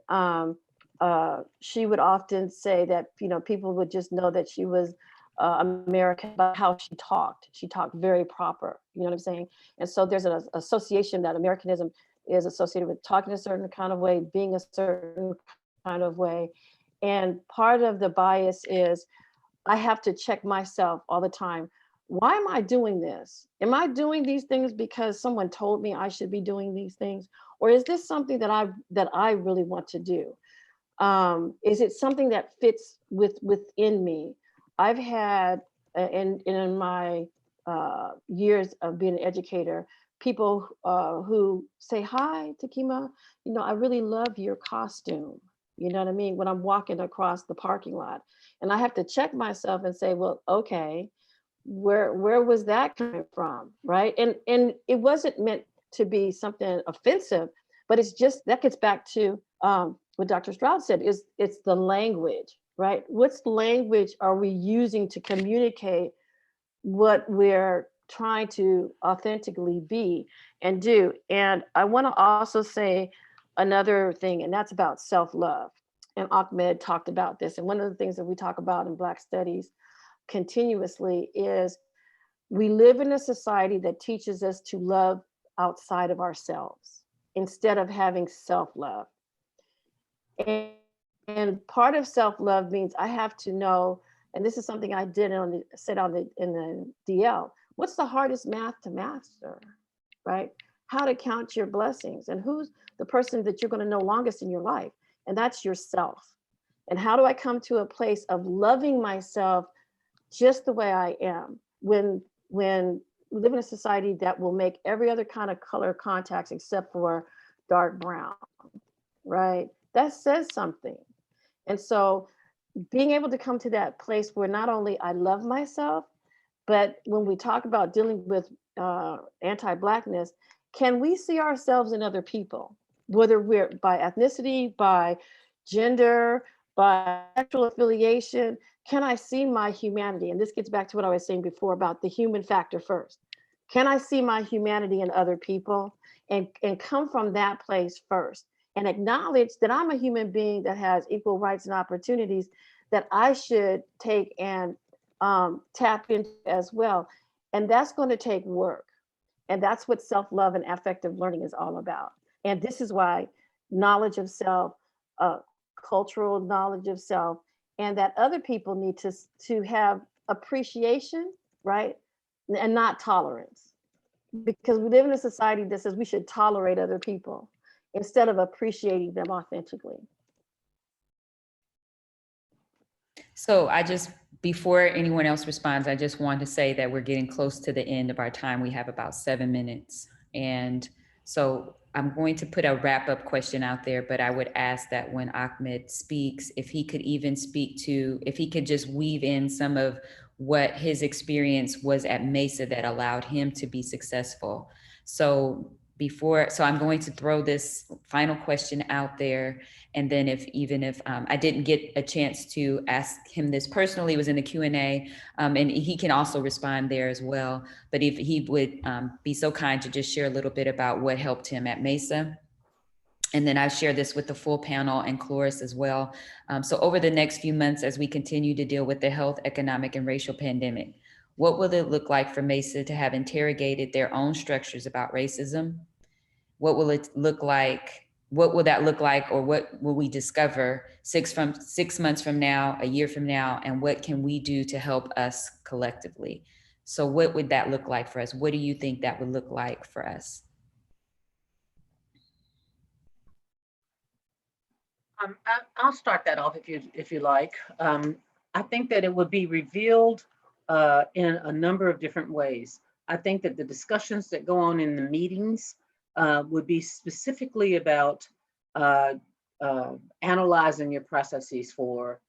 she would often say that, you know, people would just know that she was American by how she talked. She talked very proper, you know what I'm saying? And so there's an association that Americanism is associated with talking a certain kind of way, being a certain kind of way. And part of the bias is I have to check myself all the time. Why am I doing this? Am I doing these things because someone told me I should be doing these things? Or is this something that I really want to do? Is it something that fits within me? I've had, in my years of being an educator, people who say, hi, Takima, you know, I really love your costume. You know what I mean? When I'm walking across the parking lot, and I have to check myself and say, well, okay, where was that coming from, right? And it wasn't meant to be something offensive, but it's just, that gets back to what Dr. Stroud said, is it's the language, right? What's language are we using to communicate what we're trying to authentically be and do? And I want to also say another thing, and that's about self-love. And Ahmed talked about this. And one of the things that we talk about in Black Studies continuously is we live in a society that teaches us to love outside of ourselves instead of having self-love. And part of self-love means I have to know, and this is something I did in the DL, what's the hardest math to master, right? how to count your blessings and who's the person that you're going to know longest in your life. And that's yourself. And how do I come to a place of loving myself just the way I am when we live in a society that will make every other kind of color contacts except for dark brown, right? That says something. And so being able to come to that place where not only I love myself, but when we talk about dealing with anti-Blackness, can we see ourselves in other people, whether we're by ethnicity, by gender, by sexual affiliation? Can I see my humanity? And this gets back to what I was saying before about the human factor first. Can I see my humanity in other people and come from that place first and acknowledge that I'm a human being that has equal rights and opportunities that I should take and tap into as well. And that's going to take work. And that's what self-love and affective learning is all about. And this is why knowledge of self, cultural knowledge of self, and that other people need to have appreciation, right? And not tolerance. Because we live in a society that says we should tolerate other people instead of appreciating them authentically. So before anyone else responds, I just want to say that we're getting close to the end of our time. We have about 7 minutes. And so I'm going to put a wrap-up question out there, but I would ask that when Ahmed speaks, if he could even if he could just weave in some of what his experience was at Mesa that allowed him to be successful. So I'm going to throw this final question out there. And then if I didn't get a chance to ask him this personally, it was in the Q&A, and he can also respond there as well. But if he would be so kind to just share a little bit about what helped him at Mesa. And then I share this with the full panel and Cloris as well. So over the next few months, as we continue to deal with the health, economic, and racial pandemic, what will it look like for Mesa to have interrogated their own structures about racism? What will it look like? What will that look like, or what will we discover 6 months from now, a year from now, and what can we do to help us collectively? So what would that look like for us? What do you think that would look like for us? I'll start that off if you like. I think that it would be revealed in a number of different ways. I think that the discussions that go on in the meetings would be specifically about analyzing your processes for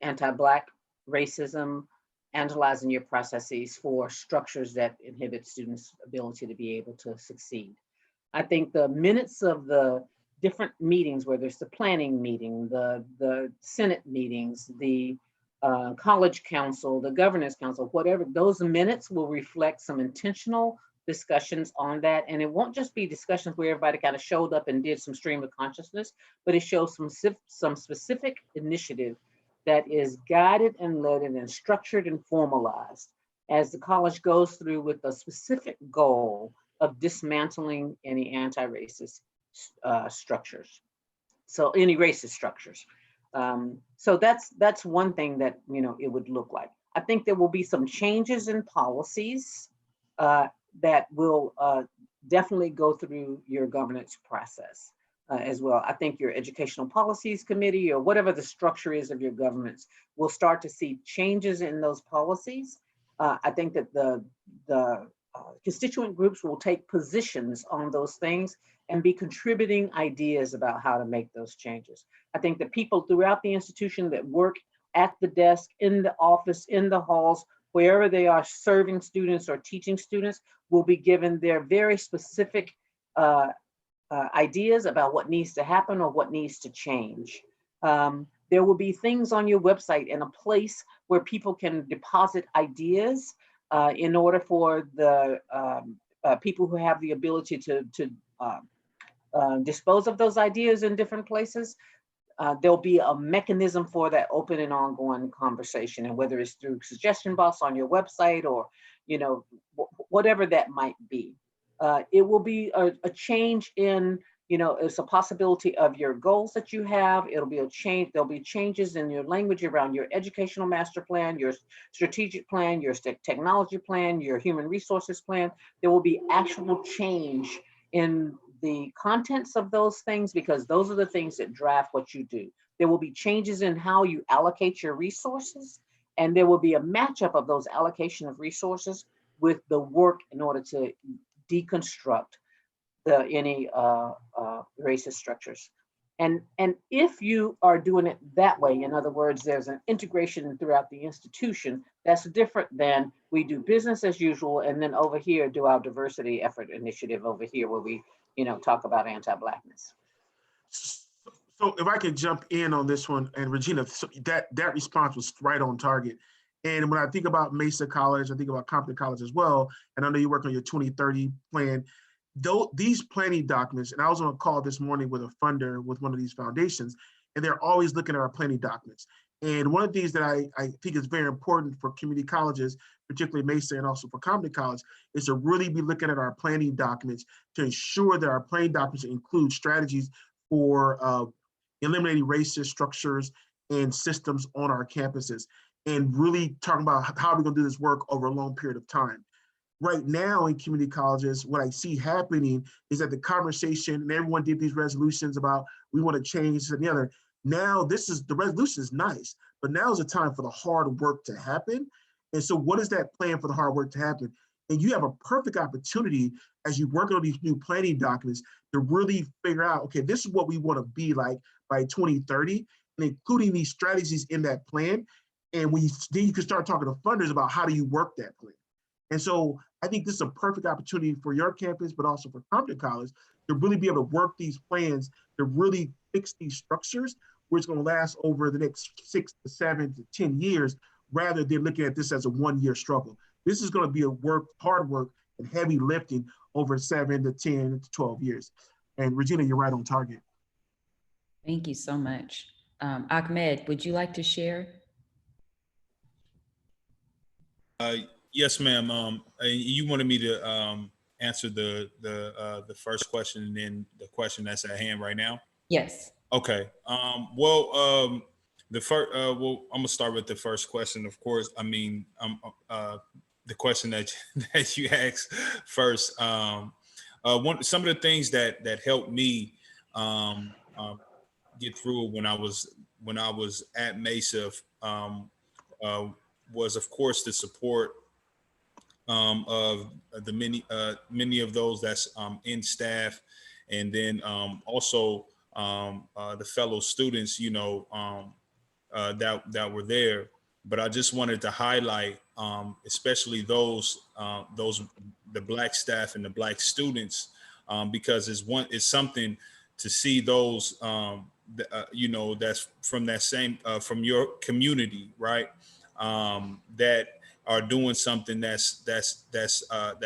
anti-Black racism, analyzing your processes for structures that inhibit students' ability to be able to succeed. I think the minutes of the different meetings, whether it's the planning meeting, the Senate meetings, the college council, the governance council, whatever, those minutes will reflect some intentional discussions on that. And it won't just be discussions where everybody kind of showed up and did some stream of consciousness, but it shows some specific initiative that is guided and led and structured and formalized as the college goes through with a specific goal of dismantling any anti-racist structures. So any racist structures. So that's one thing that, it would look like. I think there will be some changes in policies that will definitely go through your governance process as well. I think your educational policies committee, or whatever the structure is of your governments, will start to see changes in those policies. I think that the constituent groups will take positions on those things and be contributing ideas about how to make those changes. I think that people throughout the institution that work at the desk, in the office, in the halls, wherever they are serving students or teaching students, will be given their very specific ideas about what needs to happen or what needs to change. There will be things on your website and a place where people can deposit ideas in order for the people who have the ability to dispose of those ideas in different places. There'll be a mechanism for that open and ongoing conversation, and whether it's through suggestion box on your website or whatever that might be. It will be a change in You know, it's a possibility of your goals that you have. It'll be a change. There'll be changes in your language around your educational master plan, your strategic plan, your technology plan, your human resources plan. There will be actual change in the contents of those things, because those are the things that draft what you do. There will be changes in how you allocate your resources, and there will be a matchup of those allocation of resources with the work in order to deconstruct any racist structures. And if you are doing it that way, in other words, there's an integration throughout the institution, that's different than we do business as usual, and then over here do our diversity effort initiative over here where we, you know, talk about anti-Blackness. So if I could jump in on this one, and Regina, so that response was right on target. And when I think about Mesa College, I think about Compton College as well, and I know you work on your 2030 plan. Though these planning documents, and I was on a call this morning with a funder with one of these foundations, and they're always looking at our planning documents. And one of the things that I think is very important for community colleges, particularly Mesa and also for Compton College, is to really be looking at our planning documents to ensure that our planning documents include strategies for eliminating racist structures and systems on our campuses, and really talking about how we're going to do this work over a long period of time. Right now in community colleges, what I see happening is that the conversation, and everyone did these resolutions about we want to change this and the other. Now the resolution is nice, but now is the time for the hard work to happen. And so what is that plan for the hard work to happen? And you have a perfect opportunity as you work on these new planning documents to really figure out, okay, this is what we want to be like by 2030, and including these strategies in that plan. And then you can start talking to funders about how do you work that plan. And so I think this is a perfect opportunity for your campus, but also for Compton College, to really be able to work these plans to really fix these structures, where it's going to last over the next 6 to 7 to 10 years, rather than looking at this as a one-year struggle. This is going to be hard work and heavy lifting over 7 to 10 to 12 years. And Regina, you're right on target. Thank you so much. Ahmed, would you like to share? Yes, ma'am. You wanted me to answer the first question and then the question that's at hand right now? Yes. Okay. Well, I'm gonna start with the first question. Of course, I mean, the question that you asked first. Some of the things that helped me get through when I was at Mesa was, of course, the support of the many of those that's in staff, and then also the fellow students, you know, that were there. But I just wanted to highlight, especially the Black staff and the Black students, because it's something to see those, you know, that's from that same from your community, right? That are doing something that's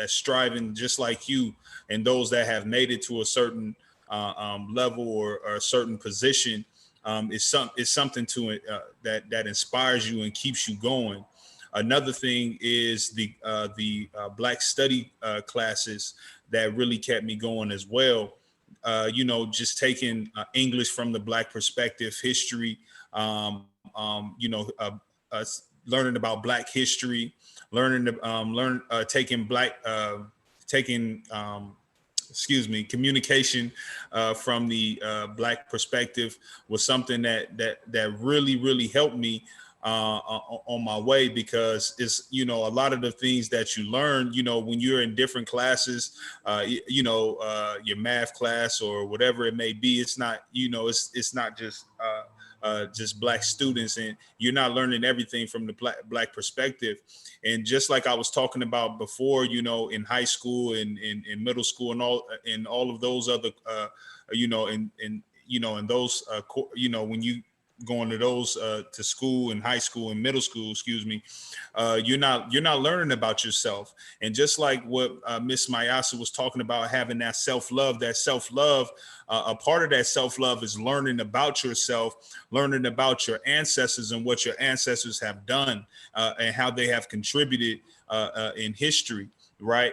striving just like you, and those that have made it to a certain level or a certain position is something to that inspires you and keeps you going. Another thing is the Black study classes that really kept me going as well. You know, just taking English from the Black perspective, history, you know, learning about Black history, taking communication from the Black perspective was something that really helped me on my way, because it's, you know, a lot of the things that you learn, you know, when you're in different classes, you know, your math class or whatever it may be, it's not, you know, it's not just Black students, and you're not learning everything from the Black perspective. And just like I was talking about before, you know, in high school and in middle school and all of those other, you know, you know, in those, you know, when you going to those to school and high school and middle school, excuse me, you're not learning about yourself. And just like what Miss Mayasa was talking about, having that self-love, a part of that self-love is learning about yourself, learning about your ancestors and what your ancestors have done and how they have contributed in history, right?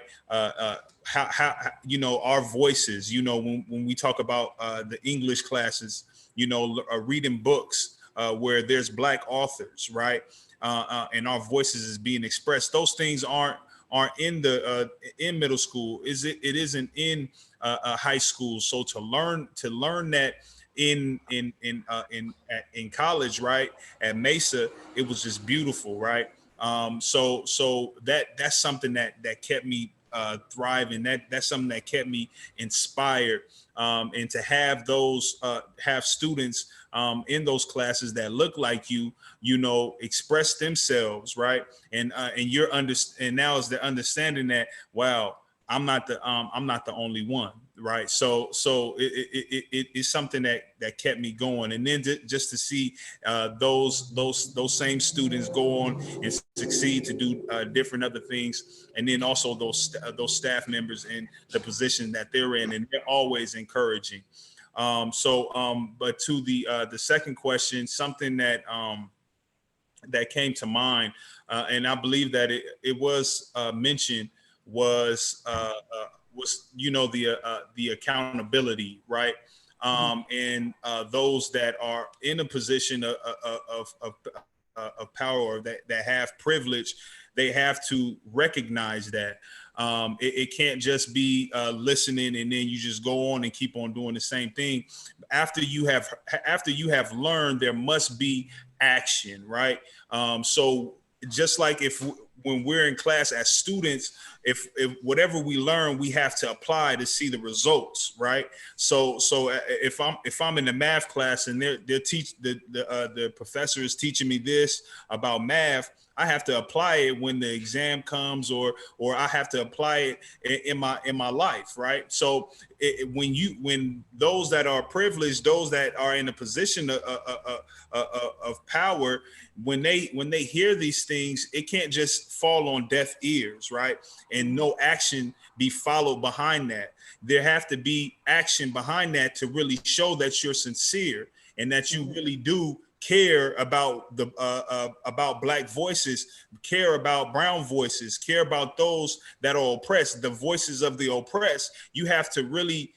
how you know, our voices, you know, when we talk about the English classes, you know, reading books where there's Black authors, right? And our voices is being expressed. Those things aren't in the in middle school. It isn't in high school. So to learn that in college, right, at Mesa, it was just beautiful, right? So that's something that kept me thriving. That's something that kept me inspired. And to have those have students in those classes that look like you know, express themselves, right? And now is the understanding that, wow, I'm not the only one, right? So it's something that kept me going. And then just to see those same students go on and succeed to do different other things, and then also those staff members in the position that they're in, and they're always encouraging. But to the second question, something that came to mind, and I believe that it was mentioned, was you know, the accountability, right? And those that are in a position of power, or that have privilege, they have to recognize that. It can't just be listening and then you just go on and keep on doing the same thing. After you have learned, there must be action, right? So just like when we're in class as students, if whatever we learn, we have to apply to see the results, right? So if I'm in the math class and the professor is teaching me this about math, I have to apply it when the exam comes, or I have to apply it in my life, right? So when those that are privileged, those that are in a position of power, when they hear these things, it can't just fall on deaf ears, right? And no action be followed behind that. There have to be action behind that to really show that you're sincere and that you really do care about about Black voices, care about brown voices, care about those that are oppressed, the voices of the oppressed. You have to really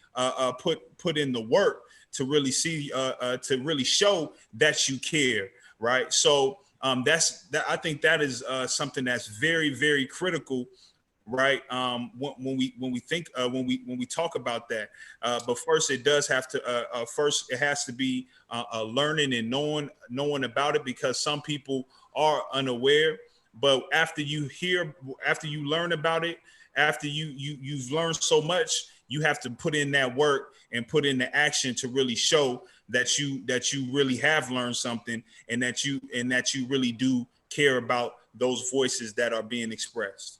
put in the work to really see to really show that you care, right? So I think that is something that's very, very critical, right? When we talk about that, but first it does have to first it has to be learning and knowing about it, because some people are unaware. But after you learn about it, after you've learned so much, you have to put in that work and put in the action to really show that you really have learned something, and that you really do care about those voices that are being expressed.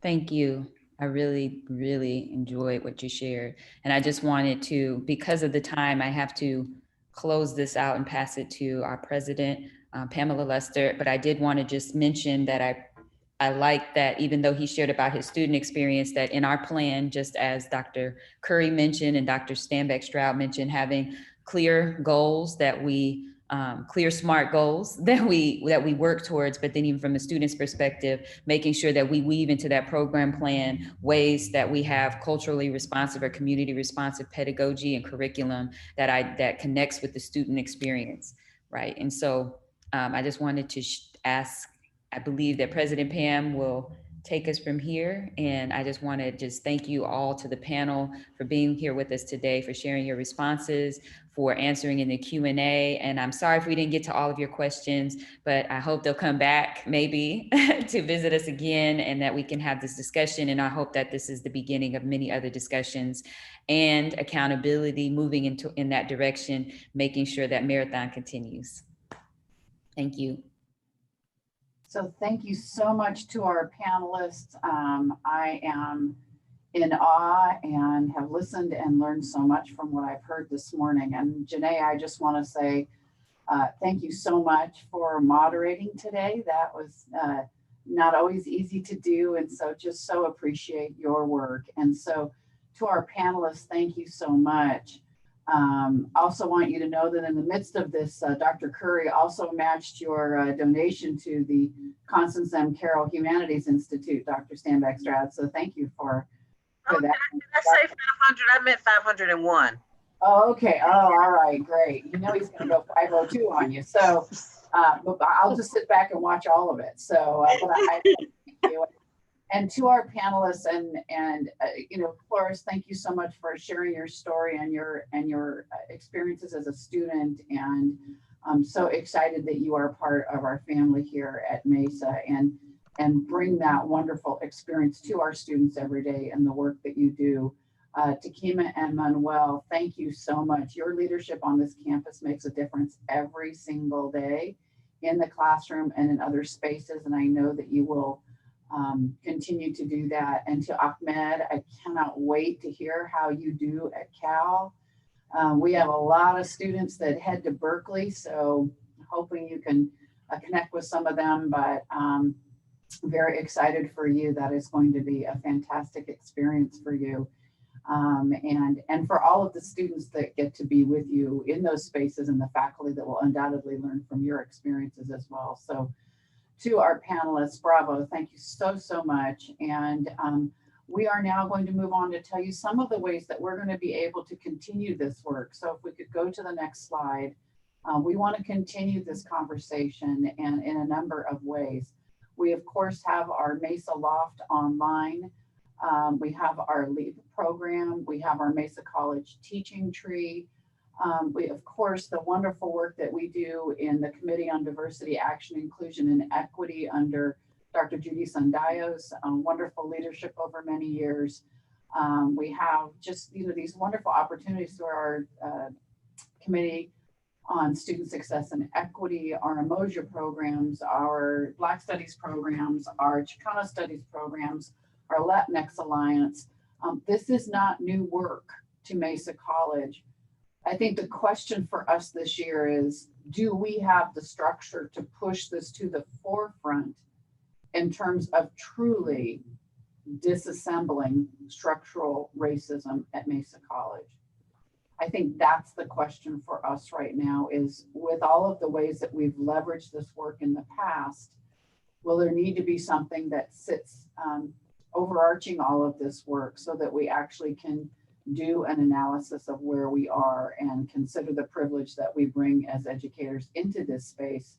Thank you. I really, really enjoyed what you shared. And I just wanted to, because of the time, I have to close this out and pass it to our president, Pamela Lester. But I did want to just mention that I like that, even though he shared about his student experience, that in our plan, just as Dr. Curry mentioned and Dr. Stanbeck Stroud mentioned, having clear goals that we clear, smart goals that we work towards, but then even from the student's perspective, making sure that we weave into that program plan ways that we have culturally responsive or community responsive pedagogy and curriculum that connects with the student experience, right? And so I just wanted to ask, I believe that President Pam will take us from here. And I just want to thank you all, to the panel, for being here with us today, for sharing your responses, for answering in the Q&A. And I'm sorry if we didn't get to all of your questions, but I hope they'll come back maybe to visit us again, and that we can have this discussion. And I hope that this is the beginning of many other discussions and accountability moving in that direction, making sure that marathon continues. Thank you. So thank you so much to our panelists. I am in awe and have listened and learned so much from what I've heard this morning. And Janae, I just want to say thank you so much for moderating today. That was not always easy to do. And so just so appreciate your work. And so to our panelists, thank you so much. Also want you to know that in the midst of this, Dr. Curry also matched your donation to the Constance M. Carroll Humanities Institute, Dr. Stanback Stroud. So thank you for Oh, did I say 500? I meant 501. Oh, okay. Oh, all right, great. You know he's going to go 502 on you. So but I'll just sit back and watch all of it. So, but I thank you. And to our panelists and you know, Flores, thank you so much for sharing your story and your experiences as a student. And I'm so excited that you are part of our family here at Mesa and bring that wonderful experience to our students every day and the work that you do. Takima and Manuel, thank you so much. Your leadership on this campus makes a difference every single day in the classroom and in other spaces. And I know that you will continue to do that. And to Ahmed, I cannot wait to hear how you do at Cal. We have a lot of students that head to Berkeley, so hoping you can connect with some of them, but very excited for you. That is going to be a fantastic experience for you. And for all of the students that get to be with you in those spaces and the faculty that will undoubtedly learn from your experiences as well. So to our panelists, bravo, thank you so, so much. And we are now going to move on to tell you some of the ways that we're going to be able to continue this work. So if we could go to the next slide, we want to continue this conversation and in a number of ways. We of course have our Mesa Loft online. We have our LEAP program. We have our Mesa College teaching tree. We, of course, the wonderful work that we do in the Committee on Diversity, Action, Inclusion, and Equity under Dr. Judy Sundayos, wonderful leadership over many years. We have just, you know, these wonderful opportunities through our Committee on Student Success and Equity, our Emoja programs, our Black Studies programs, our Chicano Studies programs, our Latinx Alliance. This is not new work to Mesa College. I think the question for us this year is, do we have the structure to push this to the forefront in terms of truly disassembling structural racism at Mesa College? I think that's the question for us right now is, with all of the ways that we've leveraged this work in the past, will there need to be something that sits overarching all of this work so that we actually can do an analysis of where we are and consider the privilege that we bring as educators into this space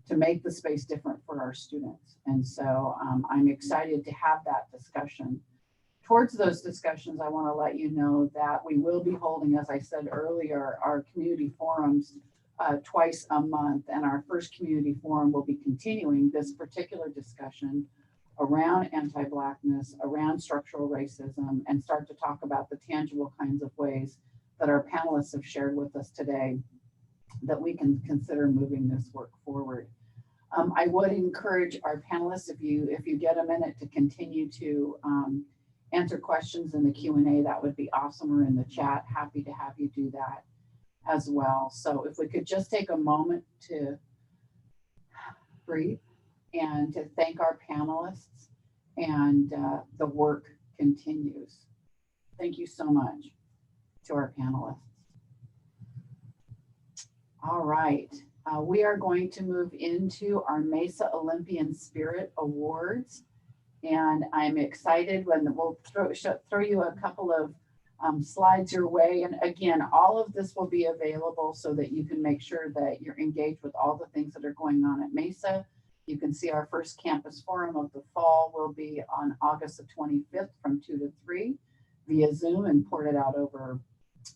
to make the space different for our students. And so I'm excited to have that discussion. Towards those discussions, I want to let you know that we will be holding, as I said earlier, our community forums twice a month. And our first community forum will be continuing this particular discussion around anti-Blackness, around structural racism, and start to talk about the tangible kinds of ways that our panelists have shared with us today that we can consider moving this work forward. I would encourage our panelists, if you get a minute, to continue to answer questions in the Q&A, that would be awesome, or in the chat. Happy to have you do that as well. So if we could just take a moment to breathe and to thank our panelists, and the work continues. Thank you so much to our panelists. All right, we are going to move into our Mesa Olympian Spirit Awards. And I'm excited when we'll throw you a couple of slides your way. And again, all of this will be available so that you can make sure that you're engaged with all the things that are going on at Mesa. You can see our first campus forum of the fall will be on August the 25th from 2 to 3 via Zoom and ported out over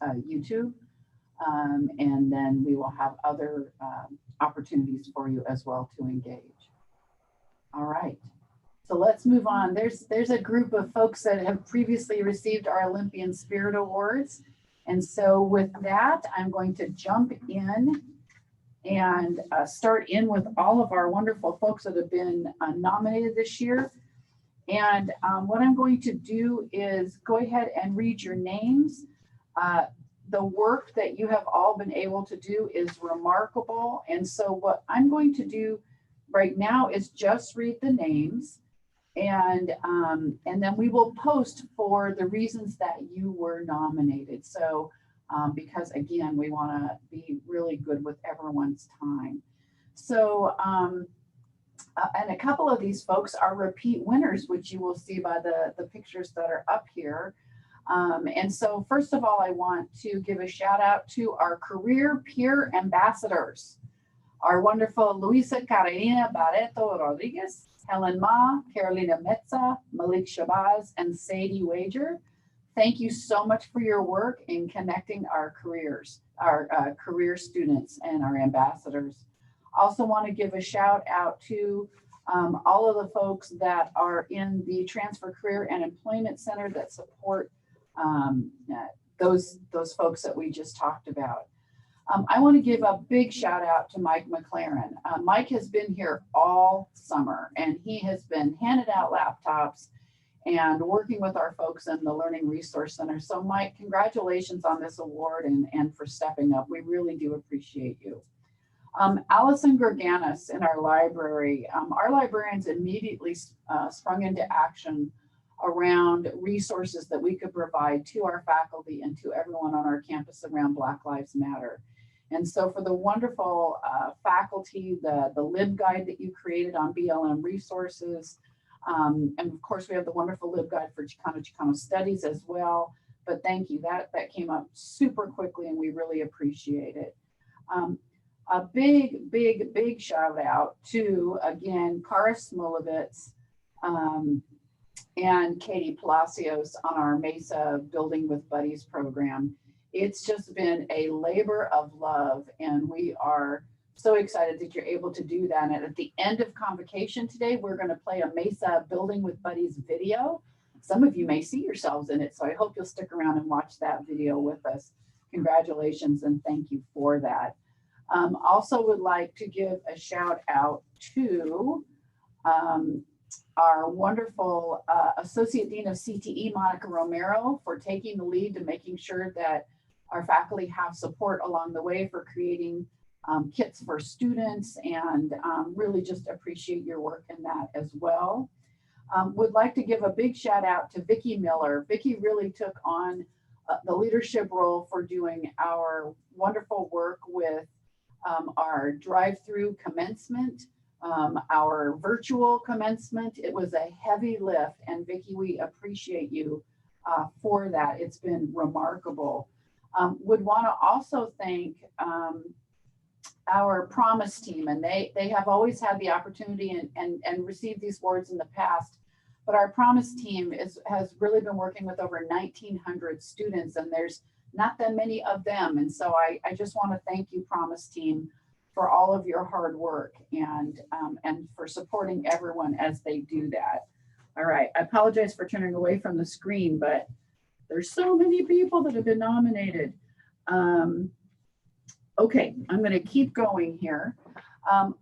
YouTube. And then we will have other opportunities for you as well to engage. All right. So let's move on. There's a group of folks that have previously received our Olympian Spirit Awards. And so with that, I'm going to jump in and start in with all of our wonderful folks that have been nominated this year. And what I'm going to do is go ahead and read your names. The work that you have all been able to do is remarkable. And so what I'm going to do right now is just read the names. And then we will post for the reasons that you were nominated. So because again, we want to be really good with everyone's time. So And a couple of these folks are repeat winners, which you will see by the pictures that are up here. And so first of all, I want to give a shout out to our career peer ambassadors, our wonderful Luisa Carolina Barreto Rodriguez, Helen Ma, Carolina Metza, Malik Shabazz, and Sadie Wager. Thank you so much for your work in connecting our careers, our career students and our ambassadors. Also want to give a shout out to all of the folks that are in the Transfer Career and Employment Center that support those folks that we just talked about. I want to give a big shout out to Mike McLaren. Mike has been here all summer and he has been handing out laptops and working with our folks in the Learning Resource Center. So Mike, congratulations on this award and for stepping up. We really do appreciate you. Allison Gerganis in our library. Our librarians immediately sprung into action around resources that we could provide to our faculty and to everyone on our campus around Black Lives Matter. And so for the wonderful faculty, the LibGuide that you created on BLM resources, and of course we have the wonderful LibGuide for Chicano Studies as well, but thank you, that came up super quickly and we really appreciate it. A big shout out to, again, Kara Smolovitz and Katie Palacios on our Mesa Building with Buddies program. It's just been a labor of love and we are so excited that you're able to do that. And at the end of Convocation today, we're going to play a Mesa Building with Buddies video. Some of you may see yourselves in it, so I hope you'll stick around and watch that video with us. Congratulations and thank you for that. Also would like to give a shout out to our wonderful Associate Dean of CTE, Monica Romero, for taking the lead to making sure that our faculty have support along the way for creating kits for students, and really just appreciate your work in that as well. Would like to give a big shout out to Vicki Miller. Vicki really took on the leadership role for doing our wonderful work with our drive-through commencement, our virtual commencement. It was a heavy lift, and Vicki, we appreciate you for that. It's been remarkable. Would want to also thank our Promise team, and they have always had the opportunity and received these awards in the past, but our Promise team has really been working with over 1,900 students, and there's not that many of them. And so I just want to thank you, Promise team, for all of your hard work and for supporting everyone as they do that. All right, I apologize for turning away from the screen, but there's so many people that have been nominated. Okay, I'm going to keep going here.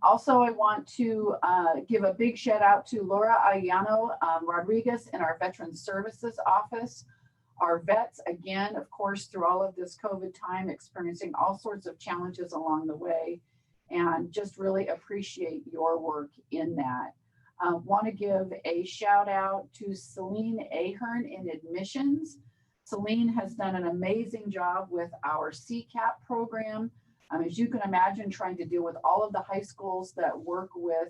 Also, I want to give a big shout out to Laura Ayano Rodriguez in our Veterans Services Office. Our vets, again, of course, through all of this COVID time, experiencing all sorts of challenges along the way, and just really appreciate your work in that. Want to give a shout out to Celine Ahern in admissions. Celine has done an amazing job with our CCAP program. As you can imagine, trying to deal with all of the high schools that work with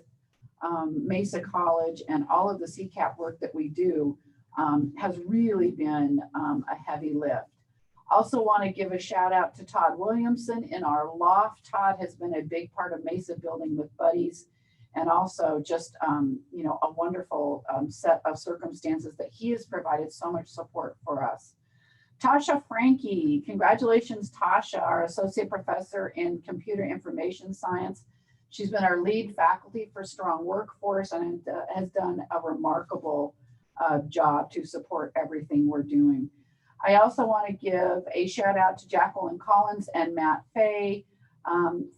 Mesa College and all of the CCAP work that we do has really been a heavy lift. Also want to give a shout out to Todd Williamson in our loft. Todd has been a big part of Mesa Building with Buddies, and also just you know, a wonderful set of circumstances that he has provided so much support for us. Tasha Frankie, congratulations, Tasha, our Associate Professor in Computer Information Science. She's been our lead faculty for Strong Workforce and has done a remarkable job to support everything we're doing. I also want to give a shout out to Jacqueline Collins and Matt Fay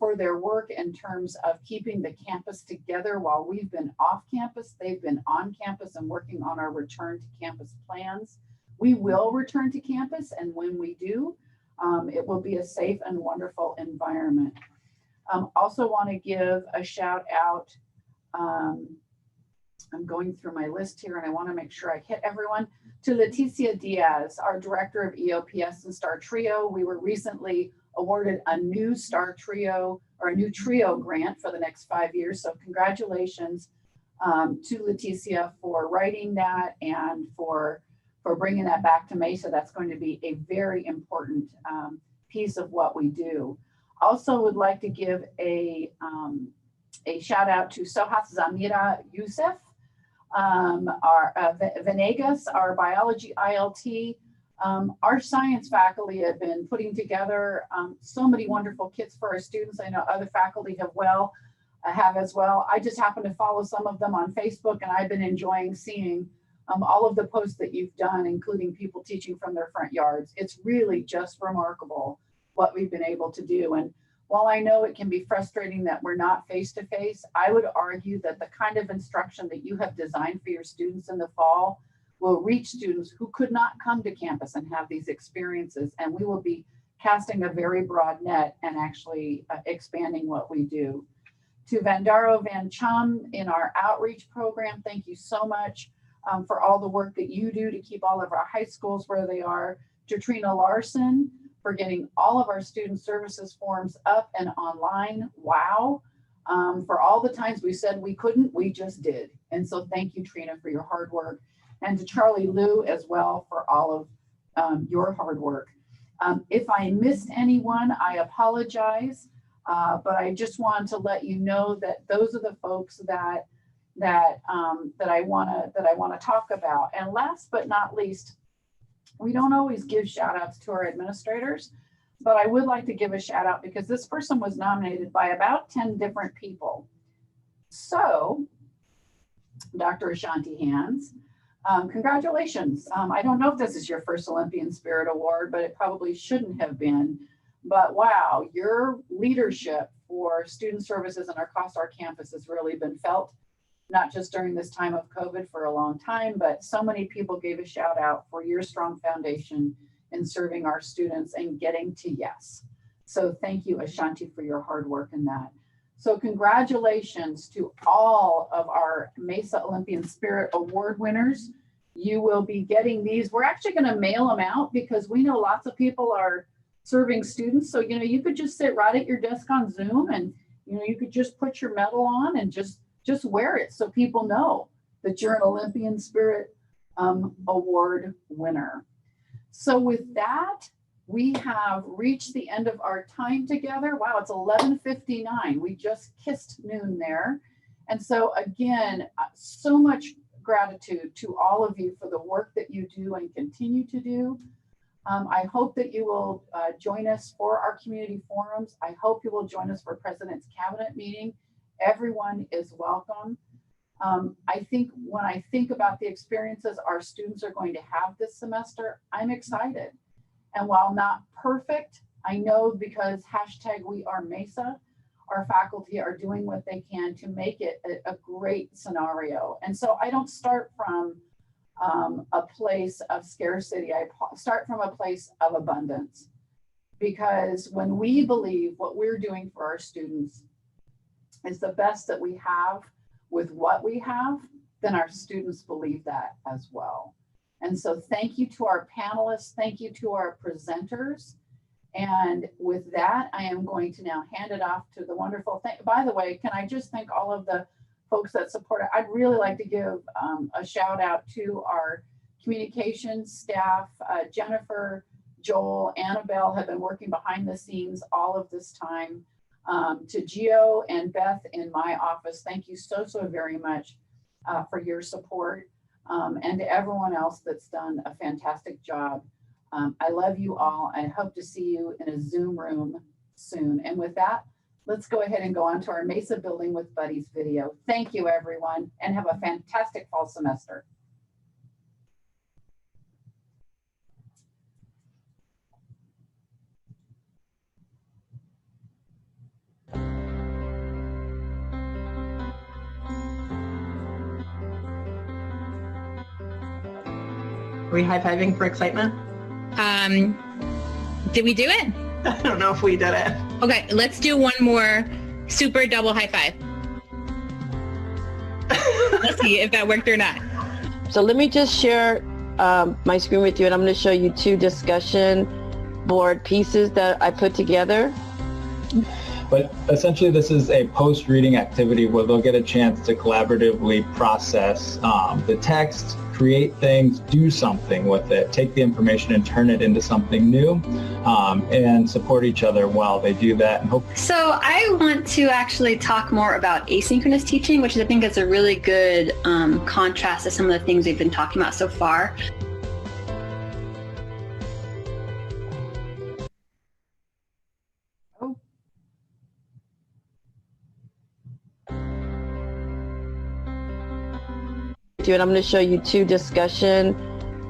for their work in terms of keeping the campus together while we've been off campus. They've been on campus and working on our return to campus plans. We will return to campus, and when we do, it will be a safe and wonderful environment. Also want to give a shout out, I'm going through my list here and I want to make sure I hit everyone, to Leticia Diaz, our Director of EOPS and Star Trio. We were recently awarded a new Star Trio, or a new Trio grant for the next 5 years. So congratulations to Leticia for writing that and for bringing that back to Mesa. That's going to be a very important piece of what we do. Also would like to give a shout out to Sohas Zamira Youssef, our Venegas, our biology ILT. Our science faculty have been putting together so many wonderful kits for our students. I know other faculty have as well. I just happen to follow some of them on Facebook, and I've been enjoying seeing all of the posts that you've done, including people teaching from their front yards. It's really just remarkable what we've been able to do. And while I know it can be frustrating that we're not face-to-face, I would argue that the kind of instruction that you have designed for your students in the fall will reach students who could not come to campus and have these experiences. And we will be casting a very broad net and actually expanding what we do. To Vandaro Van Chum in our outreach program, thank you so much for all the work that you do to keep all of our high schools where they are. To Trina Larson for getting all of our student services forms up and online. Wow. For all the times we said we couldn't, we just did. And so thank you, Trina, for your hard work. And to Charlie Liu as well for all of your hard work. If I missed anyone, I apologize. But I just want to let you know that those are the folks that I want to talk about. And last but not least, we don't always give shout outs to our administrators, but I would like to give a shout out because this person was nominated by about 10 different people. So, Dr. Ashanti Hands, congratulations. I don't know if this is your first Olympian Spirit Award, but it probably shouldn't have been. But wow, your leadership for student services and across our campus has really been felt, not just during this time of COVID for a long time, but so many people gave a shout out for your strong foundation in serving our students and getting to yes. So thank you, Ashanti, for your hard work in that. So congratulations to all of our Mesa Olympian Spirit Award winners. You will be getting these. We're actually going to mail them out because we know lots of people are serving students. So, you could just sit right at your desk on Zoom and, you could just put your medal on and just wear it so people know that you're an Olympian Spirit Award winner. So with that, we have reached the end of our time together. Wow, it's 11:59. We just kissed noon there. And so again, so much gratitude to all of you for the work that you do and continue to do. I hope that you will join us for our community forums. I hope you will join us for President's Cabinet meeting. Everyone is welcome. I think when I think about the experiences our students are going to have this semester, I'm excited. And while not perfect, I know because #WeAreMesa, our faculty are doing what they can to make it a great scenario. And so I don't start from a place of scarcity. I start from a place of abundance, because when we believe what we're doing for our students is the best that we have with what we have, then our students believe that as well. And so thank you to our panelists, thank you to our presenters. And with that, I am going to now hand it off to the wonderful thing. By the way, can I just thank all of the folks that support it? I'd really like to give a shout out to our communications staff. Jennifer, Joel, Annabelle have been working behind the scenes all of this time. To Gio and Beth in my office, thank you so very much for your support. And to everyone else that's done a fantastic job. I love you all. I hope to see you in a Zoom room soon. And with that, let's go ahead and go on to our Mesa Building with Buddies video. Thank you, everyone, and have a fantastic fall semester. Are we high-fiving for excitement? Did we do it? I don't know if we did it. Okay, let's do one more super double high five. Let's see if that worked or not. So let me just share my screen with you, and I'm going to show you two discussion board pieces that I put together. But essentially, this is a post-reading activity where they'll get a chance to collaboratively process the text, create things, do something with it, take the information and turn it into something new, and support each other while they do that. And hope. So I want to actually talk more about asynchronous teaching, which I think is a really good contrast to some of the things we've been talking about so far. And I'm going to show you two discussion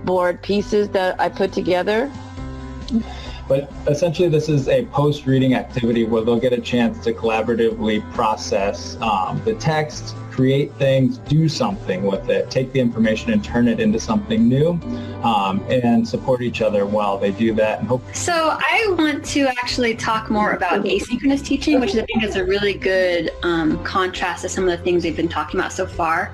board pieces that I put together. But essentially, this is a post-reading activity where they'll get a chance to collaboratively process the text, create things, do something with it, take the information and turn it into something new, and support each other while they do that. And hope. So I want to actually talk more about asynchronous teaching, which I think is a really good contrast to some of the things we've been talking about so far.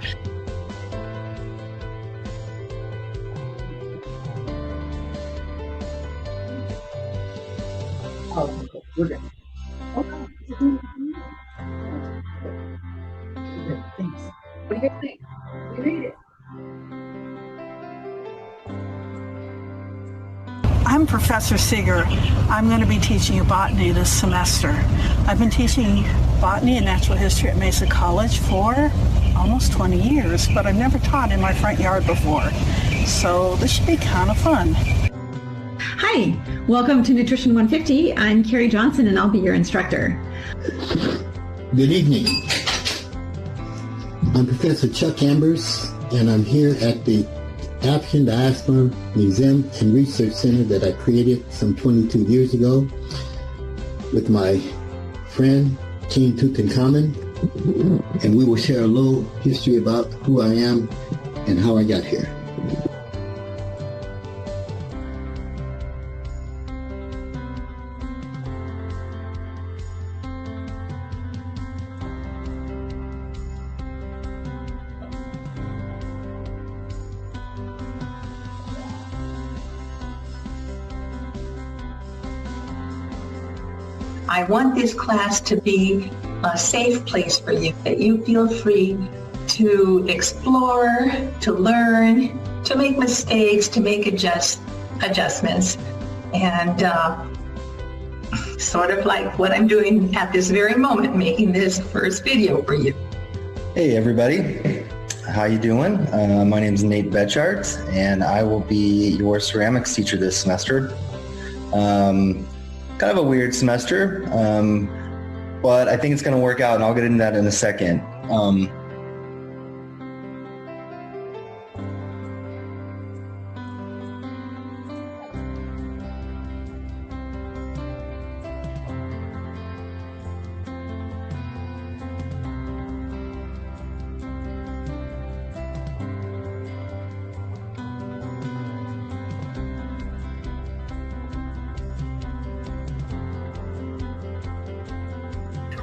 Oh, okay. We're good. Okay. Thanks. What do you guys think? You read it. I'm Professor Seeger. I'm going to be teaching you botany this semester. I've been teaching botany and natural history at Mesa College for almost 20 years, but I've never taught in my front yard before. So this should be kind of fun. Hi, welcome to Nutrition 150. I'm Carrie Johnson and I'll be your instructor. Good evening. I'm Professor Chuck Ambers and I'm here at the African Diaspora Museum and Research Center that I created some 22 years ago with my friend King Tutankhamun, and we will share a little history about who I am and how I got here. I want this class to be a safe place for you, that you feel free to explore, to learn, to make mistakes, to make adjustments, and sort of like what I'm doing at this very moment, making this first video for you. Hey everybody, how you doing? My name is Nate Betchart, and I will be your ceramics teacher this semester. Kind of a weird semester, but I think it's going to work out, and I'll get into that in a second.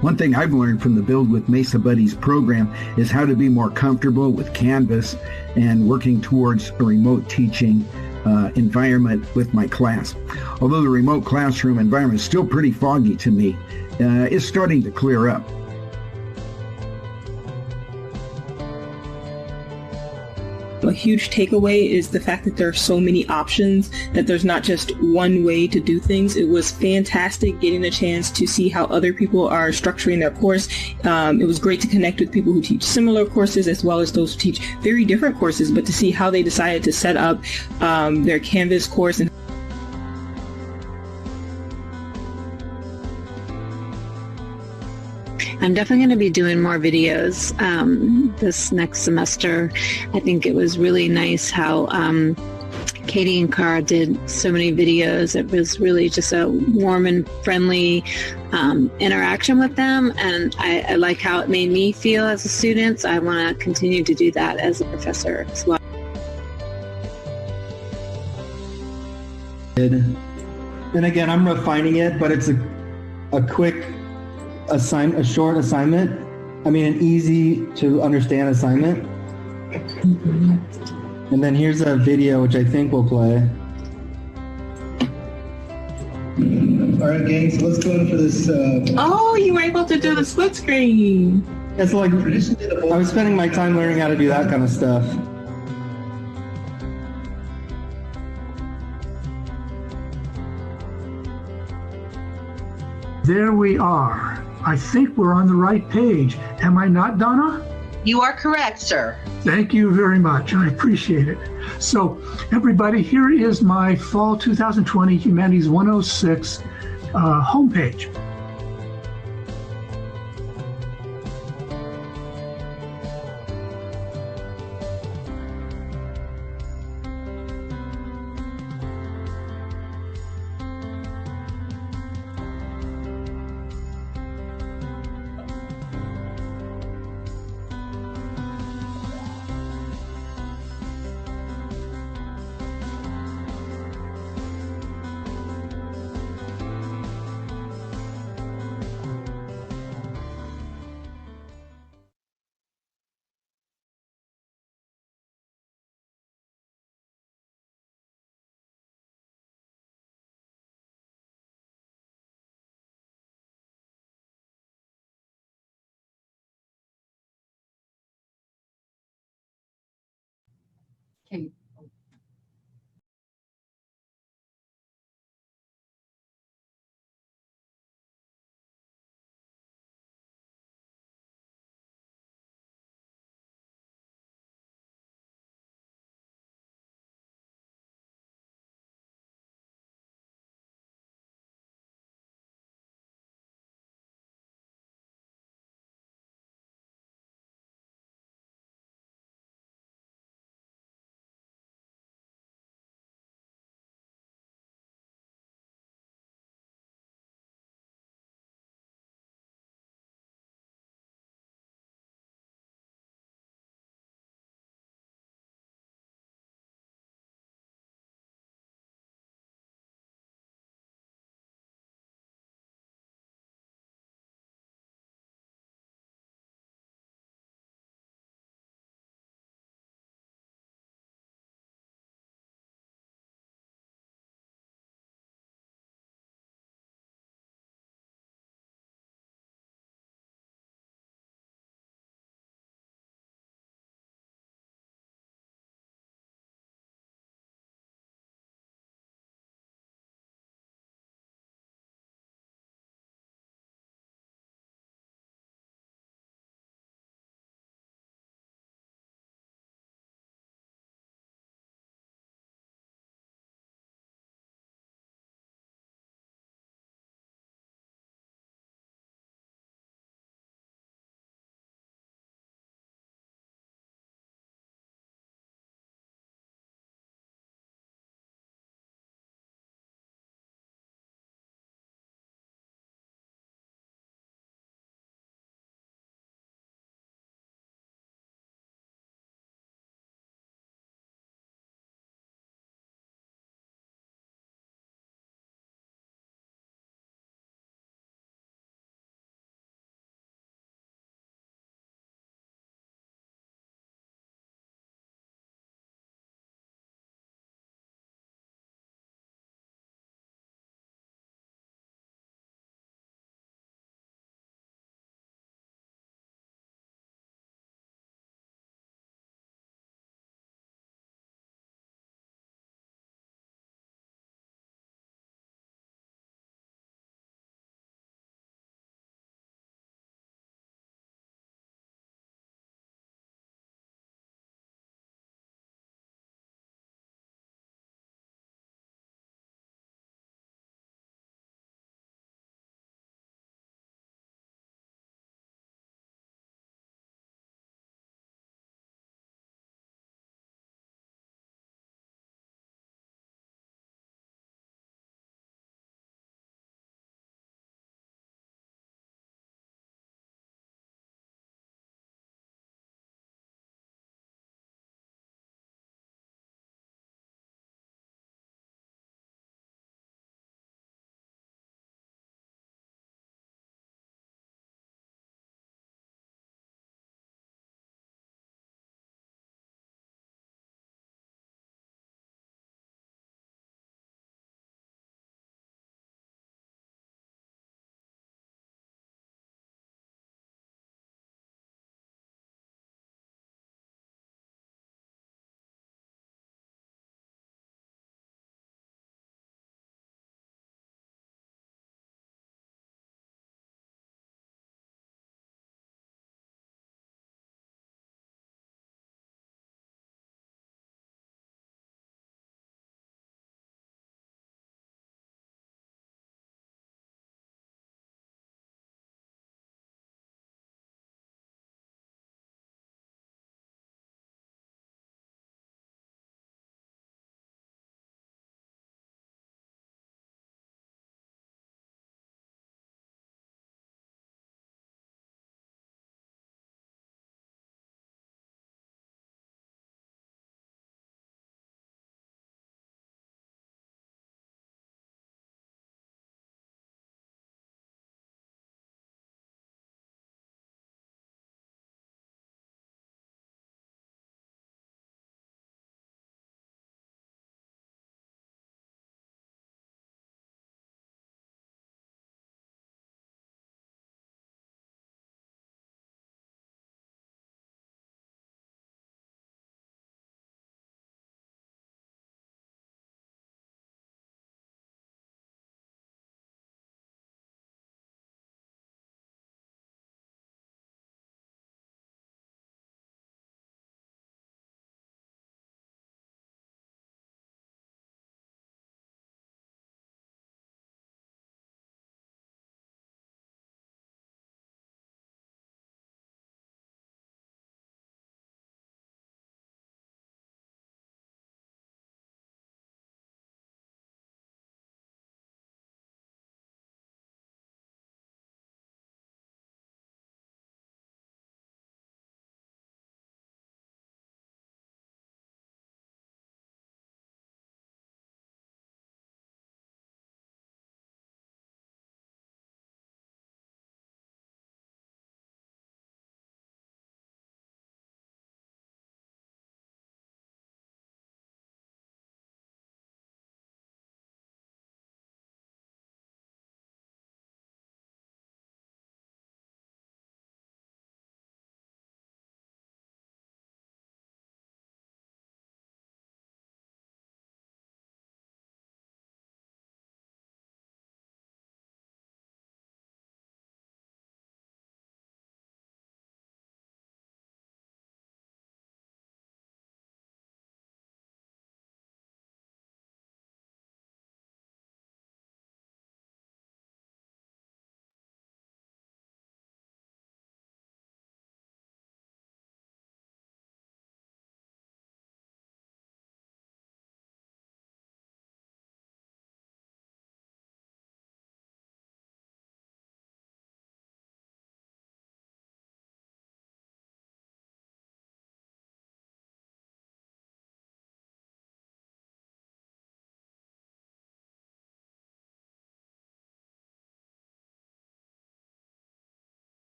One thing I've learned from the Build with Mesa Buddies program is how to be more comfortable with Canvas and working towards a remote teaching environment with my class. Although the remote classroom environment is still pretty foggy to me, it's starting to clear up. A huge takeaway is the fact that there are so many options, that there's not just one way to do things. It was fantastic getting a chance to see how other people are structuring their course. It was great to connect with people who teach similar courses as well as those who teach very different courses, but to see how they decided to set up their Canvas course. And I'm definitely going to be doing more videos this next semester. I think it was really nice how Katie and Cara did so many videos. It was really just a warm and friendly interaction with them, and I like how it made me feel as a student. So I want to continue to do that as a professor as well. And again, I'm refining it, but it's a quick a short assignment. I mean, an easy to understand assignment. And then here's a video which I think will play. All right, gang, so let's go in for this. Oh, you were able to do the split screen. It's like, I was spending my time learning how to do that kind of stuff. There we are. I think we're on the right page. Am I not, Donna? You are correct, sir. Thank you very much. I appreciate it. So, everybody, here is my Fall 2020 Humanities 106 homepage. Okay,